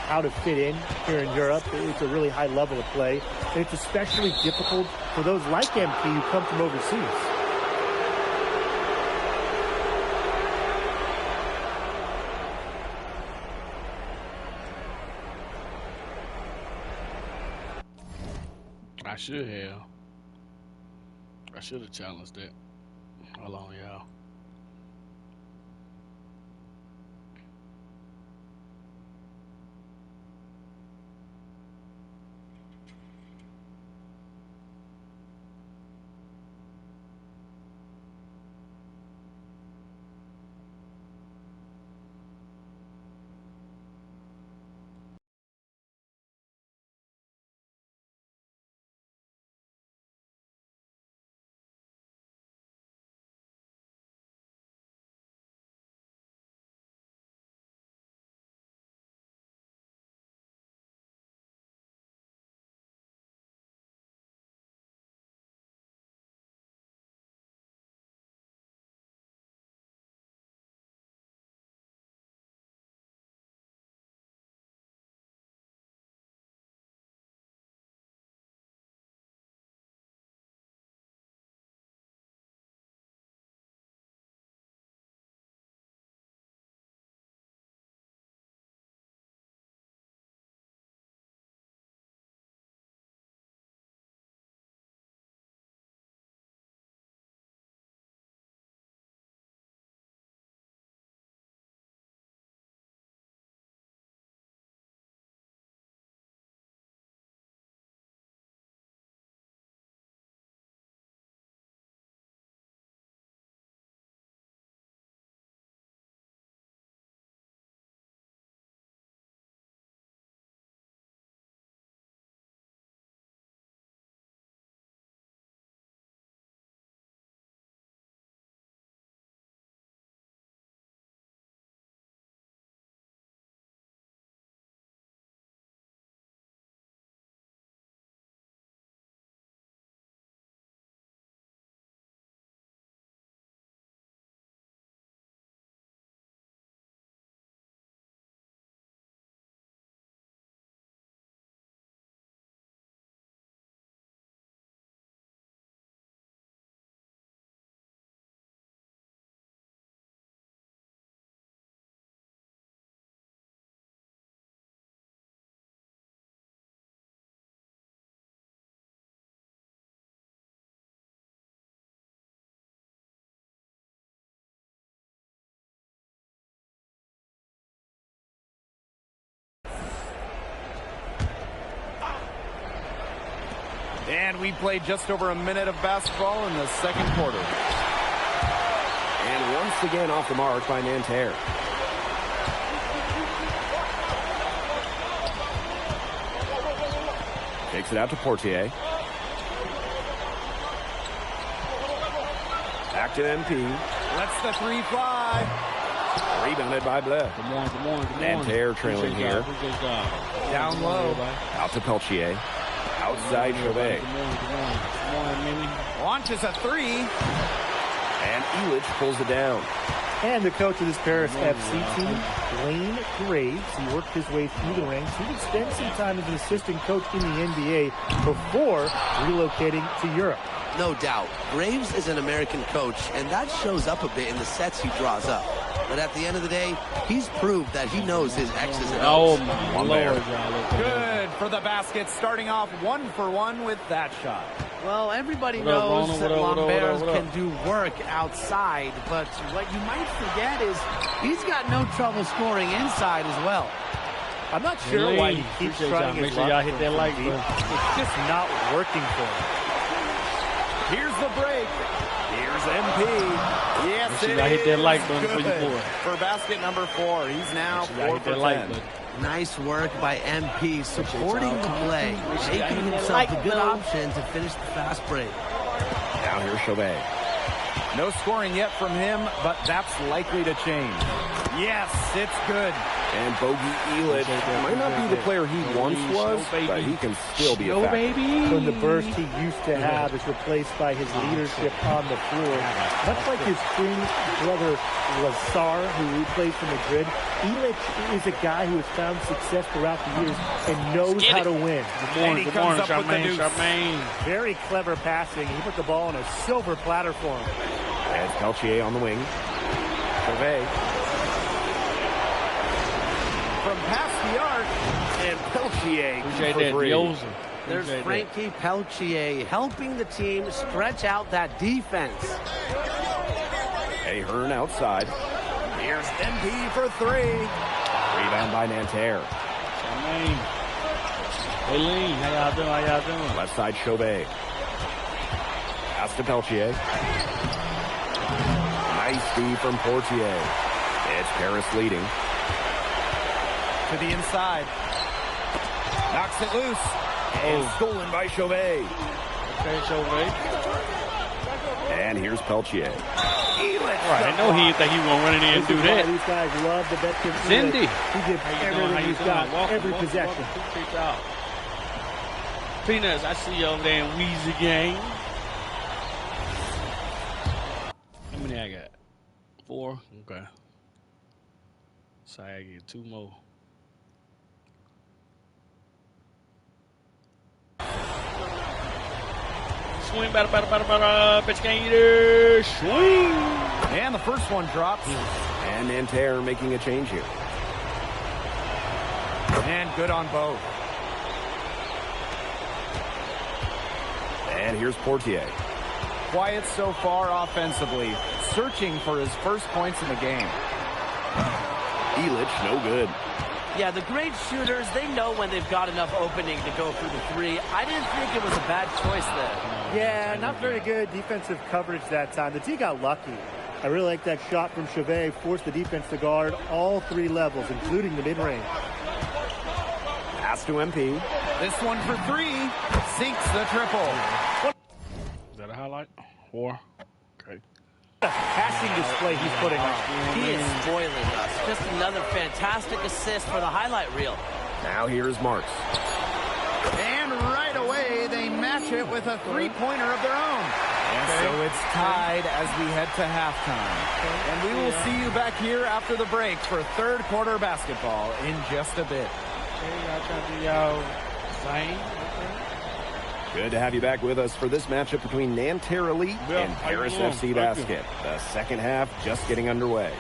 how to fit in here in Europe. It's a really high level of play. And it's especially difficult for those like MP who come from overseas. I should have challenged that. Hold on, y'all. And we played just over a minute of basketball in the second quarter. And once again off the mark by Nanterre. Takes it out to Portier. Back to MP. Lets the three fly. Rebounded by Blais. Come on. Nanterre trailing here. Down low. Out to Peltier. Outside Chauvet. Come on, Minnie. Launches a three. And Elich pulls it down. And the coach of this Paris FC team, Blaine Graves, he worked his way through the ranks. He would spend some time as an assistant coach in the NBA before relocating to Europe. No doubt. Graves is an American coach, and that shows up a bit in the sets he draws up. But at the end of the day, he's proved that he knows his X's and O's. Oh, my Lord, y'all. Good for the basket, starting off 1-for-1 with that shot. Well, everybody What up, knows Rona? that What up, what up, Lambert what up? can do work outside, but what you might forget is he's got no trouble scoring inside as well. I'm not sure why he keeps trying Make his sure y'all luck hit from that like deep. button. It's just not working for him. Here's the break. Here's MP. Yes, Make sure it y'all hit that is like button for your good. boy. For basket number 4, he's now Make sure y'all 4 hit for that like 10. button. Nice work by MP, supporting the play, sure y'all making hit that himself like a good button. option to finish the fast break. Now here's Chauvet. No scoring yet from him, but that's likely to change. Yes, it's good. And Bogey Elitch might not be the player he once was, but he can still be a factor. When the burst he used to have is replaced by his leadership on the floor. Much like his twin brother Lazar, who plays for Madrid, Elitch is a guy who has found success throughout the years and knows how to win. Good morning, Charmaine. Very clever passing. He put the ball on a silver platter for him. As Peltier on the wing. Chauvet. From past the arc, and Peltier Appreciate for that, free. Dioza. There's Appreciate Frankie Peltier helping the team stretch out that defense. Ahern outside. Here's MP for 3. Rebound by Nanterre. Charmaine. Hey, Lean. How y'all doing? How y'all doing? Left side Chauvet. Pass to Peltier. Nice D from Portier. It's Paris leading. To the inside. Knocks it loose. And stolen by Chauvet. Okay, Chauvet. And here's Peltier. Right, I know he didn't think he was going to run in there and This do is why that. these guys love the veteran. Cindy. He gives How you doing? everything How you he's doing? got, Welcome, every welcome, possession. welcome. Appreciate y'all. Peanuts, I see you over there in Weezy game. How many I got? 4? Okay. So I get 2 more. Swing, batter, bitch can't eat it. Swing. And the first one drops. And Nanterre making a change here. And good on both. And here's Portier. Quiet so far offensively, searching for his first points in the game. Elitch, no good. Yeah, the great shooters, they know when they've got enough opening to go through the 3. I didn't think it was a bad choice there. Yeah, not very good defensive coverage that time. The T got lucky. I really like that shot from Chauvet. Forced the defense to guard all 3 levels, including the mid-range. Pass to MP. This one for 3. Sinks the triple. Is that a highlight? 4. Okay. The passing display he's putting on. He is spoiling us. Just another fantastic assist for the highlight reel. Now here's Marks. And right away, they match it with a 3-pointer of their own. And so it's tied as we head to halftime. And we will see you back here after the break for third quarter basketball in just a bit. Okay, y'all trying to do y'all thing. Good to have you back with us for this matchup between Nanterre Elite and Paris FC Basket. The second half just getting underway.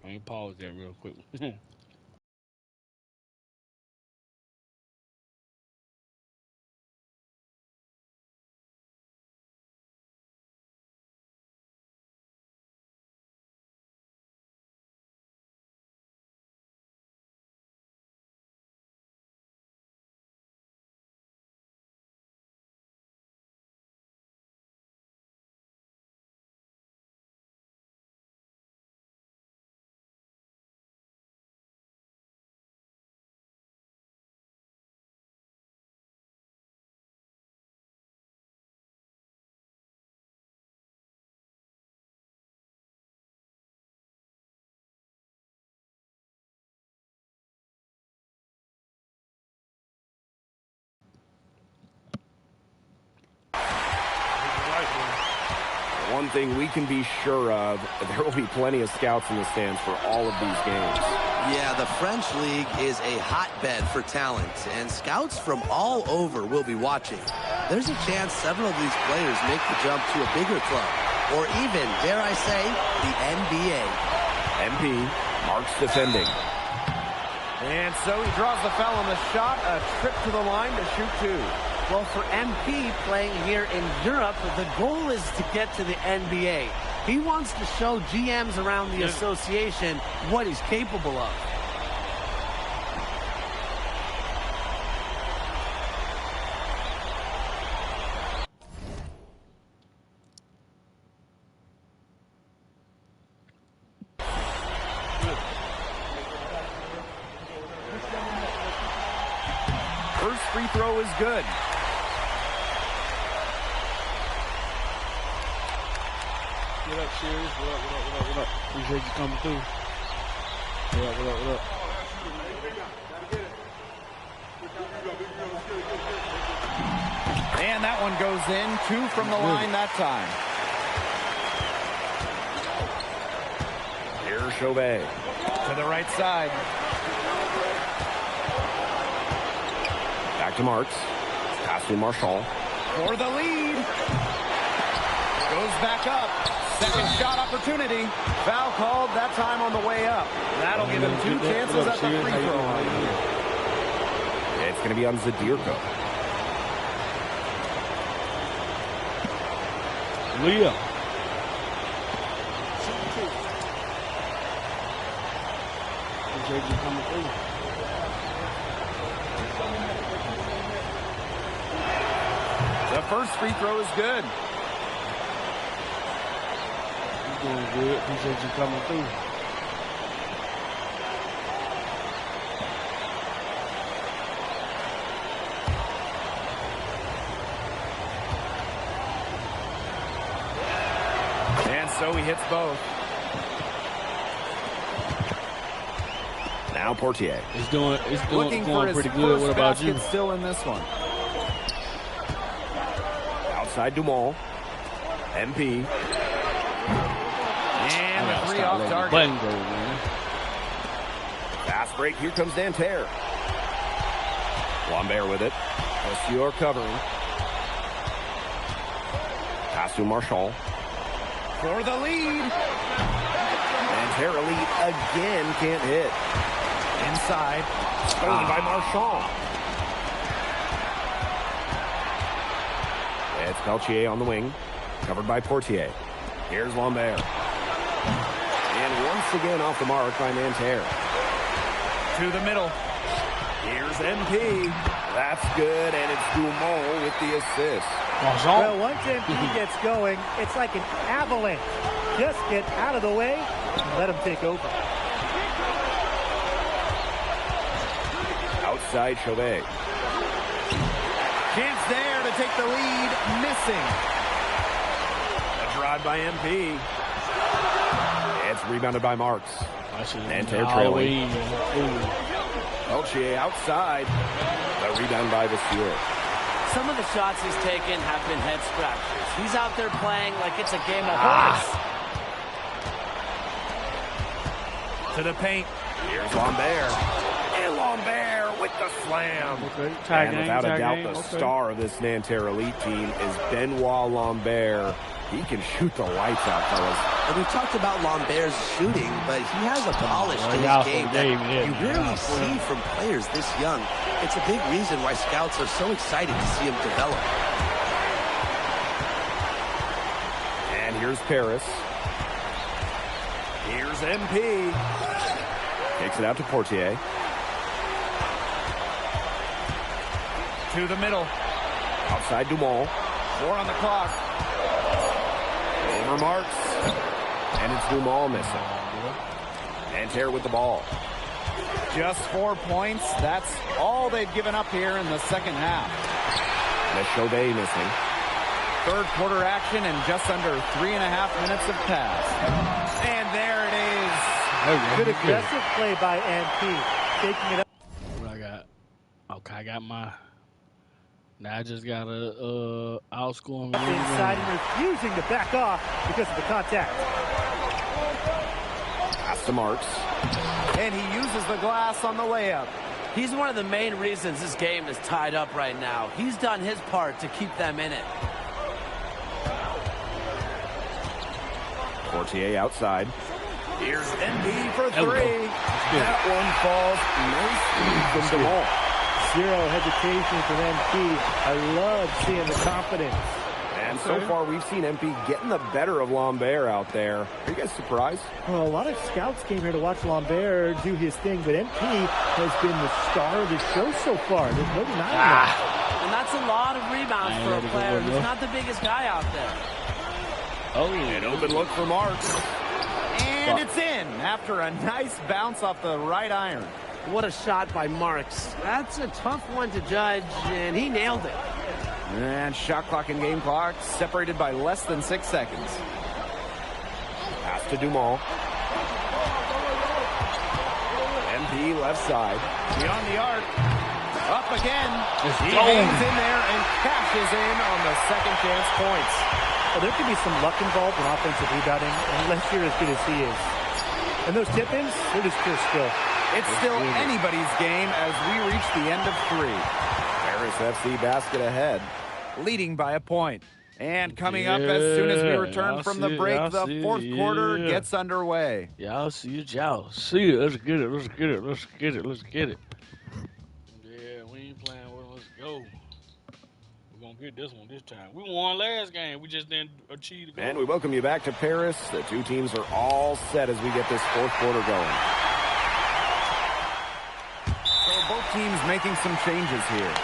Let me pause that real quick. one thing we can be sure of, there will be plenty of scouts in the stands for all of these games. Yeah, the French League is a hotbed for talent, and scouts from all over will be watching. There's a chance several of these players make the jump to a bigger club, or even, dare I say, the NBA. MP marks defending. And so he draws the foul on the shot, a trip to the line to shoot two. Well, for MP playing here in Europe, the goal is to get to the NBA. He wants to show GMs around the association what he's capable of. First free throw is good. What up, Sirius? What up? Appreciate you coming through. What up? And that one goes in. 2 from the line that time. Here's Chauvet. To the right side. Back to Marks. Pass to Marshall. For the lead. Goes back up. Second shot opportunity. Foul called that time on the way up. That'll give him 2 chances at the free throw line. It's going to be on Zadirko. Leo. Appreciate you coming through. The first free throw is good. Doing good. Appreciate you coming through. And so he hits both. Now Portier. It's Looking going for pretty his good. first What about basket you? still in this one. Outside Dumont. MP. And the three off target. Button go, man. Fast break. Here comes Nanterre. Lambert with it. Monsieur covering. Pass to Marshall. For the lead. Nanterre lead again. Can't hit. Inside. Stolen by Marchand. It's Peltier on the wing. Covered by Portier. Here's Lambert. And once again off the mark by Nanterre. To the middle. Here's MP. That's good, and it's Dumont with the assist. Well, once MP gets going, it's like an avalanche. Just get out of the way and let him take over. Outside Chauvet. Chance there to take the lead. Missing. A drive by MP. It's rebounded by Marks. Nanterre trailing. Peltier outside. A rebound by Vasseur. Some of the shots he's taken have been head scratchers. He's out there playing like it's a game of horse. To the paint. Here's Lambert. And Lambert with the slam. Okay. And without a doubt, the star of this Nanterre Elite team is Benoit Lambert. He can shoot the lights out, fellas. And we've talked about Lambert's shooting, but he has a polish to his game that you rarely see from players this young. It's a big reason why scouts are so excited to see him develop. And here's Paris. Here's MP. Takes it out to Portier. To the middle. Outside Dumont. 4 on the clock. Over Marks. And it's Dumont missing. Nanterre with the ball. Just 4 points. That's all they've given up here in the second half. And Chauvet missing. Third quarter action and just under 3.5 minutes have passed. And there it is. Good aggressive play by MP. Taking it up. What I got? Okay, I got my Now I just gotta outscore him. Inside and refusing to back off because of the contact. Pass to Marks. And he uses the glass on the layup. He's one of the main reasons this game is tied up right now. He's done his part to keep them in it. Portier outside. Here's NB for three. That one falls nicely from DeMol. Zero hesitation from MP. I love seeing the confidence. And so far, we've seen MP getting the better of Lambert out there. Are you guys surprised? Well, a lot of scouts came here to watch Lambert do his thing, but MP has been the star of the show so far. There's no denying that. And that's a lot of rebounds for a player who's not the biggest guy out there. Oh, an open look for Marks. And it's in after a nice bounce off the right iron. What a shot by Marks. That's a tough one to judge, and he nailed it. And shot clock and game clock separated by less than 6 seconds. Pass to Dumont. MP left side. Beyond the arc. Up again. He hangs in there and cashes in on the second chance points. Well, there could be some luck involved in offensive rebounding unless you're as good as he is. And those tip-ins, they're just pure skill. It's still anybody's game as we reach the end of 3. Paris FC basket ahead. Leading by a point. And coming up as soon as we return from the break, the fourth quarter gets underway. Y'all see it, y'all see it. Let's get it, let's get it, let's get it, let's get it. Yeah, we ain't playing with it. Let's go. We're going to get this one this time. We won last game. We just didn't achieve the goal. And we welcome you back to Paris. The two teams are all set as we get this fourth quarter going. So both teams making some changes here.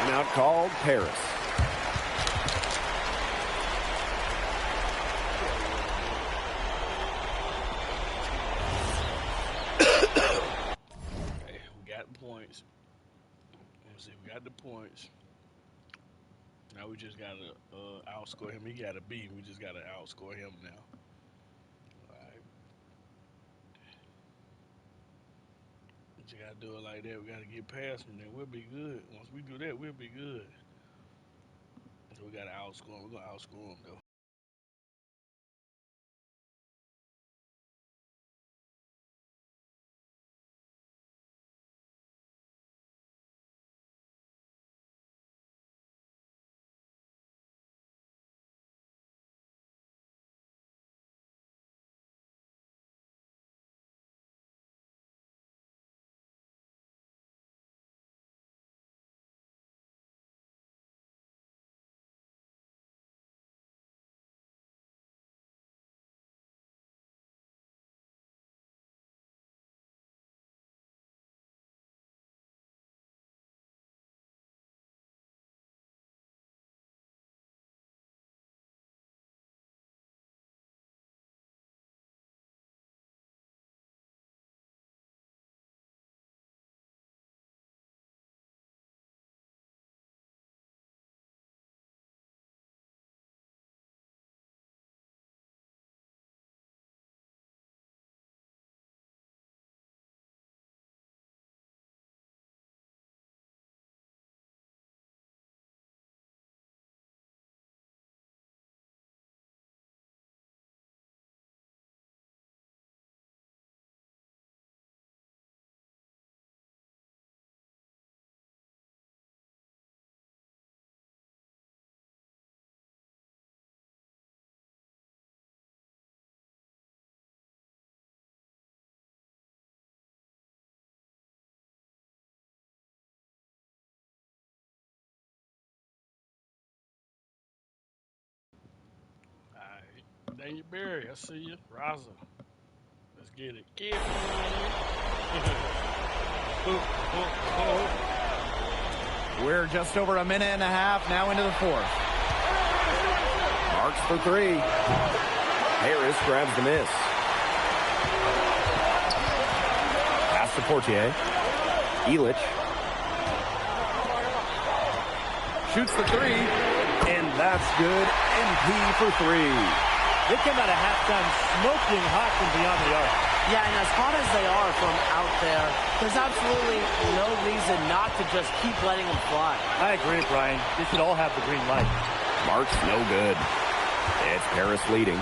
Timeout called Paris. Okay, we got the points. Let's see, we got the points. Now we just got to outscore him. He got a B. We just got to outscore him now. All right. We just got to do it like that. We got to get past him, then we'll be good. Once we do that, we'll be good. So we got to outscore him. We're going to outscore him, though. Daniel Berry, I see you. Raza. Let's get it. Get it. We're just over a minute and a half now into the fourth. Marks for three. Harris grabs the miss. Pass to Portier. Elich. Shoots the three. And that's good. MP for three. They came out of halftime smoking hot from beyond the arc. Yeah, and as hot as they are from out there, there's absolutely no reason not to just keep letting them fly. I agree, Brian. They should all have the green light. Mark's no good. It's Paris leading.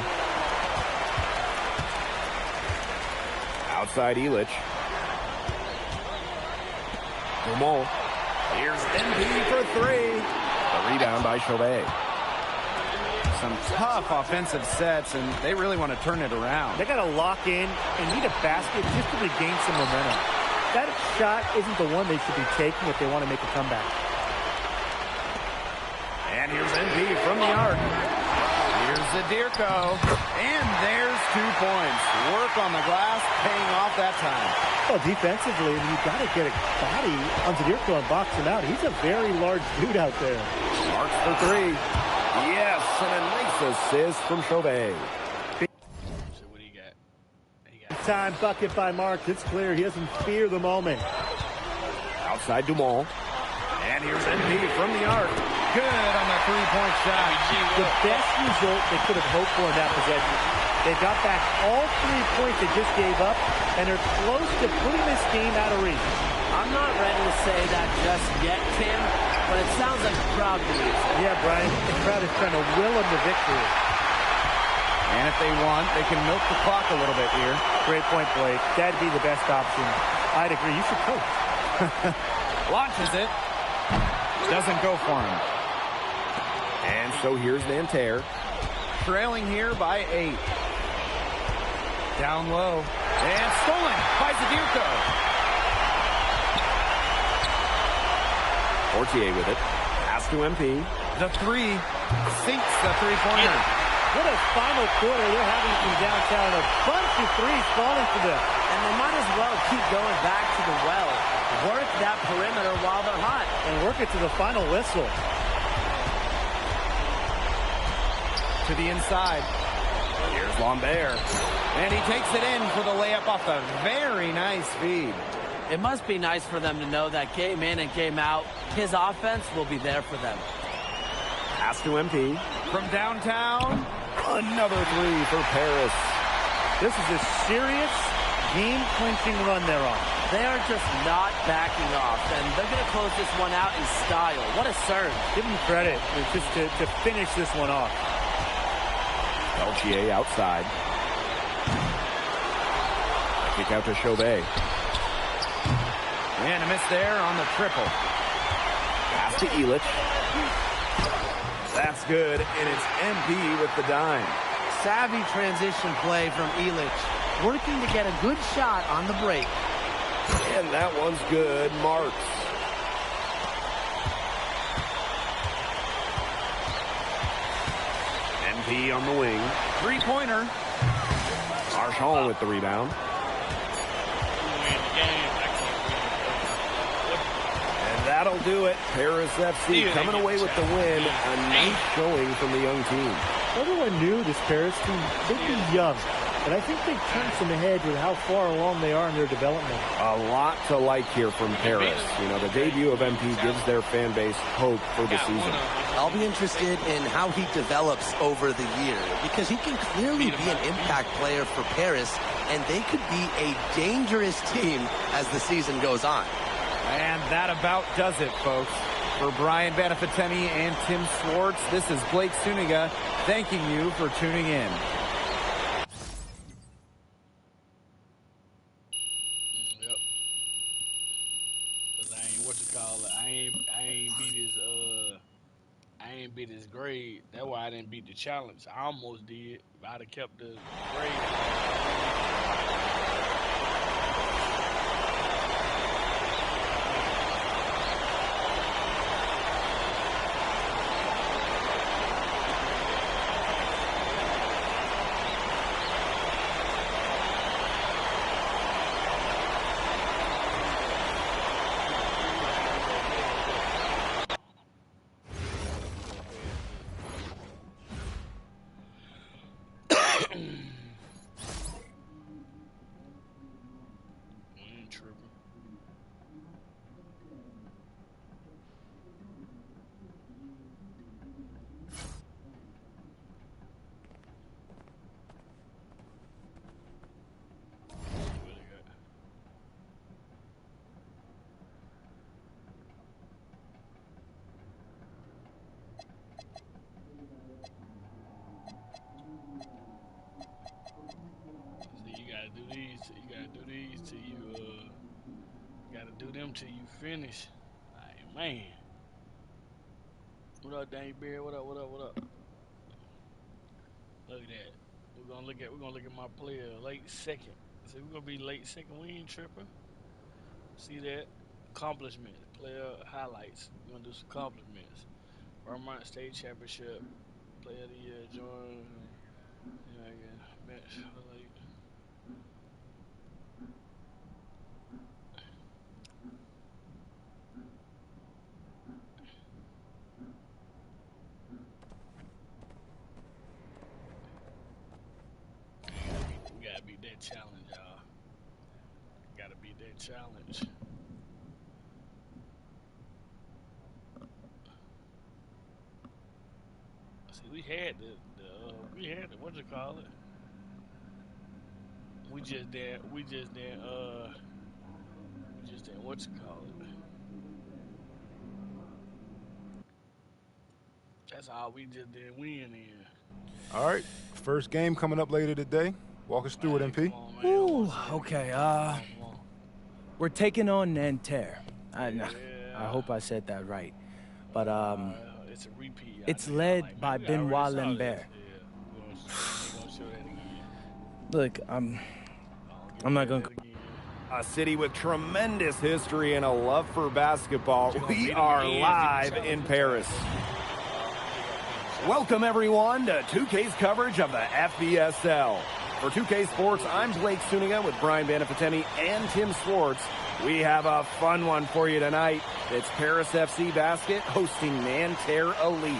Outside Elich. Dumont. Here's MP for three. The rebound by Chauvet. Some tough offensive sets, and they really want to turn it around. They got to lock in and need a basket just to regain some momentum. That shot isn't the one they should be taking if they want to make a comeback. And here's NP from the arc. Here's Zadirko. And there's 2 points. Work on the glass, paying off that time. Well, defensively, you've got to get a body on Zadirko and box him out. He's a very large dude out there. Marks for three. Yes, and a nice assist from Chauvet. Time bucket by Marks. It's clear he doesn't fear the moment. Outside Dumont. And here's NP from the arc. Good on the three-point shot. The best result they could have hoped for in that possession. They got back all 3 points they just gave up, and they're close to putting this game out of reach. I'm not ready to say that just yet, Tim, but it sounds like the crowd believes it. Yeah, Brian, the crowd is trying to will them to victory. And if they want, they can milk the clock a little bit here. Great point, Blake. That'd be the best option. I'd agree. You should coach. Launches it. Doesn't go for him. And so here's Nanterre. Trailing here by 8. Down low. And stolen by Zadirko. Portier with it. Pass to MP. The three sinks the three-pointer. What a final quarter they're having from downtown. A bunch of threes falling for them. And they might as well keep going back to the well. Work that perimeter while they're hot. And work it to the final whistle. To the inside. Here's Lambert. And he takes it in for the layup off a very nice feed. It must be nice for them to know that game in and game out, his offense will be there for them. Pass to MP. From downtown. Another three for Paris. This is a serious game-clinching run they're on. They are just not backing off, and they're going to close this one out in style. What a serve. Give them credit just to finish this one off. Peltier outside. Kick out to Chauvet. And a miss there on the triple. Pass to Elich. That's good, and it's MP with the dime. Savvy transition play from Elich. Working to get a good shot on the break. And that one's good. Marks. MP on the wing. Three-pointer. Marchand with the rebound. And that'll do it. Paris FC coming away with the win. A nice showing from the young team. Everyone knew this Paris team, they'd be young. But I think they've turned some heads with how far along they are in their development. A lot to like here from Paris. You know, the debut of MP gives their fan base hope for the season. I'll be interested in how he develops over the year, because he can clearly be an impact player for Paris, and they could be a dangerous team as the season goes on. And that about does it, folks. For Brian Banafiteni and Tim Swartz, this is Blake Suniga thanking you for tuning in. I ain't beat his grade. That's why I didn't beat the challenge. I almost did. If I'd have kept the grade. these. You gotta do these till you gotta do them till you finish. Like, man. What up, Danny Beard? What up? What up? What up? Look at that. We're gonna look at my player late second. So we're gonna be late second. We ain't tripping. See that? Accomplishments. Player highlights. We're gonna do some accomplishments. Vermont State Championship. Player of the year. Join. Yeah, again. Bench. Late. We gotta beat that challenge, y'all. Gotta beat that challenge. See, we had the what you call it? We just did what you call it? That's all we just did win in. All right, first game coming up later today. Walk us through it, MP. Ooh, okay, we're taking on Nanterre. I hope I said that right. But, it's a repeat. It's led by Benoit Lambert. Look, I'm not going to... A city with tremendous history and a love for basketball. We are live in Paris. Welcome, everyone, to 2K's coverage of the FBSL. For 2K Sports, I'm Blake Suniga with Brian Banafiteni and Tim Swartz. We have a fun one for you tonight. It's Paris FC Basket hosting Nanterre Elite.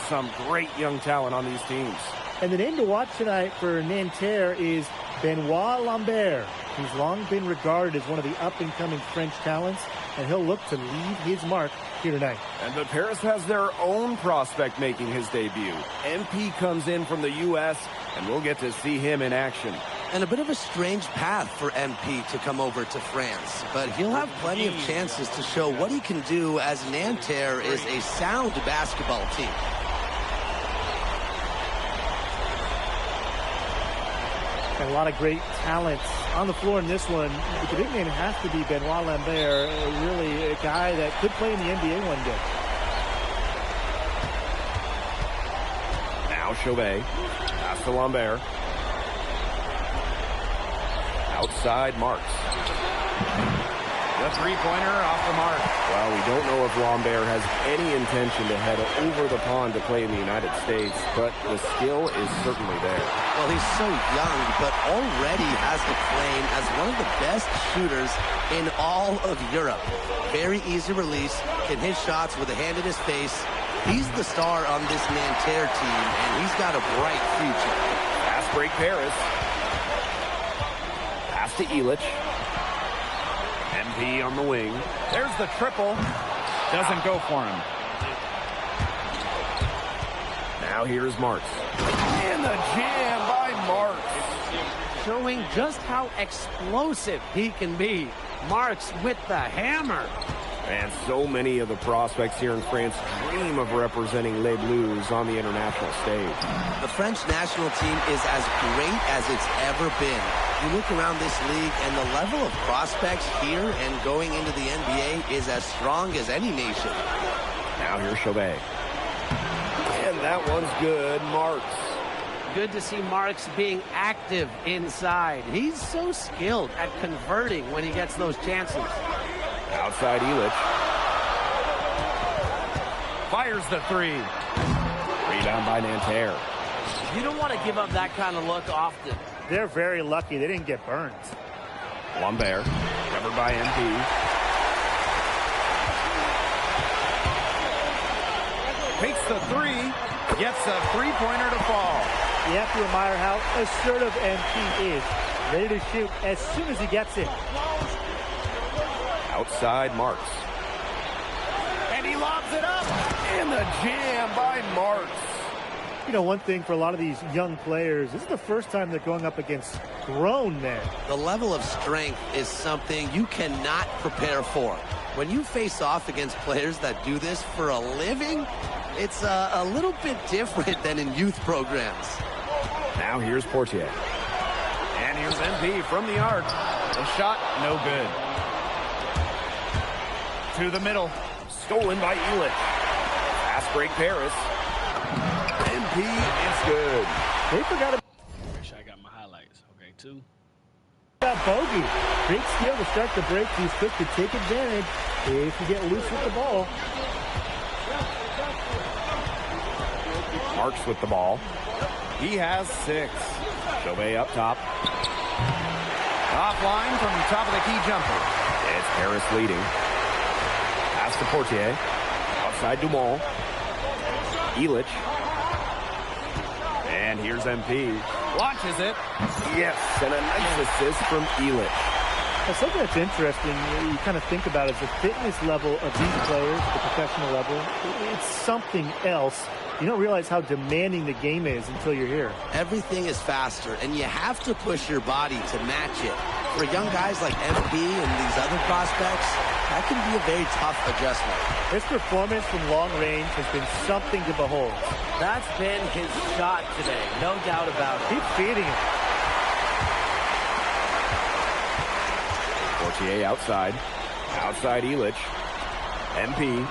Some great young talent on these teams. And the name to watch tonight for Nanterre is Benoit Lambert. He's long been regarded as one of the up-and-coming French talents, and he'll look to leave his mark here tonight. But Paris has their own prospect making his debut. MP comes in from the U.S., and we'll get to see him in action. And a bit of a strange path for MP to come over to France, but he'll have plenty of chances to show what he can do, as Nanterre is a sound basketball team. And a lot of great talent on the floor in this one. But the big man has to be Benoit Lambert, really a guy that could play in the NBA one day. Now Chauvet, pass to Lambert. Outside Marks. The three-pointer off the mark. Well, we don't know if Lambert has any intention to head over the pond to play in the United States, but the skill is certainly there. Well, he's so young, but already has the claim as one of the best shooters in all of Europe. Very easy release, can hit shots with a hand in his face. He's the star on this Nanterre team, and he's got a bright future. Fast break Paris. Pass to Illich. MP on the wing. There's the triple. Doesn't go for him. Now here's Marks. And the jam by Marks. Showing just how explosive he can be. Marks with the hammer. And so many of the prospects here in France dream of representing Les Bleus on the international stage. The French national team is as great as it's ever been. You look around this league, and the level of prospects here and going into the NBA is as strong as any nation. Now here's Chauvet. And that one's good. Marks. Good to see Marks being active inside. He's so skilled at converting when he gets those chances. Outside Illich. Fires the three. Rebound by Nanterre. You don't want to give up that kind of look often. They're very lucky they didn't get burned. Lambert, covered by MP. Takes the three, gets a three-pointer to fall. You have to admire how assertive MP is. Ready to shoot as soon as he gets it. Outside Marks. And he lobs it up. And the jam by Marks. You know, one thing for a lot of these young players, this is the first time they're going up against grown men. The level of strength is something you cannot prepare for. When you face off against players that do this for a living, it's a little bit different than in youth programs. Now here's Portier. And here's MP from the arc. The shot, no good. To the middle. Stolen by Elich. Pass break Paris. MP is good. They forgot about Make sure I got my highlights. Okay, 2. that bogey. Great skill to start the break. He's quick to take advantage if you get loose with the ball. Marks with the ball. He has 6. Chauvet up top. Offline from top of the key jumper. It's Paris leading. Pass to Portier. Outside Dumont. Elich. And here's MP. Launches it. Yes, and a nice assist from Elich. Well, something that's interesting, you kind of think about is the fitness level of these players, the professional level. It's something else. You don't realize how demanding the game is until you're here. Everything is faster, and you have to push your body to match it. For young guys like MP and these other prospects, that can be a very tough adjustment. His performance from long range has been something to behold. That's been his shot today, no doubt about it. Keep feeding it. Portier outside. Outside Elich. MP.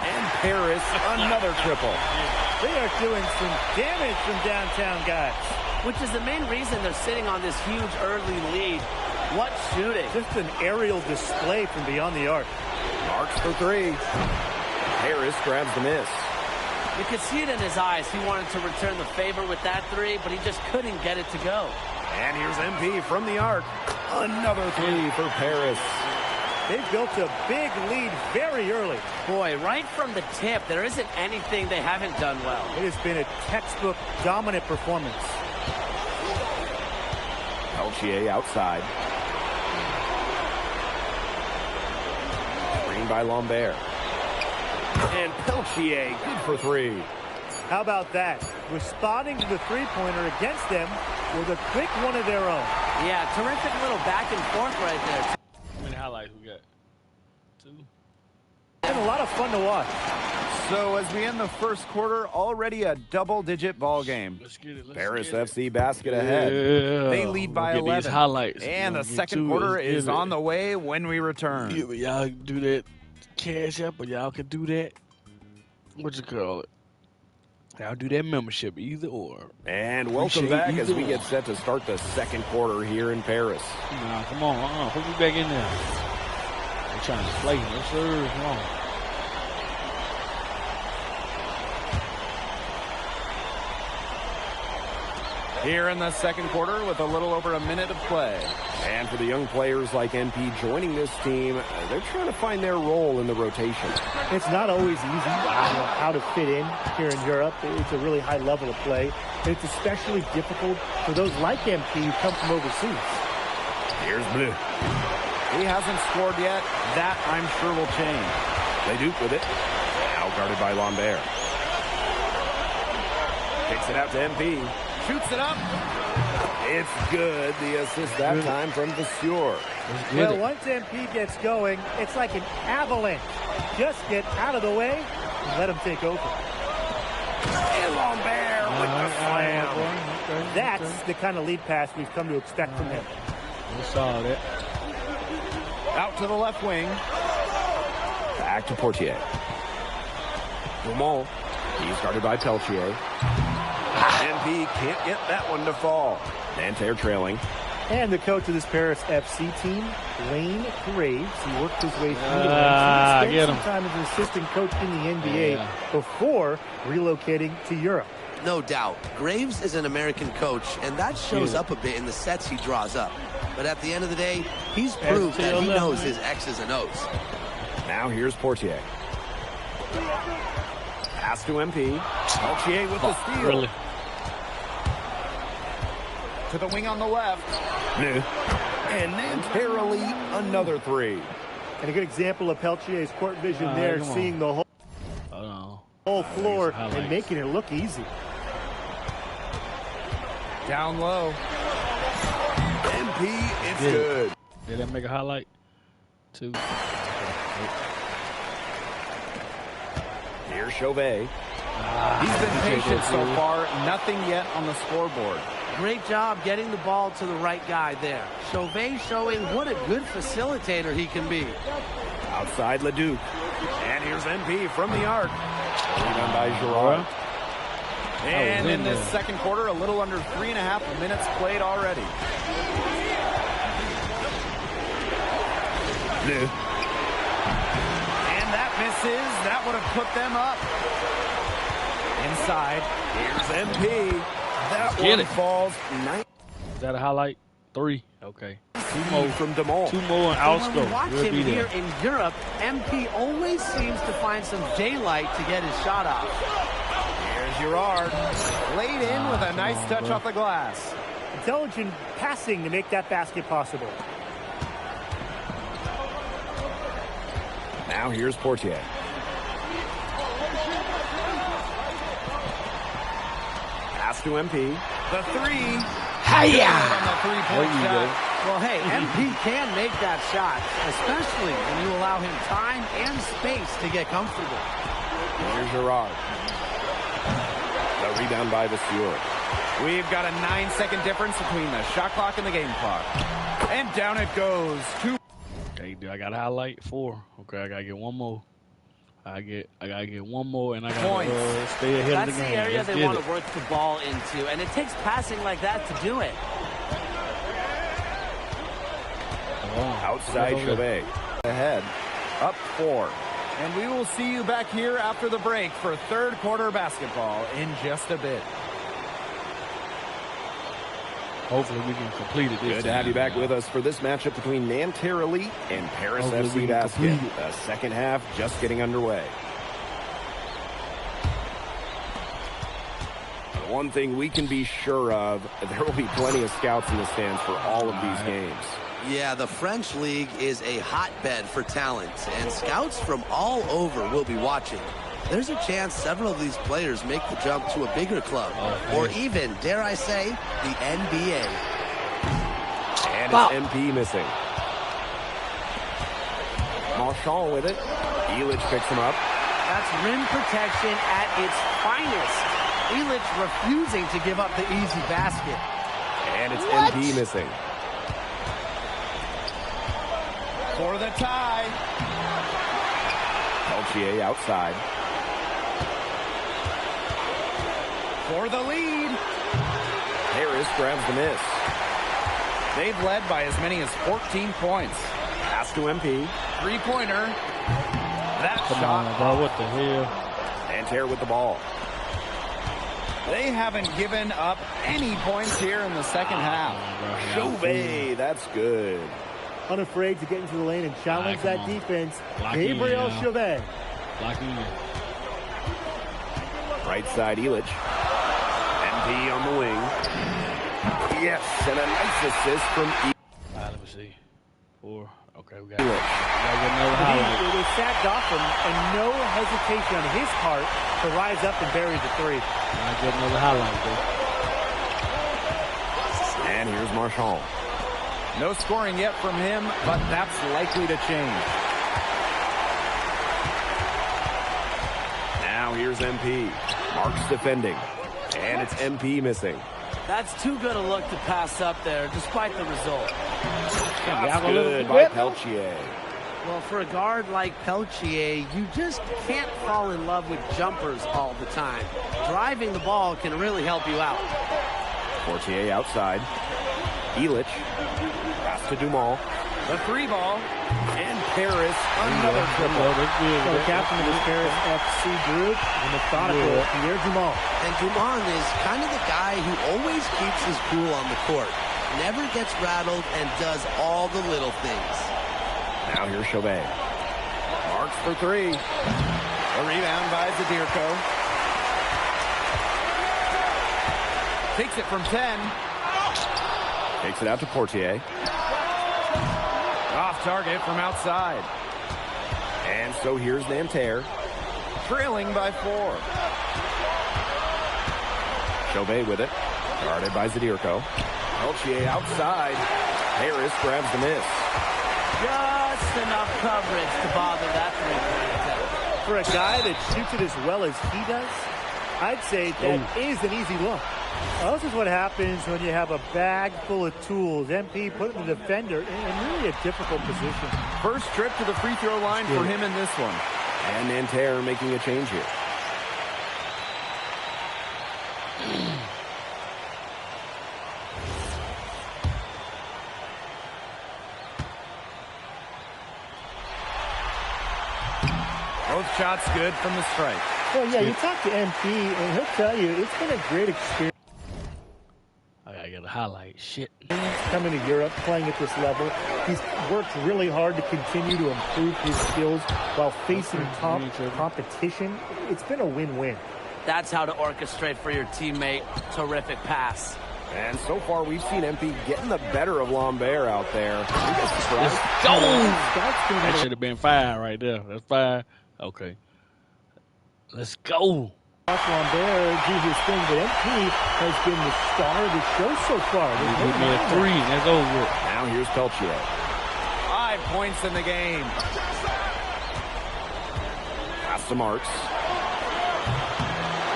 And Paris, another triple. They are doing some damage from downtown guys. Which is the main reason they're sitting on this huge early lead. What shooting. Just an aerial display from beyond the arc. Marks for 3. Harris grabs the miss. You could see it in his eyes. He wanted to return the favor with that 3, but he just couldn't get it to go. And here's MP from the arc. Another 3 for Paris. They've built a big lead very early. Boy, right from the tip, there isn't anything they haven't done well. It has been a textbook dominant performance. Peltier outside. Screen by Lambert. And Peltier, good for 3. How about that? Responding to the three-pointer against them with a quick one of their own. Yeah, terrific little back and forth right there. How many highlights we got? 2. And a lot of fun to watch. So as we end the first quarter, already a double-digit ball game. Let's get it. Paris FC basket ahead. Yeah. They lead by 11. These highlights. And the second quarter is on the way when we return. Yeah, but y'all do that cash up, or y'all can do that. What you call it? Y'all do that membership, either or. And welcome back as we get set to start the second quarter here in Paris. Nah, come on, put me back in there. They're trying to play. No, sir. Come on. Here in the second quarter with a little over a minute of play. And for the young players like MP joining this team, they're trying to find their role in the rotation. It's not always easy how to fit in here in Europe. It's a really high level of play. It's especially difficult for those like MP who come from overseas. Here's Bleu. He hasn't scored yet. That, I'm sure, will change. They duke with it. Now guarded by Lambert. Kicks it out to MP. Shoots it up. It's good. The assist that time from Vasseur. Well, once MP gets going, it's like an avalanche. Just get out of the way and let him take over. And Lambert with the slam. That's the kind of lead pass we've come to expect from him. We saw that. Out to the left wing. Back to Portier. Dumont. He's guarded by Peltier. MP can't get that one to fall. Nanterre trailing. And the coach of this Paris FC team, Wayne Graves, he worked his way through the ranks. He spent some time as an assistant coach in the NBA before relocating to Europe. No doubt. Graves is an American coach, and that shows up a bit in the sets he draws up. But at the end of the day, he's proved that he knows his X's and O's. Now here's Portier. Pass to MP. Peltier with the steal. Really? To the wing on the left. And Nanterre another 3. And a good example of Peltier's court vision there, seeing the whole floor and making it look easy. Down low. MP, it's good. Did that make a highlight? 2. Here's Chauvet. He's been patient so far. Nothing yet on the scoreboard. Great job getting the ball to the right guy there. Chauvet showing what a good facilitator he can be. Outside Leduc. And here's MP from the arc. Rebound by Girard. And in this second quarter, a little under 3.5 minutes played already. And that misses. That would have put them up. Inside. Here's MP. That one falls. Is that a highlight? 3. Okay. 2 more from DeMol. 2 more and outscore. When we watch him here in Europe, MP always seems to find some daylight to get his shot off. Here's Girard. Laid in with a nice touch off the glass. Intelligent passing to make that basket possible. Now here's Portier. Pass to MP. The 3. Hiya! On the three-point shot. Well, hey, MP can make that shot, especially when you allow him time and space to get comfortable. Here's Girard. The rebound by Vasseur. We've got a 9-second difference between the shot clock and the game clock. And down it goes. 2. Okay, I got to highlight 4. Okay, I got to get 1 more. I gotta get 1 more, and I gotta stay ahead of the game. That's the area they want to work the ball into, and it takes passing like that to do it. Outside Chauvet. Ahead. Up 4. And we will see you back here after the break for third quarter basketball in just a bit. Hopefully we can complete it. Good to have you back with us for this matchup between Nanterre Elite and Paris FC Basket. The second half just getting underway. One thing we can be sure of, there will be plenty of scouts in the stands for all of these games. Yeah, the French League is a hotbed for talent, and scouts from all over will be watching. There's a chance several of these players make the jump to a bigger club, or even, dare I say, the NBA. And it's MP missing. Marchand with it. Illich picks him up. That's rim protection at its finest. Illich refusing to give up the easy basket. And it's MP missing. For the tie. Peltier outside. For the lead. Harris grabs the miss. They've led by as many as 14 points. Pass to MP. Three-pointer. That shot. On, bro. What the hell? Nanterre with the ball. They haven't given up any points here in the second half. Chauvet, that's good. Unafraid to get into the lane and challenge that defense. Gabriel Chauvet. Blocking in. Right side, Illich. MP on the wing. Yes, and a nice assist from Illich. Let me see. 4. Okay, we got it. They sacked off him, and no hesitation on his part to rise up and bury the 3. I get another highlight, though. And here's Marchand. No scoring yet from him, but that's likely to change. Now here's MP. Marks defending. And it's MP missing. That's too good a look to pass up there, despite the result. That's good by Peltier. Well, for a guard like Peltier, you just can't fall in love with jumpers all the time. Driving the ball can really help you out. Portier outside. Illich. Pass to Dumal. The 3 ball. And Paris, another triple. The captain of this Paris FC group, the methodical Pierre Dumont. And Dumont is kind of the guy who always keeps his cool on the court. Never gets rattled and does all the little things. Now here's Chauvet. Marks for 3. A rebound by Zadirko. Takes it from 10. Takes it out to Portier. Off target from outside. And so here's Nanterre. Trailing by 4. Chauvet with it. Guarded by Zadirko. Peltier outside. Harris grabs the miss. Just enough coverage to bother that 3-point attempt. For a guy that shoots it as well as he does, I'd say that is an easy look. Well, this is what happens when you have a bag full of tools. MP putting the defender in really a difficult position. First trip to the free throw line for him in this one. And Nanterre making a change here. Both shots good from the strike. Well, yeah, you talk to MP, and he'll tell you it's been a great experience. I got a highlight. Shit. Coming to Europe, playing at this level. He's worked really hard to continue to improve his skills while facing top competition. It's been a win-win. That's how to orchestrate for your teammate. Terrific pass. And so far, we've seen MP getting the better of Lambert out there. Let's go! That should have been 5 right there. That's 5. Okay. Let's go. Lambert do his thing, but MP has been the star of the show so far. Give me a 3. That's over. Now here's Peltier. 5 points in the game. Pass to Marks.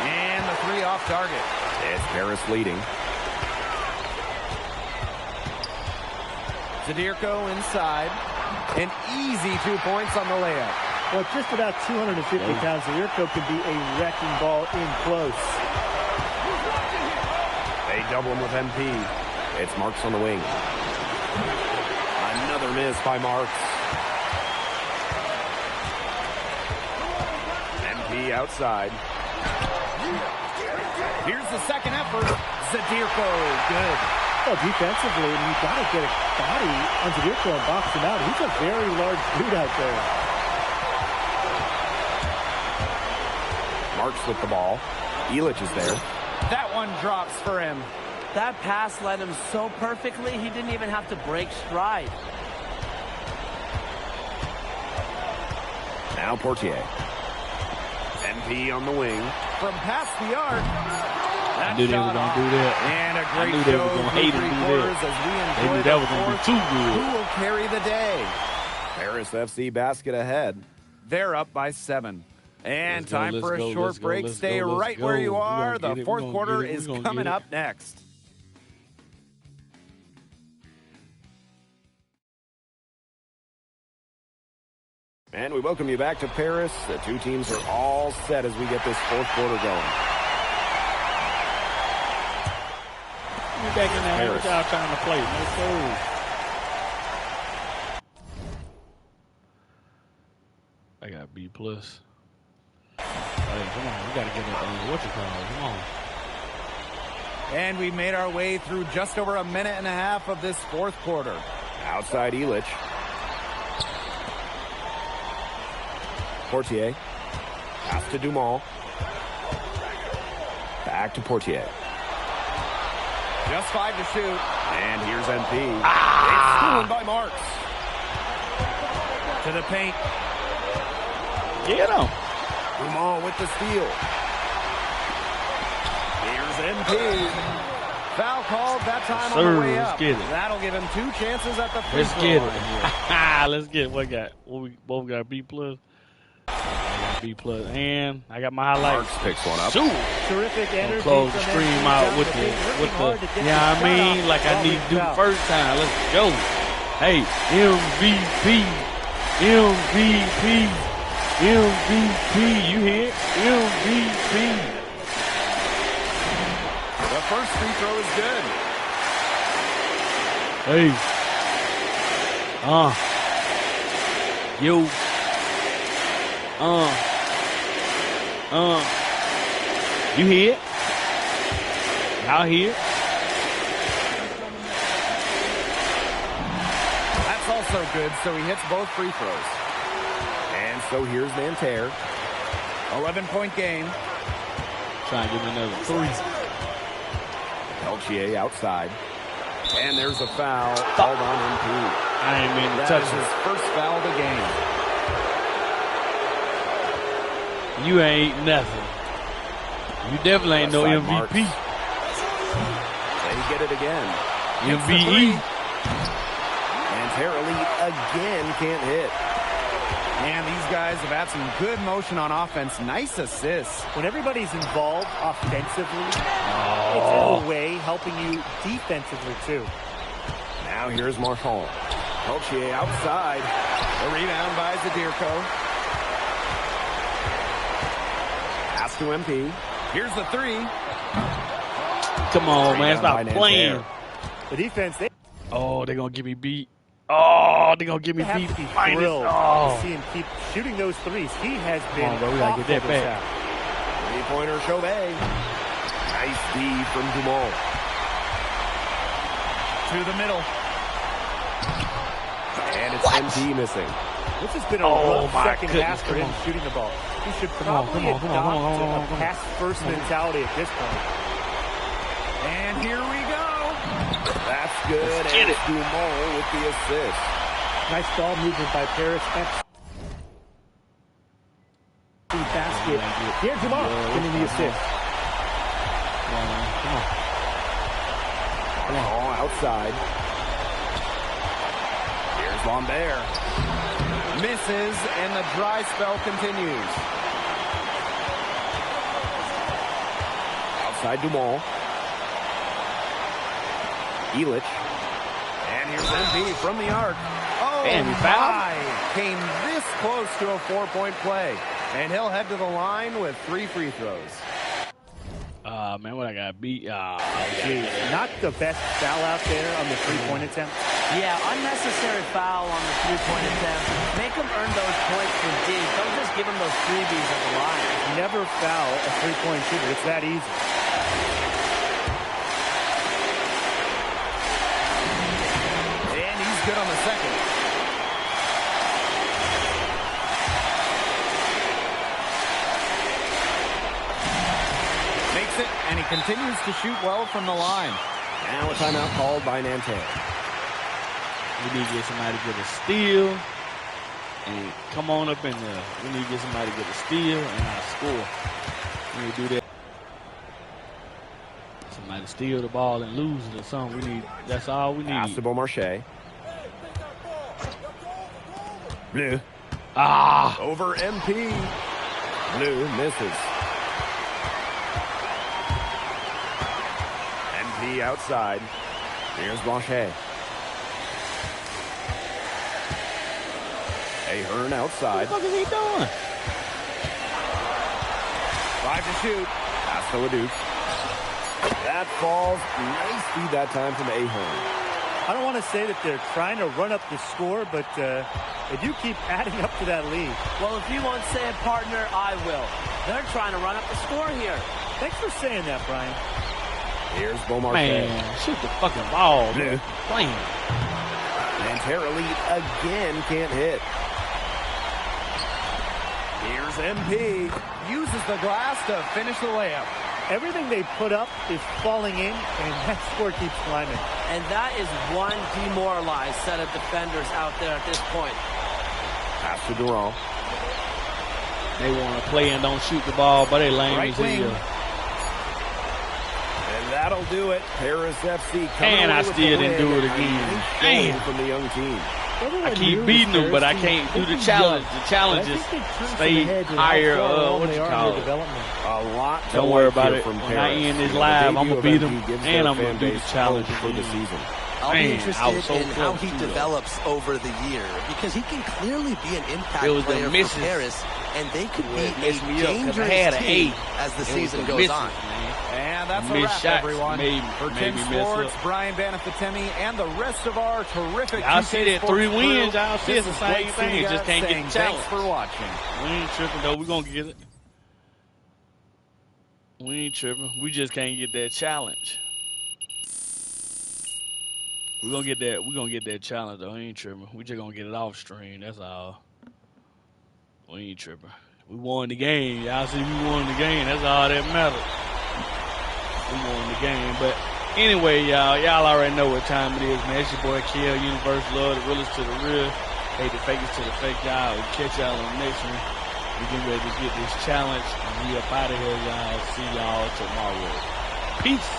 And the 3 off target. It's Paris leading. Zadirko inside. An easy 2 points on the layup. Well, just about 250 pounds, Zadirko could be a wrecking ball in close. They double him with MP. It's Marks on the wing. Another miss by Marks. MP outside. Here's the second effort. Zadirko, good. Well, defensively, you've got to get a body on Zadirko and box him out. He's a very large dude out there. Marks with the ball. Elich is there. That one drops for him. That pass led him so perfectly, he didn't even have to break stride. Now Portier. MP on the wing. From past the arc. I knew they were going to do that. And a I great knew they were show going to hate through him three do quarters that. as we They knew enjoy that the was going to be fourth. too good. Who will carry the day? Paris FC basket ahead. They're up by 7. And time for a short break. Stay right where you are. The fourth quarter is coming up next. And we welcome you back to Paris. The two teams are all set as we get this fourth quarter going. We're back in there. What y'all trying to play? Let's go. I got B+. Hey, come on. We got to get it. What you call it? Come on. And we made our way through just over a minute and a half of this fourth quarter. Outside Elich. Portier. Pass to Dumont. Back to Portier. Just 5 to shoot. And here's MP. It's stolen by Marks. To the paint. Get him. Dumont with the steal. Here's MP. Foul called that time on the way up. Let's get it. That'll give him 2 chances at the free Let's throw get line it. Let's get it. What we both got B+. B+. And I got my highlights. Marks picks one up. Shoot. Terrific energy. Close the stream out with the, yeah, I mean, like I need to do the first time. Let's go. Hey, MVP. MVP. MVP. You hear? MVP. The first free throw is good. Hey. You. You hear it? Out here. That's also good, so he hits both free throws. And so here's Nanterre. 11-point game. Trying to give me another 3. Peltier outside. And there's a foul called on MP. I ain't mean to That touch is it. his first foul of the game. You ain't nothing. You definitely ain't no MVP. They get it again. MVE. And Terrelli again can't hit. And these guys have had some good motion on offense. Nice assists. When everybody's involved offensively, it's in a way helping you defensively too. Now here's Marchand. Peltier outside. The rebound by Zadirko. Pass to MP. Here's the three. Come on, man. Stop playing. The defense, oh, they're going to get me beat. Oh, they're going to get me beat. Thrilled to see him keep shooting those threes. He has been bro. We got to get that back. Three-pointer Chauvet. Nice D from Dumont. To the middle. And it's MP missing. This has been a rough second half for him shooting the ball. He should probably adopt a pass-first mentality at this point. And here we go. That's good. And it's Dumont with the assist. Nice ball movement by Paris. Basket. Here's Dumont getting the assist. Come on, outside. Here's Lambert. Misses, and the dry spell continues. Outside Dumont. Elich. And here's MP from the arc. Oh, and he fouled. Came this close to a 4-point play. And he'll head to the line with 3 free throws. Man, what I got beat. Not the best foul out there on the three-point attempt. Yeah, unnecessary foul on the three-point attempt. Make them earn those points from deep. Don't just give them those freebies at the line. Never foul a three-point shooter. It's that easy. And he's good on the second. Makes it, and he continues to shoot well from the line. Now a timeout called by Nanterre. We need to get somebody to get a steal and come on up in there. We need to get somebody to get a steal and I score. We need to do that. Somebody to steal the ball and lose it or something. We need. That's all we need. Pass to Beaumarchais. Bleu. Over MP. Bleu misses. MP outside. Here's Blanchet. Ahern outside. What the fuck is he doing? 5 to shoot. Pass to Leduc. That falls. Nice feed that time from Ahern. I don't want to say that they're trying to run up the score, but they do keep adding up to that lead. Well, if you won't say it, partner, I will. They're trying to run up the score here. Thanks for saying that, Brian. Here's Beaumarchais. Man, shoot the fucking ball. Bleu. Playing. Nanterre Elite again can't hit. Here's MP. Uses the glass to finish the layup. Everything they put up is falling in, and that score keeps climbing. And that is one demoralized set of defenders out there at this point. Pass to Durant. They want to play and don't shoot the ball, but they lame Right as wing. hell. And that'll do it. Paris FC coming And away I with still the didn't win. do it again. Nice Damn. goal from the young team. I keep beating them, but I can't do the challenge. The challenge is stay higher. What you call it? A lot to Don't worry like about here it. from When I Paris. end this The live, I'm debut going to beat of them, MP gives and their I'm going fan to do the base challenge hope for the season. I'll be Man, I interested was so in how close he to it. develops over the year because he can clearly be an impact It was the player for misses. Paris, and they could be It a messed me up 'cause I dangerous had an team A. as the It was season the goes misses, on. And that's a Missed wrap, shots everyone. For made Tim me mess Sports, up. Brian Banafitemi, and the rest of our terrific Y'all 2K say that Sports 3 wins, crew, y'all say this it's the is same Blake thing. Zuniga Just can't get saying the thanks challenge. for watching. We ain't tripping, though. We're going to get it. We ain't tripping. We just can't get that challenge. We're going to get that. We're going to get that challenge, though. We ain't tripping. We just going to get it off stream. That's all. We ain't tripping. We won the game. Y'all see we won the game. That's all that matters. We won the game. But anyway, y'all already know what time it is, man. It's your boy Kiel, Universe Love, the realest to the real. Hey, the fakest to the fake, y'all. We'll catch y'all on the next one. We getting ready to get this challenge. And we up out of here, y'all. See y'all tomorrow. Peace.